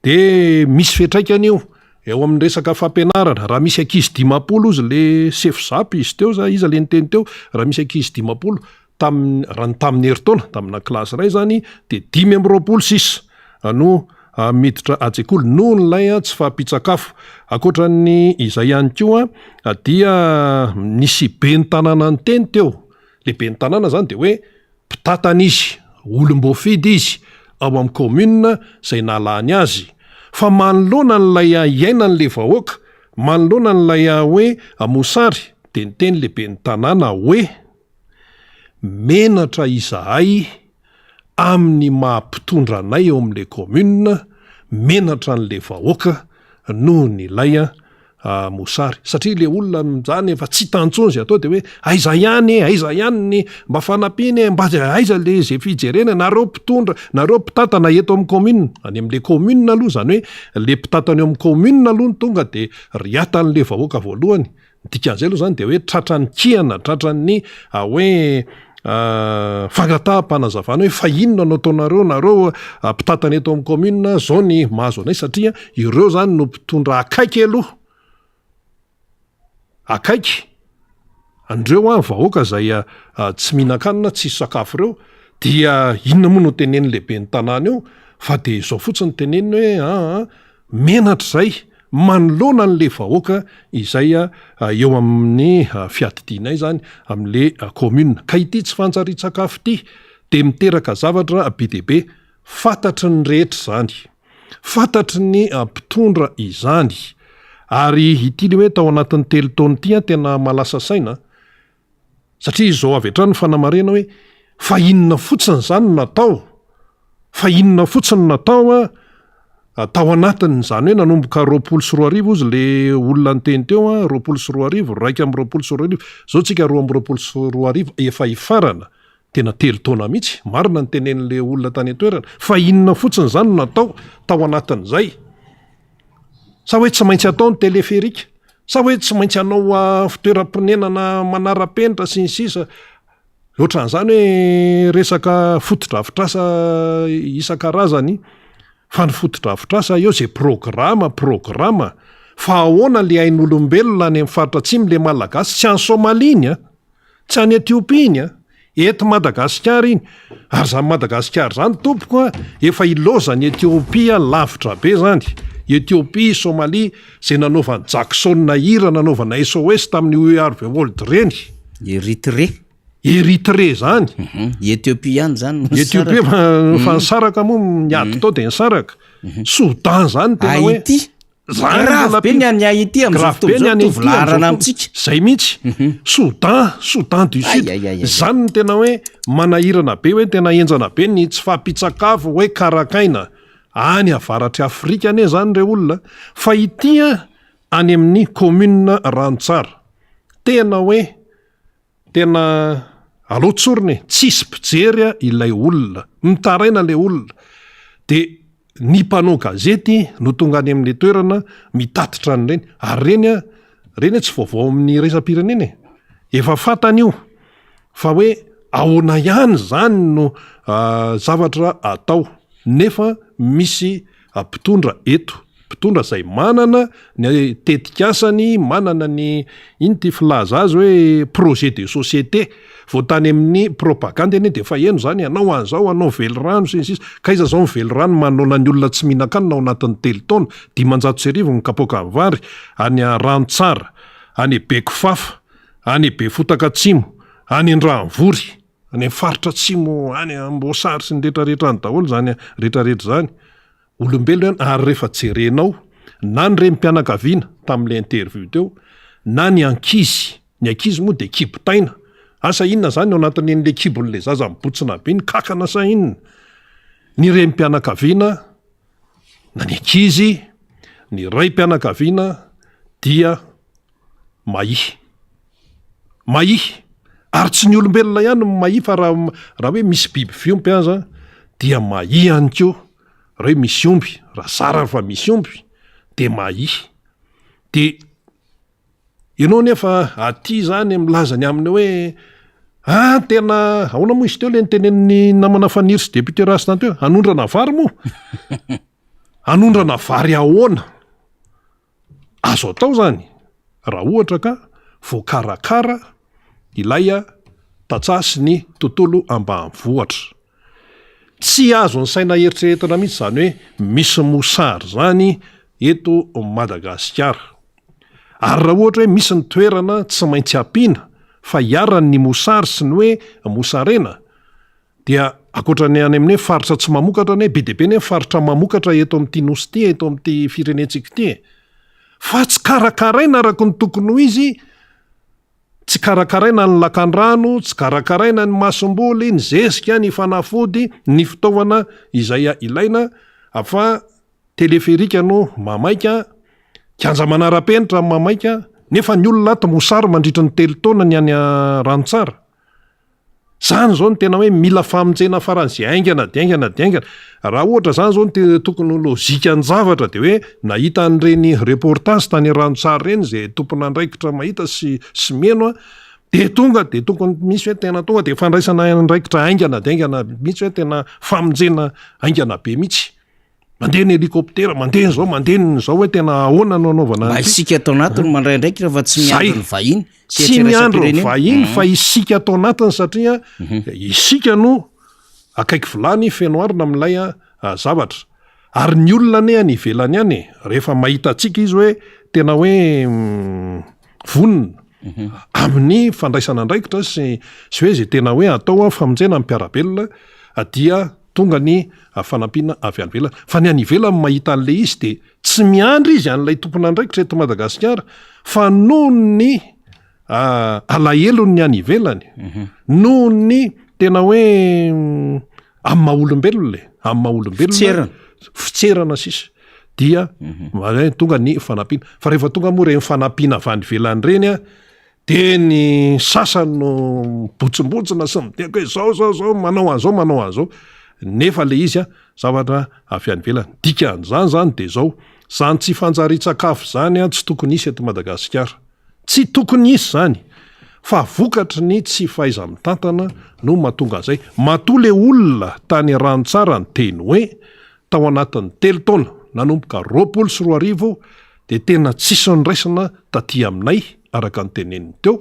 de misy fetraikany io eo amin'ny resaka fampianarana. Raha misy ankizy 10 izy le sefo-zapy izy teo izy le niteny teo raha misy ankizy 10 tamin'ny herintaona tamina klasy ray zany de 5 no miditra an-tsekoly noho nylay tsy fahampitsakafo. Akoatran'ny izay ihany koa dia nisy ben'ny tanàna ny teny teo. Le ben'ny tanàna zany de hoe mpitatana izy olom-boafidy izy ao amin'ny commune zay nalany azy fa manoloana n'lay iainan'le vahoaka manoloana n'lay hoe mosary de niteny le ben'ny tanàna hoe menatra izahay amin'ny mahampitondra anay eo amin'le commune menatra n'le vahoaka noho ny lay mosary satria le olona zany efa tsy tantsony zay atao de hoe aiza ihany ny mba fanapiny mba aiza le zay fijerena nareo mpitondra nareo mpitatana eto amin'ny commune any amin'le commune aloha zany hoe le mpitatana eo amin'ny commune aloha ny tonga de riatan'le vahoaka voalohany dikan'izay aloha zany de hoe tratran'ny kiana tratran'ny hoe fangataham-panazavana hoe fa inona no ataonareo nareo mpitatana eto amin'ny commune zao ny mahazo anay satria ireo zany no mpitondra akaiky aloha akaiky andreo vahoaka zay tsy mihinan-kanina tsisy sakafo reo dia inona moa no teneny lehibe ny tanàna eo fa de izao fotsiny teneny hoe menatra zay manoloana n'le vahoaka izay eo amin'ny fiadidianay zany amin'le commune ka ity tsy fanjari-tsakafo ity de miteraka zavatra be dia be fantatry ny rehetra zany fantatry ny mpitondra izany ary ity le hoe tao anatin'ny 3 taona ity tena malasa saina satria izao avy hatrany ny fanamarena hoe fa inona fotsiny zany natao fa inona fotsiny natao tao anatiny zany hoe nanomboka 24 izy le olona nyteny teo a 24 raika am 24 zao tsika 24 efa ifarana tena 3 taona mihitsy marina ny tenen'le olona tany atoerana fa inona fotsiny zany no natao tao anatin'izay sa hoe tsy maintsy atao ny teleferika sa hoe tsy maintsy anao fitoeram-ponenana manara-penitra sy ny sisa ohatran'izany hoe resaka fotodrafitrasa isan-karazany fa ny fotodrafitrasa eo zay programa fa ahoana le ain'olombelona any amin'ny faritra atsimo le malagasy tsy any Somalia iny tsy any Etiopia iny eto Madagasikara iny ary zany Madagasikara zany tompoko efa ilozany Etiopia lavitra be zany Etiopia, Somalia zay nanaovany Jackson hira nanaovana SOS tamin'ny Harvey World reny Eritre zany Etiopiany zany Etiopia fa nisaraka moa miady tao de nisaraka Soudan zany tena hoe grave be ny any Haïti am'izao volarana amitsika zay mihitsy Soudan du Sud zany ny tena hoe manahirana be hoe tena enjana be ny tsy fampitsakafo hoe karakaina any avaratry Afrika ane zany re olona fa itya any amin'ny commune Rantsara tena hoe tena alotsoriny tsisy pijery ilay olona mitaraina le olona de ny mpanao gazety no tonga any amin'ny toerana mitatitra an'ireny ary reny tsy vaovao amin'ny resam-pirenena efa fantany io fa hoe ahoana ihany zany no zavatra atao nefa misy mpitondra zay manana ny tetikasany manana ny ty filaza azy hoe projet de société voatany amin'ny propagande eny de fa eno zany anao an'zao anao velorano sns ka iza zao mivelorano manona ny olona tsy mihinan-kanina ao anatin'ny 3 taona 900 ny kapoka ny vary any Rantsara any Bekofafa any Befotaka Atsimo any Andranvory any faritra atsimo any Ambosary sy ny rehetrarehetra any daholo zany rehetrarehetra zany olombelo ary rehefa jerenao na ny remim-pianakaviana tamin'le interview teo na ny ankizy moa de kibitaina asa inona zany ao anatin'le kibon'le zaza mibotsina be ny kakana sa inona ny remim-pianakaviana na ny ankizy ny ray-pianakaviana dia mahi ary tsy ny olombelona ihany mahi fa raha hoe misy biby fiompy aza dia mahi any keo raha hoe misy omby raha zara fa misy omby de mahi de ianao nefa aty zany milazany aminy hoe tena ahoana moa izy teo le nytenen'ny namana faniry sy député rasy teo anondrana vary moa anondrana vary ahoana azo atao zany raha ohatra ka voakarakara ilay tatsasy ny tontolo ambanivohatra tsy azo ny saina eritreretina mihitsy zany hoe misy mosary zany eto Madagasikara ary raha ohatra hoe misy ny toerana tsy maintsy ampiana fa hiarany mosary sy ny hoe mosarena dia akoatrany any amin'ny faritra tsy mamokatra ny be deabe ny faritra mamokatra eto amin'ity nosy ty eto amin'ity firenentsika ty fa tsy karakaraina araka ny tokony ho izy tsy karakaraina ny lakan-drano tsy karakaraina ny masom-boly ny zezika ny fanafody ny fitaovana izay ilaina afa teleferika no mamaika kianja manara-penitra mamaika nefa ny olona ato mosary mandritra ny 3 taona ny any Rantsara zany zao ny tena hoe mila famonjena faran'izay aingana de aingana raha ohatra zany zao ny tokony lozika ny zavatra de hoe nahita an'ireny reportage tany Rantsara reny zay tompona andraikitra mahita sy meno de tonga de tokony misy hoe tena tonga de fandraisana andraikitra aingana de aingana mihitsy hoe tena famonjena aingana be mihitsy mandeha ny helikoptera mandeha zao hoe tena ahoana no anaovana isika atao anatiny mandray andraiky rehefa tsy miandro ny vahiny tsy miandro ny vahiny fa isika atao anatiny satria isika no akaiky vilany fenoarina amin'ilay zavatra ary ny olona ane any ivelany any rehefa mahita atsika izy hoe tena hoe vonina amin'ny fandraisana andraikitra sy hoe zay tena hoe atao famonjena amin'ny mpiarabelona dia tonga ny fanampiana avy any velana fa ny any ivelany mahita an'le izy de tsy miandry izy an'ilay tompona andraikitra eto Madagasikara fa noho ny alahelo ny any ivelany noho ny tena hoe amin'ny maha olombelona fitserana sisa dia tonga ny fanampiana fa rehefa tonga moa reny fanampiana avy any velany reny a de ny sasany no botsimbotsina sy mideko hoe zao manao an'zao nefa le izy a zavatra avy any velany dika an'zany zany de zao zany tsy fanjari-tsakafo zany a tsy tokony isy eto Madagasikara tsy tokony isy zany fa vokatry ny tsy fahaiza mitantana no mahatonga an'izay matoa le olona tany rano tsara ny teny hoe tao anatin'ny 3 taona nanomboka 24 de tena tsisy niraisana taty aminay araka ny teneniny teo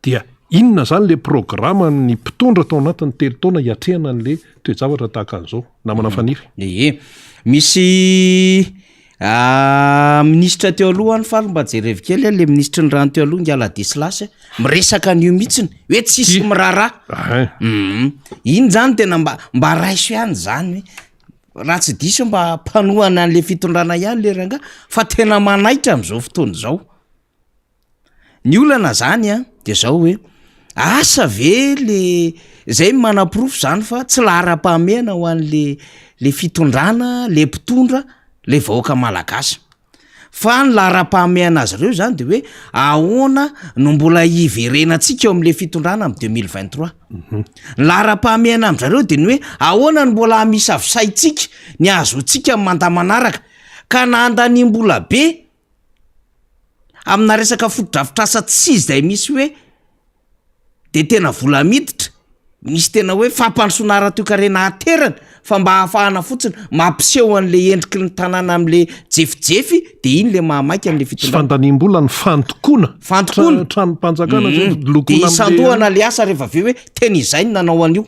dia inona zany le programa ny mpitondra tao anatin'ny 3 taona hiatrehana an'le toejavatra tahaka an'izao namana faniry misy ministra teo aloha ny faly mba jerevy kely le ministra ny rano teo aloha Ngala Dislasy miresaka an'io mihitsiny hoe tsisy miraharaha iny zany tena mba raiso ihany zany raha tsy diso mba mpanohana an'le fitondrana ihany le ranga fa tena manaitra am'izao fotoana zao ny olana zany a de zao hoe asa ve le zay manapirofo zany fa tsy lahara-pahamehana ho an'le fitondrana le mpitondra le vahoaka malagasy fa ny lahara-pahamehana azy ireo zany de hoe ahoana no mbola hiverenantsika eo am'le fitondrana am 2023 ny lahara-pahamehana am'zareo de ny hoe ahoana no mbola hamisavisaitsika ny azotsika mandamanaraka ka na andanimbola be amina resaka fotodrafitrasa tsy zay misy hoe de tena vola miditra misy tena hoe fampandrosoana toekarena aterana fa mba hahafahana fotsiny mampiseho an'le endriky ny tanàna am'le jefijefy de iny le mahamaiky an'le fitondrana ny fandokoana tranompanjakana de isandohana le asa rehefa aveo hoe tena izay ny nanao an'io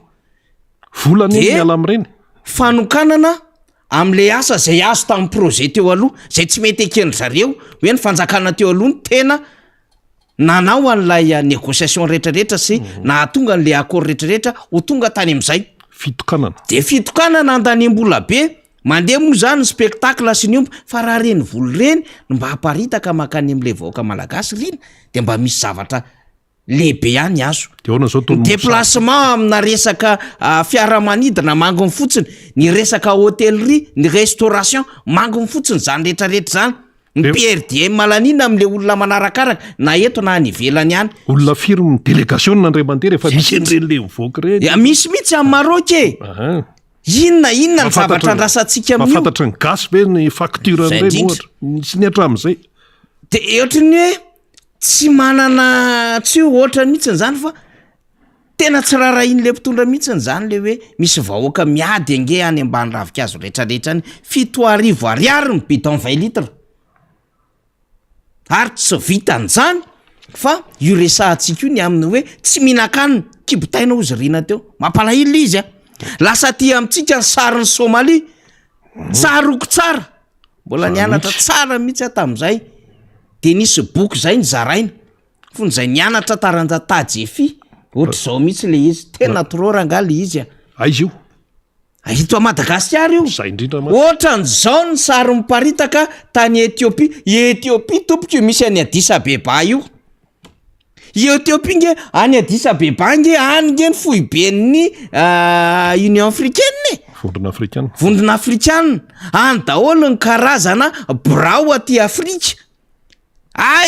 volany miala am'ireny fanokanana am'le asa zay azo tamin'ny projet teo aloha zay tsy mety ekendry zareo hoe ny fanjakana teo aloha ny tena nanao an'lay négociation rehetrarehetra sy nahatonga an'le accord rehetrarehetra ho tonga tany am'izay fitokanana andanimbola be mandeha moa zany ny spectacle sy ny omby fa raha reny volo reny no mba hamparitaka makany am'le vahoaka malagasy riny de mba misy zavatra lehibe ihany azo déplacement amina resaka fiaramanidina mangony fotsiny ny resaka hôtellerie ny restauration mangony fotsiny zany rehetrarehetra zany ny PRDM malanina am'le olona manarakaraka na eto na any ivelany ihany olona firme délégation nandriamandeha rehefa misy an'ireny mivoaka reny misy mihitsy amin'ny Maroc inona ny zavatra andrasantsika amin'io mahafantatra ny gasy ve ny facture an'ireny ohatra sy ny hatramin'izay de ohatrany hoe tsy manana tsy ohatra mihitsiny zany fa tena tsy rara iny le mpitondra mihitsiny zany le hoe misy vahoaka miady ange any ambany ravikazo rehetrarehetra any 7,000 ariary ny bidon 20 litre ary tsy vita an'izany fa io resahantsika io ny aminy hoe tsy mihinan-kanina kibotaina ozy rina teo mampalahelo izy lasa ty amintsika ny sarin'ny Somalia tsaroko tsara mbola nianatra tsara mihitsy tamin'izay de nisy boky zay ny zaraina fony zay nianatra taranjatajefi ohatra zao mihitsy le izy tena tororanga le izy aizy io hito a Madagasikara io ohatra n'zao ny sary miparitaka tany Ethiopie tompoko io misy any Addis Abeba io Ethiopie nge any Addis Abeba nge any nge ny fohiben'ny Union Africaine vondrona afrikana any daholo ny karazana brao aty Afrika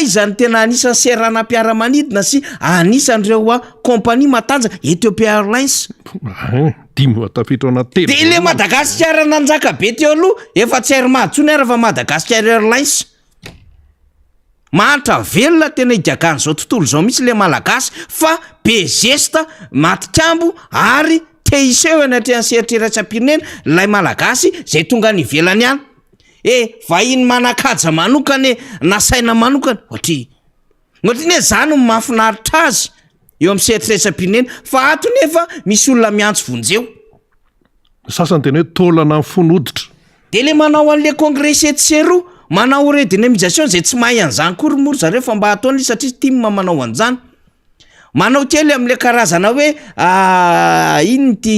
zany tena anisan'ny seranam-piaramanidina sy anisan'ireo kompania matanjaka Ethiopia Airlines de le Madagasikara nanjaka be teo aloha efa tsy ary mahatsony ary fa Madagasikara Airlines manitra velona tena higagan'izao tontolo zao misy le malagasy fa be zesta matikambo ary te iseho anatrehan'ny seritreretram-pirenena lay malagasy zay tonga ny ivelany ihany vahiny manakaja manokany nasaina manokany ohatriny hoe zany mahafinaritra azy eo amin'ny seritreretram-pirenena fa ato nefa misy olona miantso vonjeo sasany tena hoe taolana ny fonoditra de le manao an'le congrès setsero manao redynamisation zay tsy mahay an'izany kory mory zareo fa mba ataon'le satria tima manao an'izany manao kely am'le karazana hoe iny ty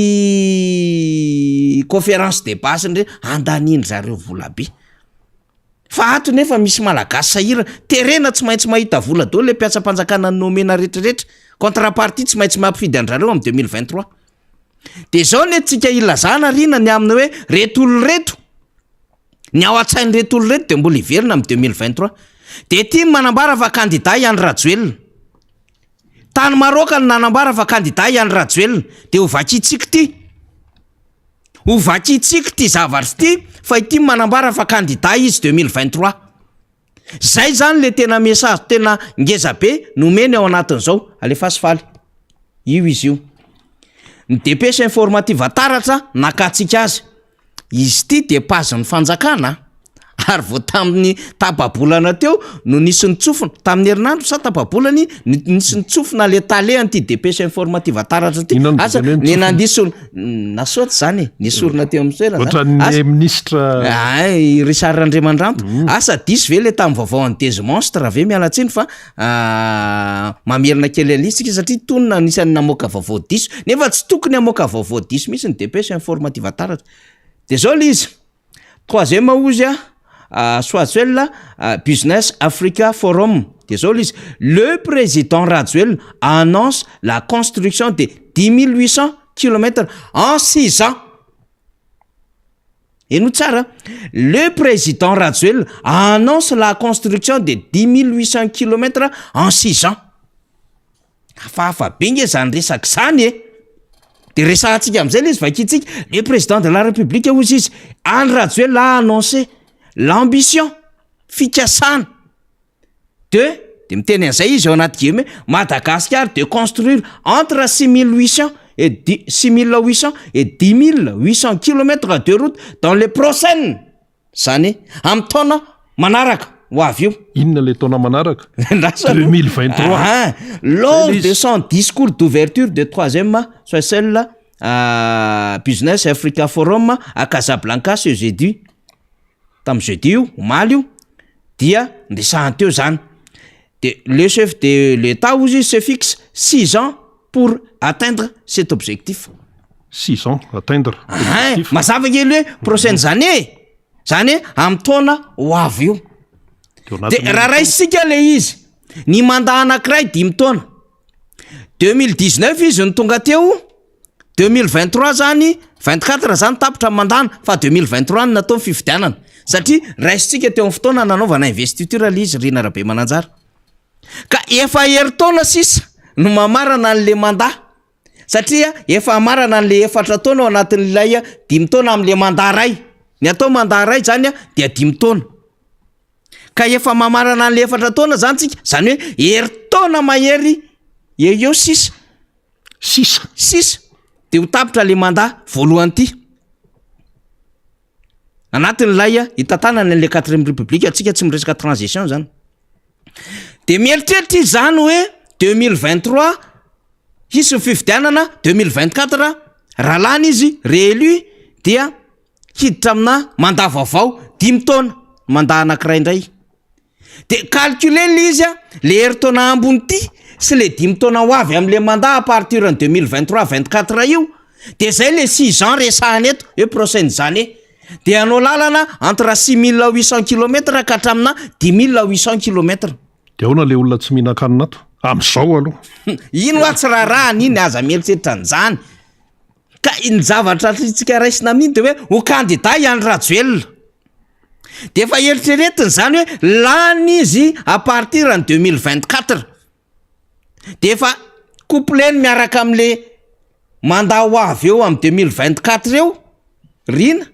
conférence de base ndre andaniny zareo vola be fa ato nefa misy malagasy sahira terena tsy maintsy mahita vola daholo le mpiatsa-panjakana ny nomena rehetrarehetra contrepartie tsy maintsy mampifidy andrareo am 2023 de zao ne tsika ilazana rina ny aminy hoe retolo reto ny ao an-tsainy reto olo reto de mbola iverina amin'ny 2023 de ty manambara fa candidat ihany Rajoelina tany Maroka ny nanambara fa candidat ihany Rajoelina de ho vakitsika ty zavatra ty fa ity manambara fa candidat izy 2023 zay zany le tena message tena ngeza be nomeny ao anatin'izao alefa sifaly io izy io ny dépêche informative taratra nakatsika azy izy ty de pazin'ny fanjakana ary vao tamin'ny tapabolana teo no nisy ny tsofina tamin'ny herinandro sa tapabolany nisy ny tsofina le talehany ty dépêche informative taratra ty asa ny nandiso nasotra zany nisorona teo amin'ny toerana ministre Richard Andriamandranto asa diso ve le tamin'ny vaovao any des monstres ve mialatsiny fa mamerina kely alisika satria tonina nisany namoaka vaovao diso nefa tsy tokony hamoaka vaovao diso mihitsy ny dépêche informative taratra de zao l'izy troisième ozy Soazuel Business Africa Forum de zao l'izy le président Rajoelina annonce la construction de 10 800 km en 6 ans. Et nous tsara, le président Rajoelina annonce la construction de 10 800 km en 6 ans. Hafahafa binge zany resaky zany de resahantsika am'izay izy vakitsika le président de la République ozy izy Anne Rajoelina a annoncé l'ambition fikasana de miteny an'izay izy ao anaty guillemets Madagascar de construire entre 6800 et 10 800 km de route dans les prochaines années amin'ny taona manaraka ho avy io. Inona le taona manaraka 2023 lors de son discours d'ouverture de 3e Soazuel Business Africa Forum à Casablanca ce jeudi tamin'ny jeudi io omaly io dia ndresahany teo zany de le chef de l'État ozy se fixe 6 ans pour atteindre cet objectif. 6 ans atteindre objectif. Mazava kely hoe prochaines années zany amin'ny taona ho avy io de raha raisitsika le izy ny mandat anankiray 10 taona 2019 izy ny tonga teo 2023 zany 24 zany tapitra mandana fa 2023 ny natao fifidianana satria raisitsika teo amin'ny fotoana nanaovana investiture le izy Rina Rabe Mananjara ka efa heritaona sisa no mamarana an'le mandat satria efa amarana an'le 4 taona ao anatin'ilay 10 taona amin'le mandat ray ny atao mandat ray zany dia 10 taona ka efa mamarana an'le 4 taona zany tsika zany hoe heritaona mahery eo 6 de ho tapitra le mandat voalohany ty anatin'ilay hitantanana an'le 4e république atsika tsy miresaka transition zany de mieritreritra izy zany hoe 2023 izy fifidianana 2024 raha lany izy réélu dia hiditra amina mandat vaovao 10 taona mandat anankiray indray de calculer l'izy le heritaona ambony ty sy le 10 taona ho avy am'le mandat à partir en 2023-24 io de zay le 6 ans resahany eto hoe prochaines années de anao lalana entre 6 800 km ka hatramina 10 800 km. De aona le olona tsy mihinan-kanina ato am'izao aloha ino oa tsy raharahany iny aza mieritreritra an'izany ka ny zavatra tsika raisina amin'iny de hoe ho candidat ihany Rajoelina de efa eritreretiny zany hoe lany izy à partir en 2024 de efa coupleny miaraka am'le mandat ho avy eo amin'ny 2024 eo Rina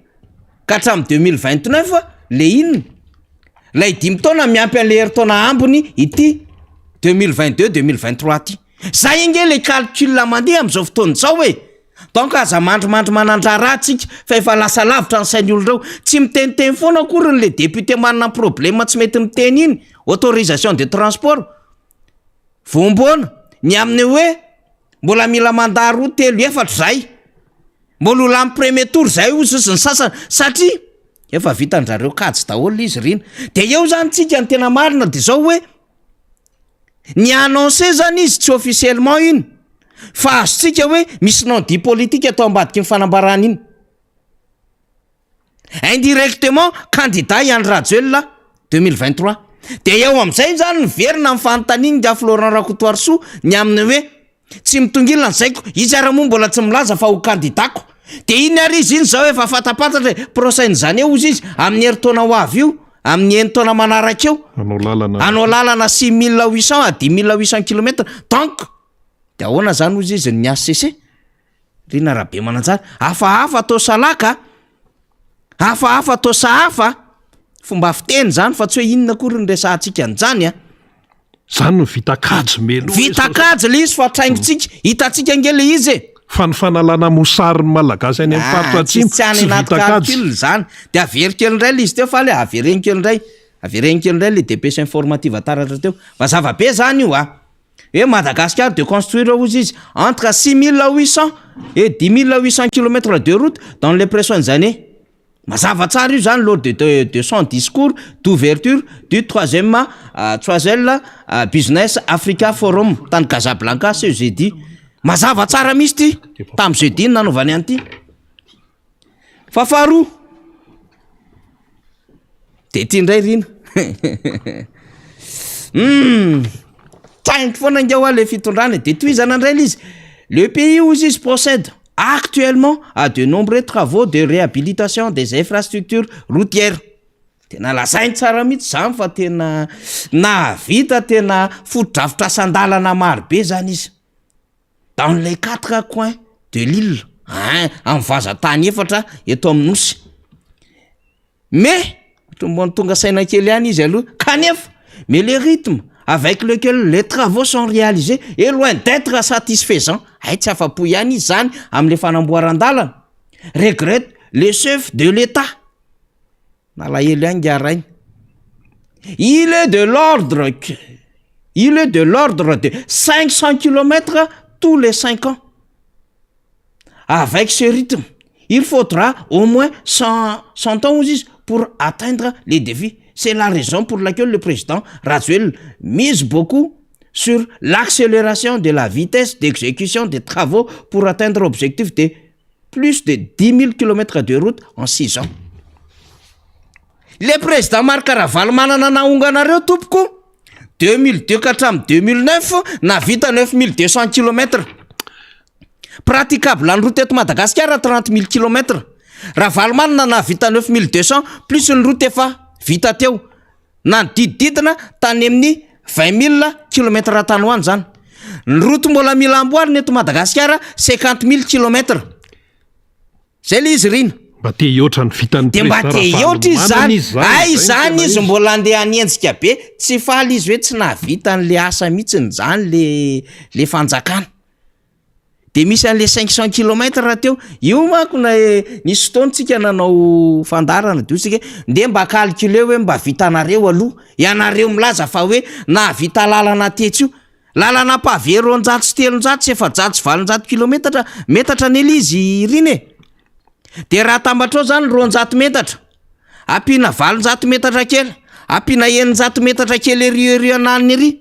ka hatramin'ny 2029 le inona lay 10 taona miampy an'le heritaona ambony ity 2022-2023 ty zay inge le calcul mandeha am'izao fotoana zao hoe donc aza mandrimandry manandrara tsika fa efa lasa lavitra ny sainy olon'ireo tsy miteniteny foana akory ny le député manana problème tsy mety miteny iny autorisation de transport voamboana ny amin'ny hoe mbola mila mandat 2 3 4 zay mbola ho lamy premier tour zay ozy sy ny sasany satria efa vitandrareo kajy daholo izy Rina de eo zany tsika ny tena marina de zao hoe ny annoncé zany izy tsy officiellement iny fa azotsika hoe misy non dit politique atao ambadiky ny fanambarana iny indirectement candidat ihany Rajoelina 2023 de eo am'izay zany niverina amin'ny fanontaniany dia Florent Rakotoarisoa ny amin'ny hoe tsy mitongilana zaiko izy ara moa mbola tsy milaza fa ho candidatko de iny ary izy iny zao efa fatapatatra prosain'zany eo izy amin'ny heritaona ho avy io amin'ny enitaona manaraka eo anao lalana 6800 à 10800 km donc de ahoana zany ozy izy ny ACC rina rahabe mananjara hafahafa atao salaka hafahafa atao sahafa fomba fiteny zany fa tsy hoe inona kory ny resahantsika an'izany a zany no vitakajy melo vitakajy le izy fa traingotsika hitantsika angele izy fa ny fanalana mosary ny malagasy any amin'ny faritra atsimo tsy anaty calcul zany de averikely indray le izy teo fa le averenikely indray le dépêche informative taratra teo fa zavabe zany io a hoe Madagascar de construire ozy izy entre 6800 et 10800 km de route dans les prochaines années mazava tsara io zany lors de son discours d'ouverture du troisième business Africa Forum tany Casablanca ce jeudi mazava tsara misy ty tam jeudi nanaovany any ty fa faharoa de ty ndray rina tsaingy foana ingao le fitondrana de toizana indray izy le pays ozy izy possède actuellement à de nombreux travaux de réhabilitation des infrastructures routières tena lasainy tsara mihitsy zany fa tena navita tena fotodrafitra sandalana marobe zany izy dans les 4 coins de l'île amin'ny vazatany efatra eto amin'ny nosy mais mbona tonga saina kely ihany izy aloha kanefa mais le rythme avec lequel les travaux sont réalisés est loin d'être satisfaisant tsy afapo ihany izy zany am'le fanamboaran-dalana regrette le chef de l'État nalahelo ihany ngarainy il est de l'ordre de 500 km tous les 5 ans avec ce rythme il faudra au moins 100 ans pour atteindre les défis. C'est la raison pour laquelle le président Razuel mise beaucoup sur l'accélération de la vitesse d'exécution des travaux pour atteindre l'objectif de plus de 10 000 km de route en 6 ans. Le président Marc Ravaly manana naonganareo tompoko 2002 katramin'ny 2009 navita 9200 km. Praticable en route eto Madagascar 30 000 km. Ravaly manana navita 9200 plus une route efa vita teo na didididina tany amin'ny 20 000 km tany hoany zany. Ny route mbola mila amboarina eto Madagascar 50 000 km. Zay le izy rina. Mba te hihoatra ny vitan'ny de mba te hihoatra izy zany. Ay zany izy mbola andeha hanenjika be tsy faly izy hoe tsy navita an'le asa mihitsy zany le fanjakana. De misy an'le 500 km teo io manko na nisy fotoantsika nanao fandarana de sika nde mba calculer hoe mba vitanareo aloha ianareo milaza fa hoe na vita lalana tetsy io lalana pavé 200 sy 700 km metatra nely izy riny de raha tambatrao zany 200 metatra apina 700 metatra kely apina 900 metatra kely ery ananiny ery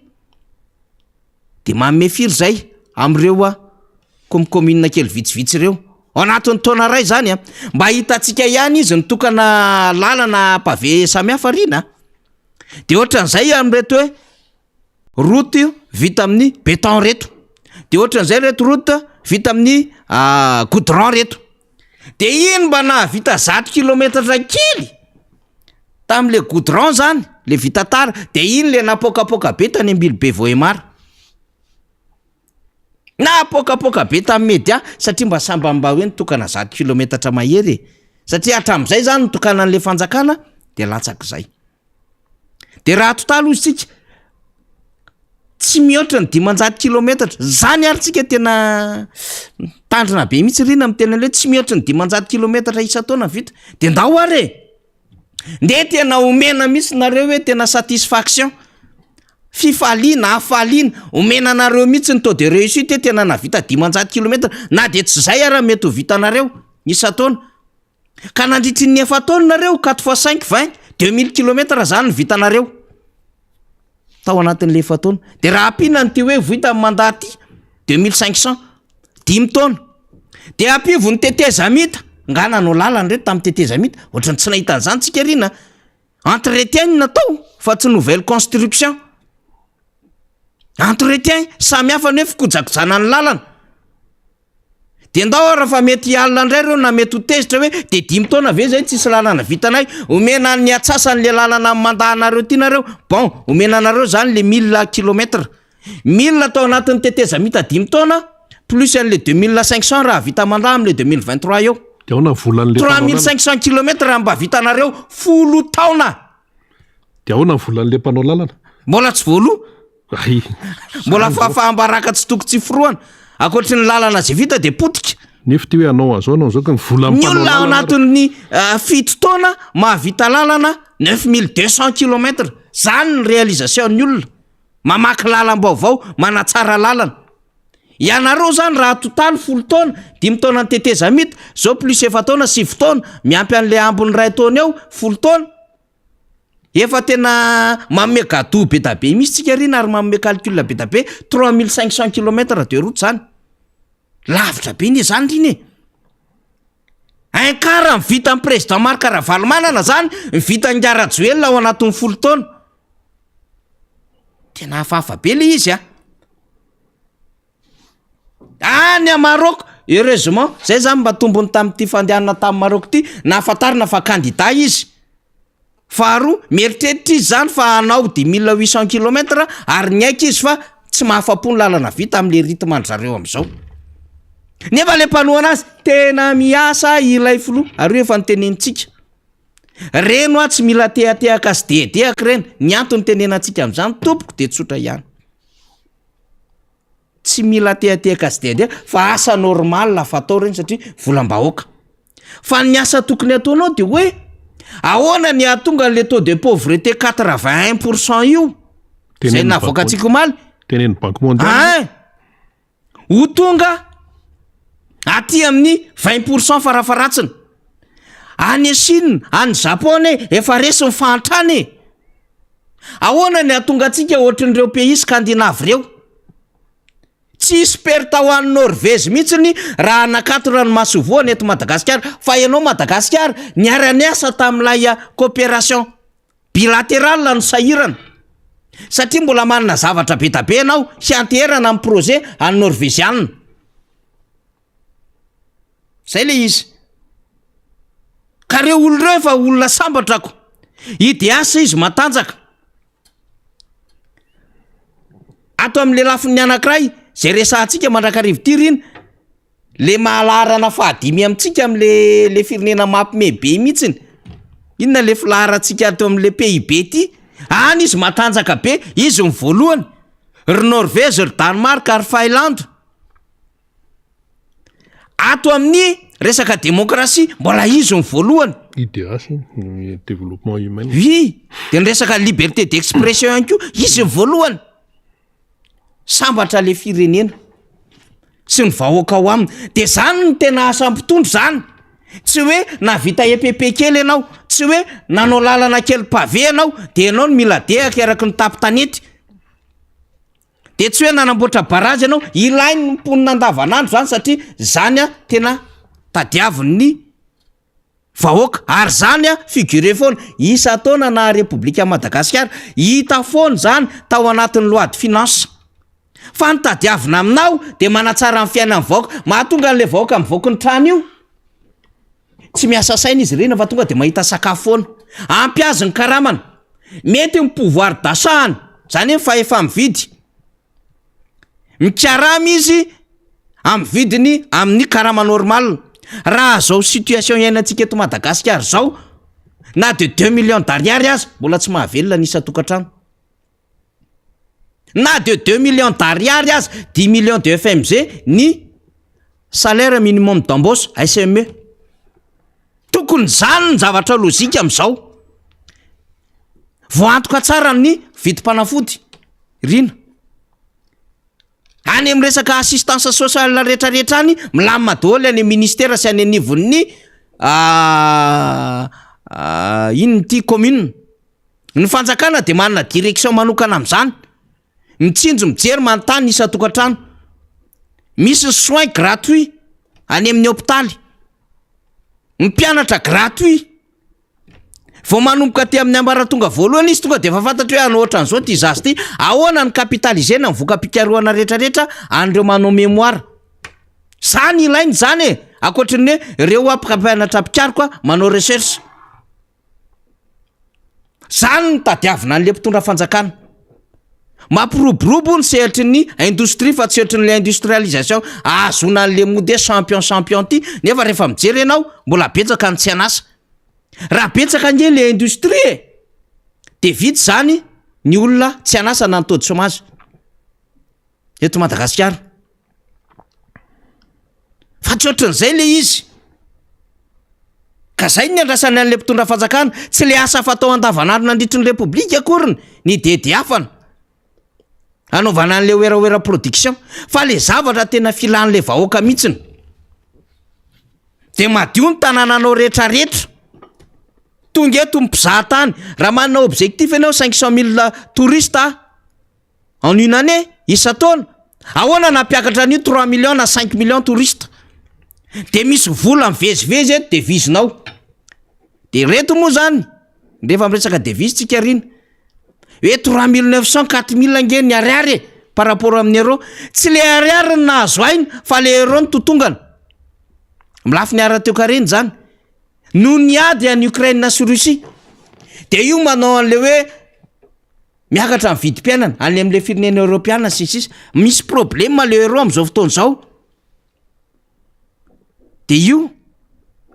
de manome firy zay amreo comme commune kely vitsivitsy reo anatin'ny taona ray zany mba hitantsika ihany izy nitokana lalana pavé samy hafa rina de ohatran'izay amreto hoe route vita amin'ny béton reto de ohatran'izay reto route vita amin'ny goudron reto de iny mba nahavita 100 km kely tam'le goudron zany le vita tara de iny le napokapoka be tany Ambilobe Vohemara na pokapoka be tamin'ny média satria mba samba mba hoe nitokana 100 km mahery satria hatram'izay zany nitokana an'le fanjakana de latsak'izay de raha totalo izy tsika tsy mihoatra ny 500 km zany ary tsika tena tandrina be mihitsy rina amin'ny tena le tsy mihoatra ny 500 km isa-taona vita de ndao are nde tena omena mihitsy nareo hoe tena satisfaction fifaliana afaliana omena nareo mihitsy ny taux de réussite tena navita 500 km na de tsy zay ara mety ho vitanareo isa-taona ka nandritry ny efa-taona nareo 4 x 5 20 2000 km zany vitanareo tao anatin'le efa-taona de raha apina ny ty hoe vita amin'ny mandaty 2500 5 taona de apivo ny teteza mita nga nanao lalana reto tamin'ny teteza mita ohatrany tsy nahita an'izany tsika rina entretien natao fa tsy nouvelle construction entretien samy hafa ny hoe fikojakojana ny lalana de ndao raha fa mety alina indray reo na mety ho tezitra hoe de 5 taona ve zay tsisy lalana vitanay omena ny atsasany le lalana mandahanareo tianareo bon omena anareo zany le 1000 kilometra 1000 tao anatin'ny teteza mita 5 taona plus an'le 2500 raha vita mandaha am'le 2023 eo de aona volan'le 3500 kilometra mba vitanareo 10 taona de aona volan'le mpanao lalana mbola tsy volo mbola fahafahambaraka tsy toko tsy foroana akoatry ny lalana zay vita de potika nefa ty hoe anao azao anao zao ka vola ny olona ao anatin'ny 7 taona mahavita lalana 9200 kilometra zany ny réalisation ny olona mamaky lalam-baovao manatsara lalana ianareo zany raha totaly 10 taona 5 taona ny teteza mita zao plus 7 taona 7 taona miampy an'le ambony 2 taona eo 10 taona efa tena mamme gado be da be misy tsika rina ary mamme calcul be da be 3500 kilometra de route zany lavitra be ny zany riny un quart ny vita ny président Marc Ravalomanana zany vita ny Ngarajoel ao anatin'ny 10 taona tena hafahafa be le izy any a Maroc heureusement zay zany mba tombony tamin'ity fandehanana tamin'ny Maroc ty nahafantarina fa candidat izy faharoa mieritreritra izy zany fa anao 10800 kilometra ary ny aika izy fa tsy mahafapo ny lalana vita amin'le rythme andrareo am'izao nefa le mpanoana azy tena miasa ilay filoha ary efa nytenenitsika reno a tsy mila tehatehaka azy dehadeaka reny ny antony tenenantsika am'izany tompoko de tsotra ihany tsy mila tehatehaka azy dehadeaka fa asa normal fa atao reny satria volam-bahoaka fa ny asa tokony ataonao de hoe ahoana ny atonga le taux de pauvreté 81% io zay navoakatsika omaly teneny banque mondiale ho tonga aty amin'ny 20% farafaratsiny any Chine any Japon efa resy ny fahantrany ahoana ny atonga atsika ohatrin'ireo pays scandinave reo tsy sperta ho an'ny Norvège mihitsiny raha anakato ranomasy voany eto Madagasikara fa ianao Madagasikara niara-niasa tamin'ilay coopération bilatérale no sahirana satria mbola manana zavatra be da be anao sy anterana amin'ny projet any norvégianina zay le izy ka reo olon'ireo efa olona sambatrako ideasa izy matanjaka ato amin'le lafiny anankiray zay resahantsika mandrakarivoty iny le mahalarana fahadimy amintsika am'le firenena mampime be mihitsiny inona le filaharantsika ato amin'le PIB ty any izy matanjaka be izy ny voalohany ry Norvège ry Danemark ary Finlande ato amin'ny resaka démocratie mbola izy ny voalohany IDH développement humain oui de ny resaka liberté d'expression ihany koa izy ny voalohany sambatra le firenena sy ny vahoaka ao aminy de zany ny tena asam-pitondro zany tsy hoe navita EPP kely ianao tsy hoe nanao lalana kely pavé ianao de ianao no mila dehaka araky ny tapy tanety de tsy hoe nanamboatra barazy ianao ilainy ny mponina andavanandro zany satria zany a tena tadiavin'ny vahoaka ary zany a figuré foana isa taona na République Madagasikara hita foana zany tao anatin'ny loi de finance fa ny tadiavina aminao de manatsara ny fiainan'ny vahoaka mahatonga an'le vahoaka mivoaka ny trano io tsy miasa saina izy reny fa tonga de mahita sakafo foana ampiazy ny karamana mety ny pouvoir d'achat zany hoe fa efa mividy mikarama izy amin'ny vidiny amin'ny karama normal raha zao situation iainantsika eto Madagasikara zao na de 2 millions d'ariary azy mbola tsy mahavelona nisa tokantrano na de 2 millions d'ariary azy 10 millions de FMG ny salaire minimum d'embauche SME tokony zany ny zavatra logika am'izao voantoka tsara ny vidim-panafody rina any amin'ny resaka assistance sociale rehetrarehetra any milamina daholo any ministère sy any anivon'ny ino ty commune ny fanjakana de manana direction manokana am'izany mitsinjo mijery manontany isa tokantrano misy ny soins gratuit any amin'ny hôpitaly ny mpianatra gratuit vao manomboka ty amin'ny ambaratonga voalohany izy tonga de efa fantatra hoe anao ohatran'izao ty zazy ty ahoana ny capitalisena ny voka-pikaroana rehetrarehetra an'ireo manao mémoire Zany ilainy zany e, akoatrin'ny hoe ireo ampikampainatra mpikariko manao recherche. Zany ny tadiavina an'le mpitondra fanjakana. Mampiroborobo ny sehatry ny industrie fa tsy sehatry n'le industrialisation azona an'le mode champion ty, nefa rehefa mijery ianao mbola betsaka ny tsy anasa. Raha betsaka nge le industrie de vita zany ny olona tsy anasa na nytody chômage eto Madagasikara. Fa tsy ohatran'izay le izy. Ka zay ny andrasany an'le mpitondra fanjakana, tsy le asa fatao andavanandro nandritry ny Repoblika akoriny ny dedy hafana. Anaovana an'le oera production, fa le zavatra tena filan'le vahoaka mihitsiny. De madio ny tanànanao rehetrarehetra. Tonga eto mpizahatany, raha manana objectif ianao 500 000 touristes en une année isa-taona. Ahoana nampiakatra an'io 3 millions na 5 millions touristes. De misy vola mivezivezy eto devisinao. De reto moa zany, rehefa miresaka devise tsika riny, hoe 3900 4000 nge ny ariary par rapport amin'ny euro. Tsy le ariary ny nahazo ainy fa le euro ny totongana. Milafy ny ara teo kareny zany. No niady any Ukraine sy Russie. De io manao an'le hoe miakatra amin'ny vidim-piainana any amin'le firenena Europiana sisy. Misy problème le euro amin'izao fotoana izao. De io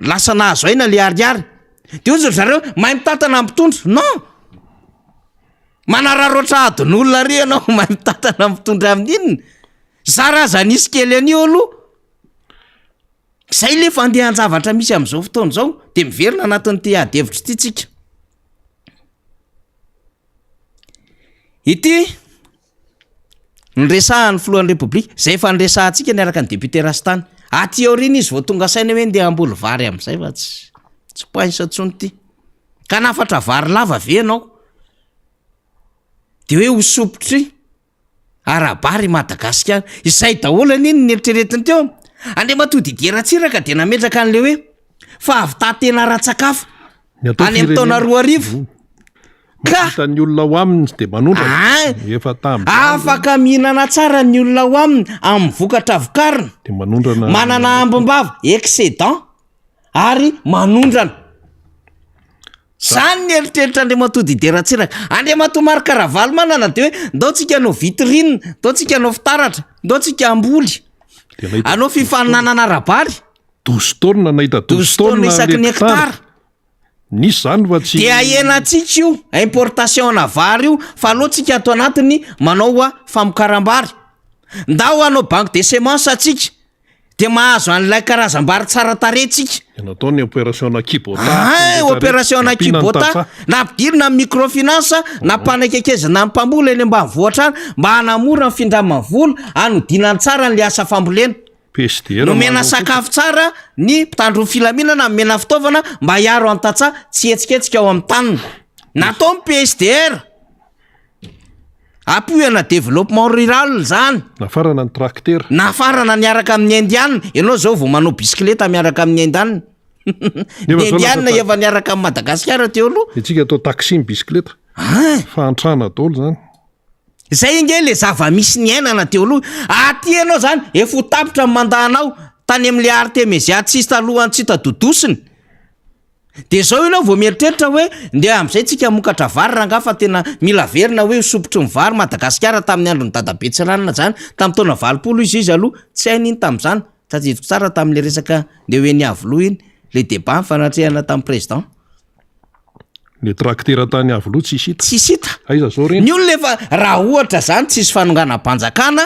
lasa nahazo aina le ariary. De io zao zareo mahay mitatana mpitondra. Non. Manararotra adin'olona ry ianao mahay mitatana mpitondra amin'inona. Zaraza nisy kely an'io aloha. Zay le fandehan-javatra misy amin'izao fotoana izao de miverina anatin'ity ady-hevitra ity tsika. Ity nyresahan'ny filohan'ny Repoblika, zay efa nyresahantsika niaraka ny député Rastany. Aty aoriana izy vao tonga saina hoe ndeha hamboly vary amin'izay fa tsy painsa tsony ity. Ka nafatra vary lava ve ianao? De hoe hosopotry arabary Madagasikara. Izay daholo an'iny nieritreretiny teo. Ande matody ideratsiraka de nametraka an'le hoe fa avy tatena ratsakafo any amin'ny taona 2000. Ka ny olona ho aminy de manondrana efa taminy. Afaka mihinana tsara ny olona ho aminy amin'ny vokatra vokarina. De manondrana. Manana ambom-bava excédent ary manondrana. Zany ny eritreritra Andriamatody ideratsiraka. Andriamatoa Karavalo manana de hoe ndao tsika anao vitrine, ndao tsika anao fitaratra, ndao tsika amboly. Anao fifaninanana arabary. 12 taona nahita 12 taona isaky ny hektara. Nisy zany fa tsy. De ahenatsika io importation na vary io fa alohatsika ato anatiny manao famokaram-bary. Ndao anao banque de semence atsika. De mahazo an'ilay karazam-bary tsara tarehtsika. Natao ny opération Kibota. Opération Kibota. Nampidirina microfinance, nampanekekezana mpamboly eny ambanivohitra mba hanamora ny findramana vola, anodinany tsara n'le asa fambolena. PSDR. Nomena sakafo tsara ny mpitandro filaminana, nomena fitaovana mba hiaro an-tatsaha tsy etsiketsika ao amin'ny tanina. Natao ny PSDR. Appui-na développement rural zany. Nafarana ny tracteur. Nafarana miaraka amin'ny indiana. Ianao zao vao manao bisikileta miaraka amin'ny indiana. Ny indiana efa miaraka amin'ny Madagasikara teo aloha. Itsika atao taxi ny bisikileta. Fahantrana daholo zany. Zay nge le zava-misy ny ainana teo aloha. Aty ianao zany efa ho tapitra ny mandahanao tany amin'le Artemisia tsisy talohany tsy tadodosiny. De zao ianao vao mieritreritra hoe ndeha amin'izay tsika mokatra vary ranga fa tena mila verina hoe sopotry ny vary Madagasikara tamin'ny andron'ny dada Betsiranana zany tamin'ny taona 20 izy aloha tsy hain'iny tamin'izany. Tadidiko tsara tamin'le resaka nde hoe ny avoloha iny le débat fanatrehana tamin'ny président. Le tracteur tany avoloha tsy hita. Tsy hita. Aiza zao reny. Ny olona efa raha ohatra zany tsisy fanonganam-panjakana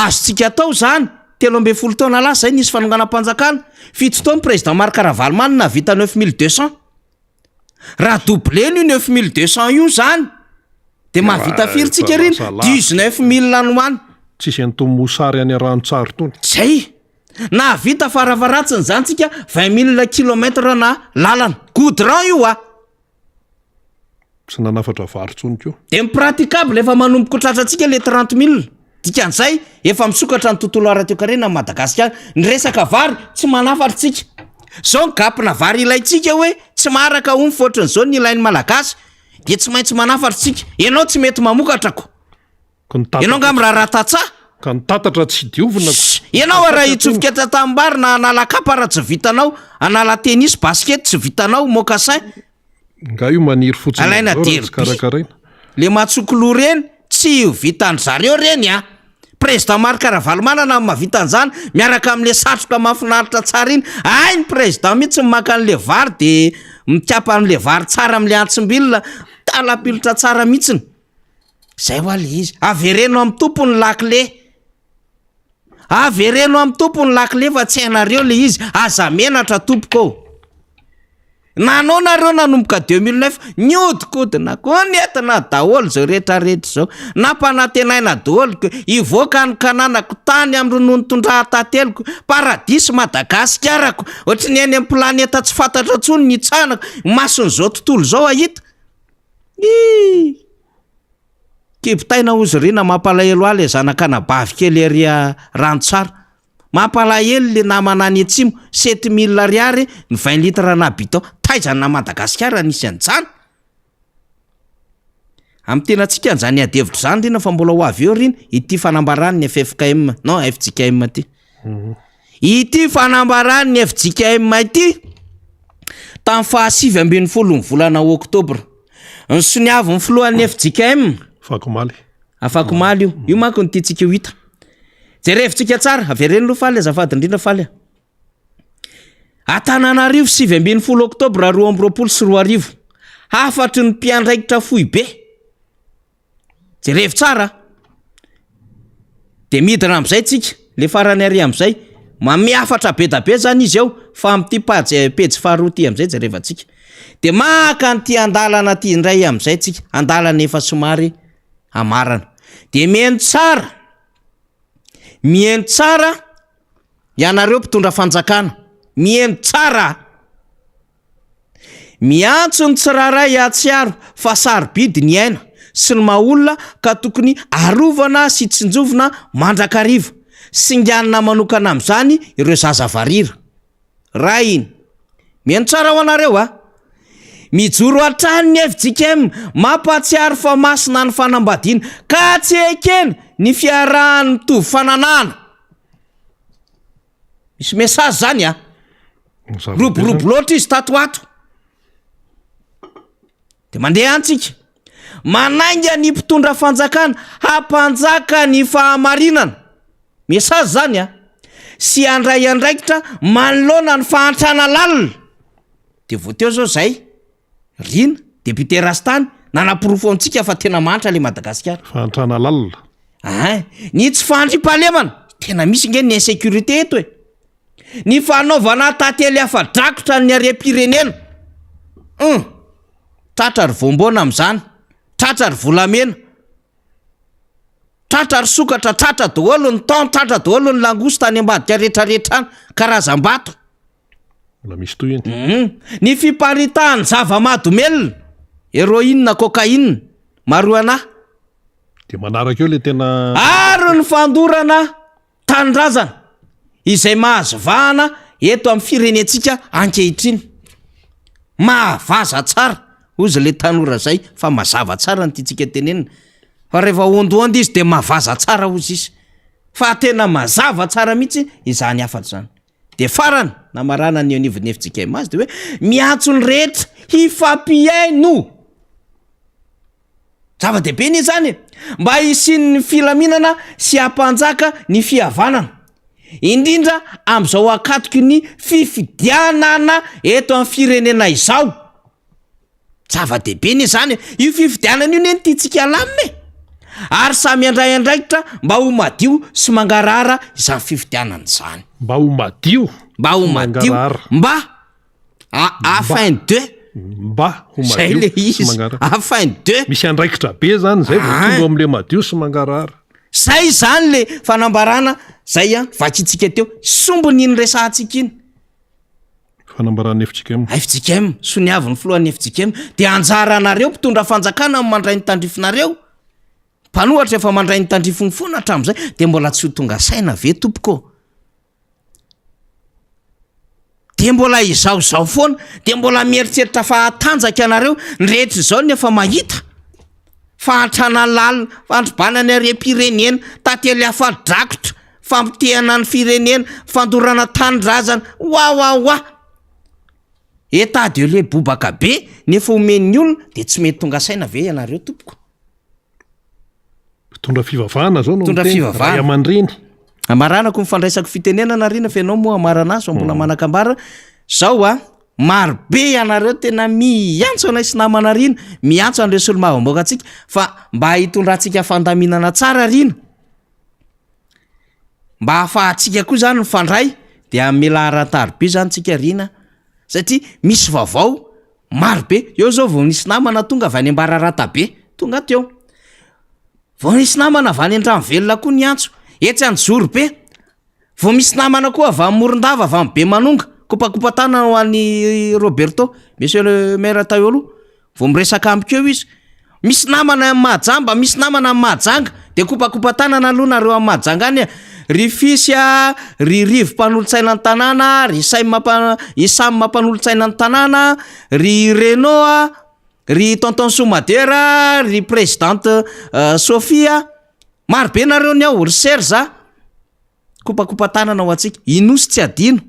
azotsika atao zany 13 taona lasa zay nisy fanonganam-panjakana. Fito taona président Karavalo navita 9200. Raha doublé ny 9200 io zany de mahavita firy tsika riny 19000 lanoany. Tsisy an'tony mosary any Ranontsary tony. Zay. Nahavita faravaratsiny zany tsika 20000 kilomètre na lalana. Goudron io Tsy nanafatra vary tsony keo. De impraticable efa manomboka tratratsika le 30000. Dikan'izay efa misokatra ny tontolo ara-toe-karena Madagasikara. Ny resaka vary tsy manafatra tsika. Zao gapina vary ilaitsika hoe tsy maharaka ho mifoatrany zao ny ilain'ny malagasy de tsy maintsy manafatra tsika. Ianao tsy mety mamokatrako. Ianao ngam raha ratatsa ka nitatatra tsy diovina ianao raha itsofiketa tambary na anala kapa raha tsy vitanao, anala tennis basket tsy vitanao, mocassin nga io maniry fotsiny alaina derby karakaraina le matsokolo reny tsy vitan zareo reny a. Président Marc Ravalomanana mahavitan'izany miaraka amin'le satroka mahafinaritra tsara iny. Ay ny président mihitsy maka an'le vary de mikapa an'le vary tsara amin'le antsimbilona talapilitra tsara mihitsiny. Zay ho le izy avereno amin'ny tompony lakle. Avereno amin'ny tompony lakle fa tsy hainareo le izy aza menatra tompoko. Nanao nareo nanomboka 2009 niodikodina koa nentina daholo zao rehetrarehetra zao nampanantenaina daholo ivoaka ny kananako tany amin'ny ronono tondrahan-tateloko paradisy Madagasikara ohatry ny eny amin'ny planeta tsy fantatra ntsony nitsanako mason'izao tontolo zao ahita. Kipitaina ozy rina mampalahelo ahy le zanakana bavy kely ery rano tsara. Mampalahelo le namana any atsimo 7000 ariary ny 20 litre na bitao taizana Madagasikara nisy an'izany. Amin'ny tenantsika an'izany adevitra zany rina fa mbola ho avy eo rina ity fanambarany ny FFKM non FJKM ity. Ity fanambarany ny FJKM ity tamin'ny faha 7 ambin'ny folo ny volana oktobra. Ny soniavy ny filohan'ny FJKM Fakomaly io manko ny tiantsika ho hita. Jerevitsika tsara avereny lo faly azafady indrindra faly. Antananarivo 7 ambin'ny folo oktobra 2024 hafatry ny mpiandraikitra fohy be. Jerevy tsara de midina am'izay tsika le farany ary am'izay miafatra be da be zany izy eo fa am'ty pejy faharoa ty am'izay jerevatsika de maka an'ty andalana ty indray am'izay tsika andalana efa somary amarana de mihaino tsara ianareo mpitondra fanjakana mihaino tsara miantso ny tsiraray atsiaro fa sarobidy ny aina sy ny maolona ka tokony arovana sy tsinjovina mandrakariva singanina manokana am'izany ireo zazavarira raha iny mihaino tsara ho anareo a. Mijoro atrany ny FJKM mampatsiaro fa masina ny fanambadiana ka tsy ekena ny fiarahan'ny mitovy fananana. Misy mesazy zany a. Roborobo loatra izy tato ato. De mandeha antsika manainga ny mpitondra fanjakana hampanjaka ny fahamarinana. Mesazy zany a. Sy andray andraikitra manoloana ny fahantrana lalina. De voateo zao zay rina député Rastany nanapirofo antsika fa tena mantra le Madagasikara. Fahantrana lalina. Ny tsy fandrimpahalemana tena misy nge ny insécurité eto e. Ny fanaovana tantely hafa drakotra ny arem-pirenena. Tratra ry voambona am'izany, tratra ry volamena, tratra ry sokatra, tratra daholo ny taon, tratra daholo ny langosta any ambadika rehetrarehetrany karazam-bato. Ny fiparitahany zava-mahadomelona héroïne cocaïne marijuana de manaraka eo le tena ary ny fandorana tanindrazana izay mahazo vahana eto amin'ny firenentsika ankehitriny. Mahavaza tsara ozy le tanora zay fa mazava tsara ny tiantsika tenenina fa rehefa ondoondy izy de mahavaza tsara ozy izy fa tena mazava tsara mihitsy izany afatra zany. De farany namarana ny anivon'ny FJKM azy de hoe miantso ny rehetra hifampiaino. Zava-dehibe ny zany mba hisian'ny filaminana sy hampanjaka ny fihavanana indrindra am'izao akatoky ny fifidianana eto amin'ny firenena izao. Zava-dehibe ny zany io fifidianana io neny tiantsika alamina ary samy andray andraikitra mba ho madio sy mangarara izany fifidianana izany. Mba ho madio mba afin de zay le izy afin de misy andraikitra be zany zay tonga am'le madio sy mangarara. Zay zany le fanambarana zay a vakitsika teo sombony iny resahantsika iny. Fanambarana FJKM soniavy ny filohan'ny FJKM de anjaranareo mpitondra fanjakana mandray ny tandrifinareo. Mpanohatra efa mandray ny tandrifony foana hatram'izay de mbola tsy ho tonga saina ve tompoko. De mbola izaozao foana de mbola mieritreritra fa hatanjaka anareo ny rehetra izao nefa mahita fahatrana lalina fandrobanany arem-pirenena tately afadrakotra fampitehana ny firenena fandorana tanindrazana oaoaoa état de lieu bobaka be nefa omen'ny olona de tsy mety tonga saina ve ianareo tompoko tondra fivavahana zao tondra fivavahana aman-dreny amaranako mifandraisako fitenenana rina fa ianao moa amaranazy mbola manakambara zao marobe ianareo tena miantso anay sy namana rina miantso an'ireo solomavamboaka atsika fa mba hitondratsika fandaminana tsara rina mba hahafahatsika koa zany mifandray de amelaharantarobe zany tsika rina satria misy vaovao marobe eo zao vao nisy namana tonga avy any ambararatabe tonga teo vao nisy namana avy any an-drano velona koa niantso etsy anyjoro be vao misy namana koa avy amorondava avy amy be manonga kopakopatana ho an'ny Roberto monsieur le maire tao aloha vao miresaka amiko eo izy misy namana amin'ny Mahajamba misy namana amin'ny Mahajanga de kopakopatana aloha nareo amin'ny Mahajanga any ry fisy ry rivo mpanolotsaina ny tanàna ry isamy mampanolotsaina ny tanàna ry Renault ry tonton Soumadera ry présidente Sophia marobe nareo ny ao ry Serge kopakopatanana ho atsika inosy tsy adino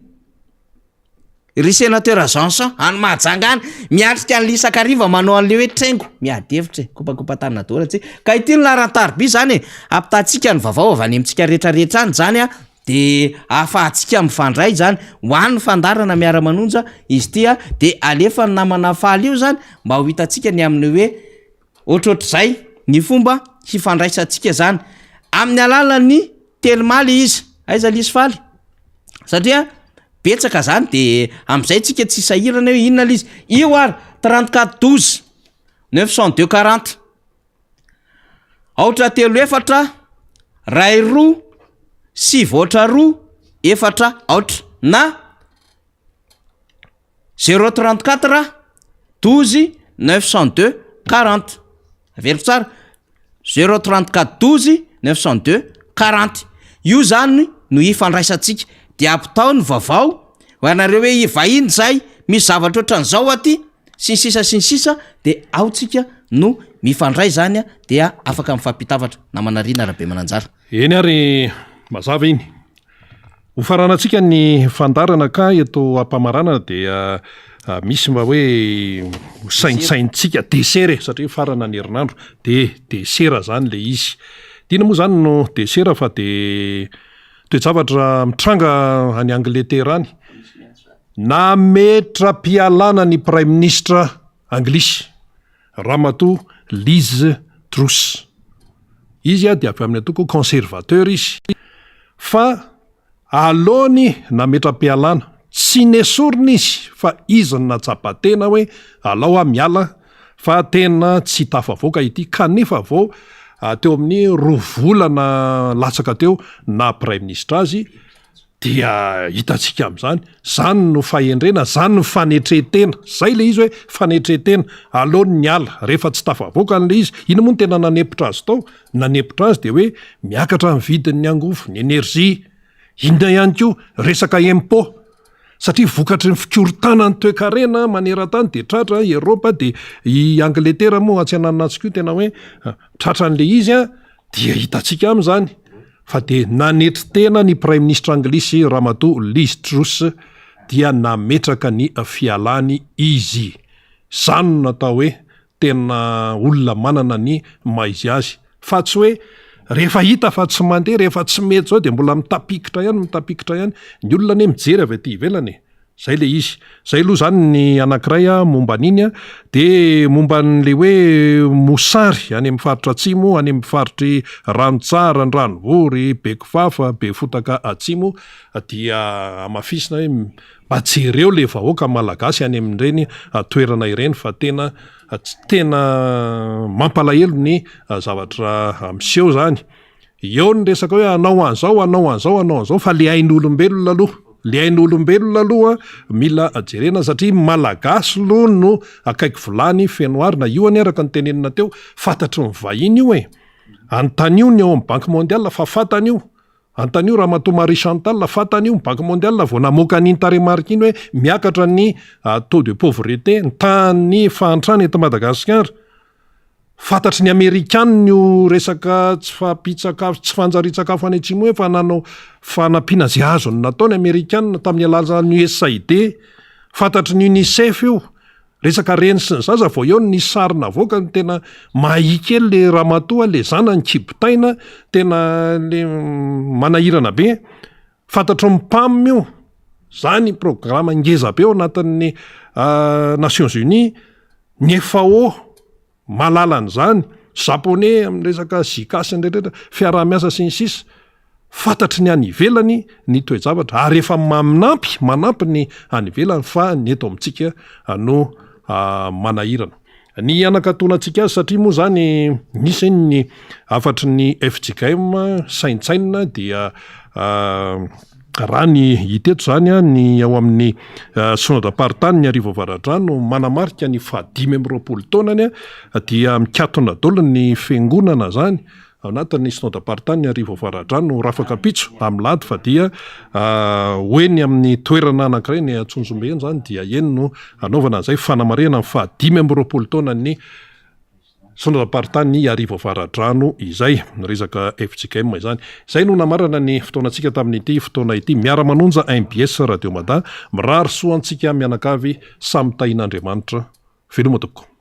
ry sénateur Jeanson any Mahajanga any miatrika ny Lisakariva manao an'le hoe trengo miadevitra kopakopatanana daholo atsika ka ity ny laharan-taroby zany apitatsika ny vaovao avy any amintsika rehetrarehetra any zany de ahafahantsika mifandray zany ho an'ny fandarana miara-manonja izy ity de alefa ny namana faly io zany mba ho hitatsika ny amin'ny hoe ohatrohatr'izay ny fomba hifandraisantsika zany amin'ny alalan'ny telimaly izy aiza lisy faly satria betsaka zany de am'izay tsika tsy sahirana hoe inona lizy io ary 34 12 902 40 aotra telo efatra ray roa sivy oatra roa efatra aotra na 034 12 902 40 averiko tsara 034 12 902 40 io zany no ifandraisantsika de apitao ny vaovao ho anareo hoe ivahiny zay misy zavatra ohatran'izao aty sy ny sisa de aotsika no mifandray zany dia afaka mifampitavatra namanarina rabe mananjara eny ary mazava iny ho faranantsika ny fandarana ka eto ampamarana dia misy mba hoe saintsaintsika desera satria farana ny herinandro de desera zany le izy tiana moa zany no desera fa de toejavatra mitranga any Angleterre any na metra-pialana ny prime ministre anglisy Ramatoa Liz Truss izy de avy amin'ny atoko conservateur izy fa alony na metra-pialana tsy nesorina izy fa izy natsapa-tena hoe alao miala fa tena tsy tafavoaka ity kanefa vao teo amin'ny roa volana latsaka teo na prime ministre azy dia hitatsika am'zany zany no fahendrena zany no fanetretena zay le izy hoe fanetretena alony ny ala rehefa tsy tafavoaka an'le izy ino moa no tena nanepotra azy tao nanepotra azy de hoe miakatra ny vidin'ny angofo ny energia inona ihany koa resaka impôt satria vokatry ny fikorontana ny toe-karena maneran-tany de tratra Eropa de i Angleterre moa atsananatsika io tena hoe tratra an'le izy dia hitatsika am'zany fa de nanetry tena ny prime ministre anglisy Ramatoa Liz Truss dia nametraka ny fialany izy zany no natao hoe tena olona manana ny maizy azy fa tsy hoe rehefa hita fa tsy mandeha rehefa tsy mety zao de mbola mitapikitra ihany ny olona ne mijery avy aty ivelany zay le izy zay aloha zany ny anankiray momba an'iny de momba n'le hoe mosary any amin'ny faritra atsimo any amin'ny faritry Ranotsara ny Ranovory Bekofafa be fotaka atsimo dia amafisina hoe mba jereo le vahoaka malagasy any amin'ireny toerana ireny fa tena mampalahelo ny zavatra miseho zany eo ny resaka hoe anao an'izao fa le ain'olombelona aloha mila jerena satria malagasy aloha no akaiky volany fenoary na io any araka ny tenenina teo fantatry ny vahiny io antanio ny ao amin'ny banque mondiale fa fantanio antanio Ramatoa Marie Chantal fantanio banque mondiale vao namoaka ny taremarika iny hoe miakatra ny taux de pauvreté ny tany fahantrana eto Madagasikara fantatry ny Amerikanina io resaka tsy fampitsakafo tsy fanjarin-tsakafo any atsimo hoe fa nanao fanampiana zay azo ny nataony Amerikanina tamin'ny alalan'ny USAID, fantatry ny UNICEF io resaka reny sy ny zaza vao eo ny sarina avoaka ny tena mahikely le ramatoa le zana ny kibitaina tena le manahirana be. Fantatry ny PAM io zany programa ngeza be ao anatin'ny Nations Unies, ny FAO malalan'izany, japonais amin'ny resaka zikasy nrehetrrehetra fiaraha-miasa sy ny sisa. Fantatry ny any ivelany ny toe-javatra ary efa manampy ny any ivelany fa ny eto amintsika no manahirana. Ny anakatonantsika azy satria moa zany nisy ny afatry ny FJKM saintsaina dia raha ny hiteto zany ny ao amin'ny sonadaparitany ny arivo avaradrano manamarika ny 520 taonany dia mikatona daholo ny fiangonana zany anatin'ny sonadaparitany ny arivo avaradrano rafakapitso amin'ny lady fa dia hoeny amin'ny toerana anankiray ny Antsonjombe eny zany dia eny no anaovana an'izay fanamarena ny 520 taona ny sonadaparitany ny arivo avaradrano izay resaka FJKM izany. Izay no namarana ny fotoanantsika tamin'ity fotoana ity miara-manonja MBS Radio Mada mirary soantsika mianakavy samy tahin'Andriamanitra veloma tokoa.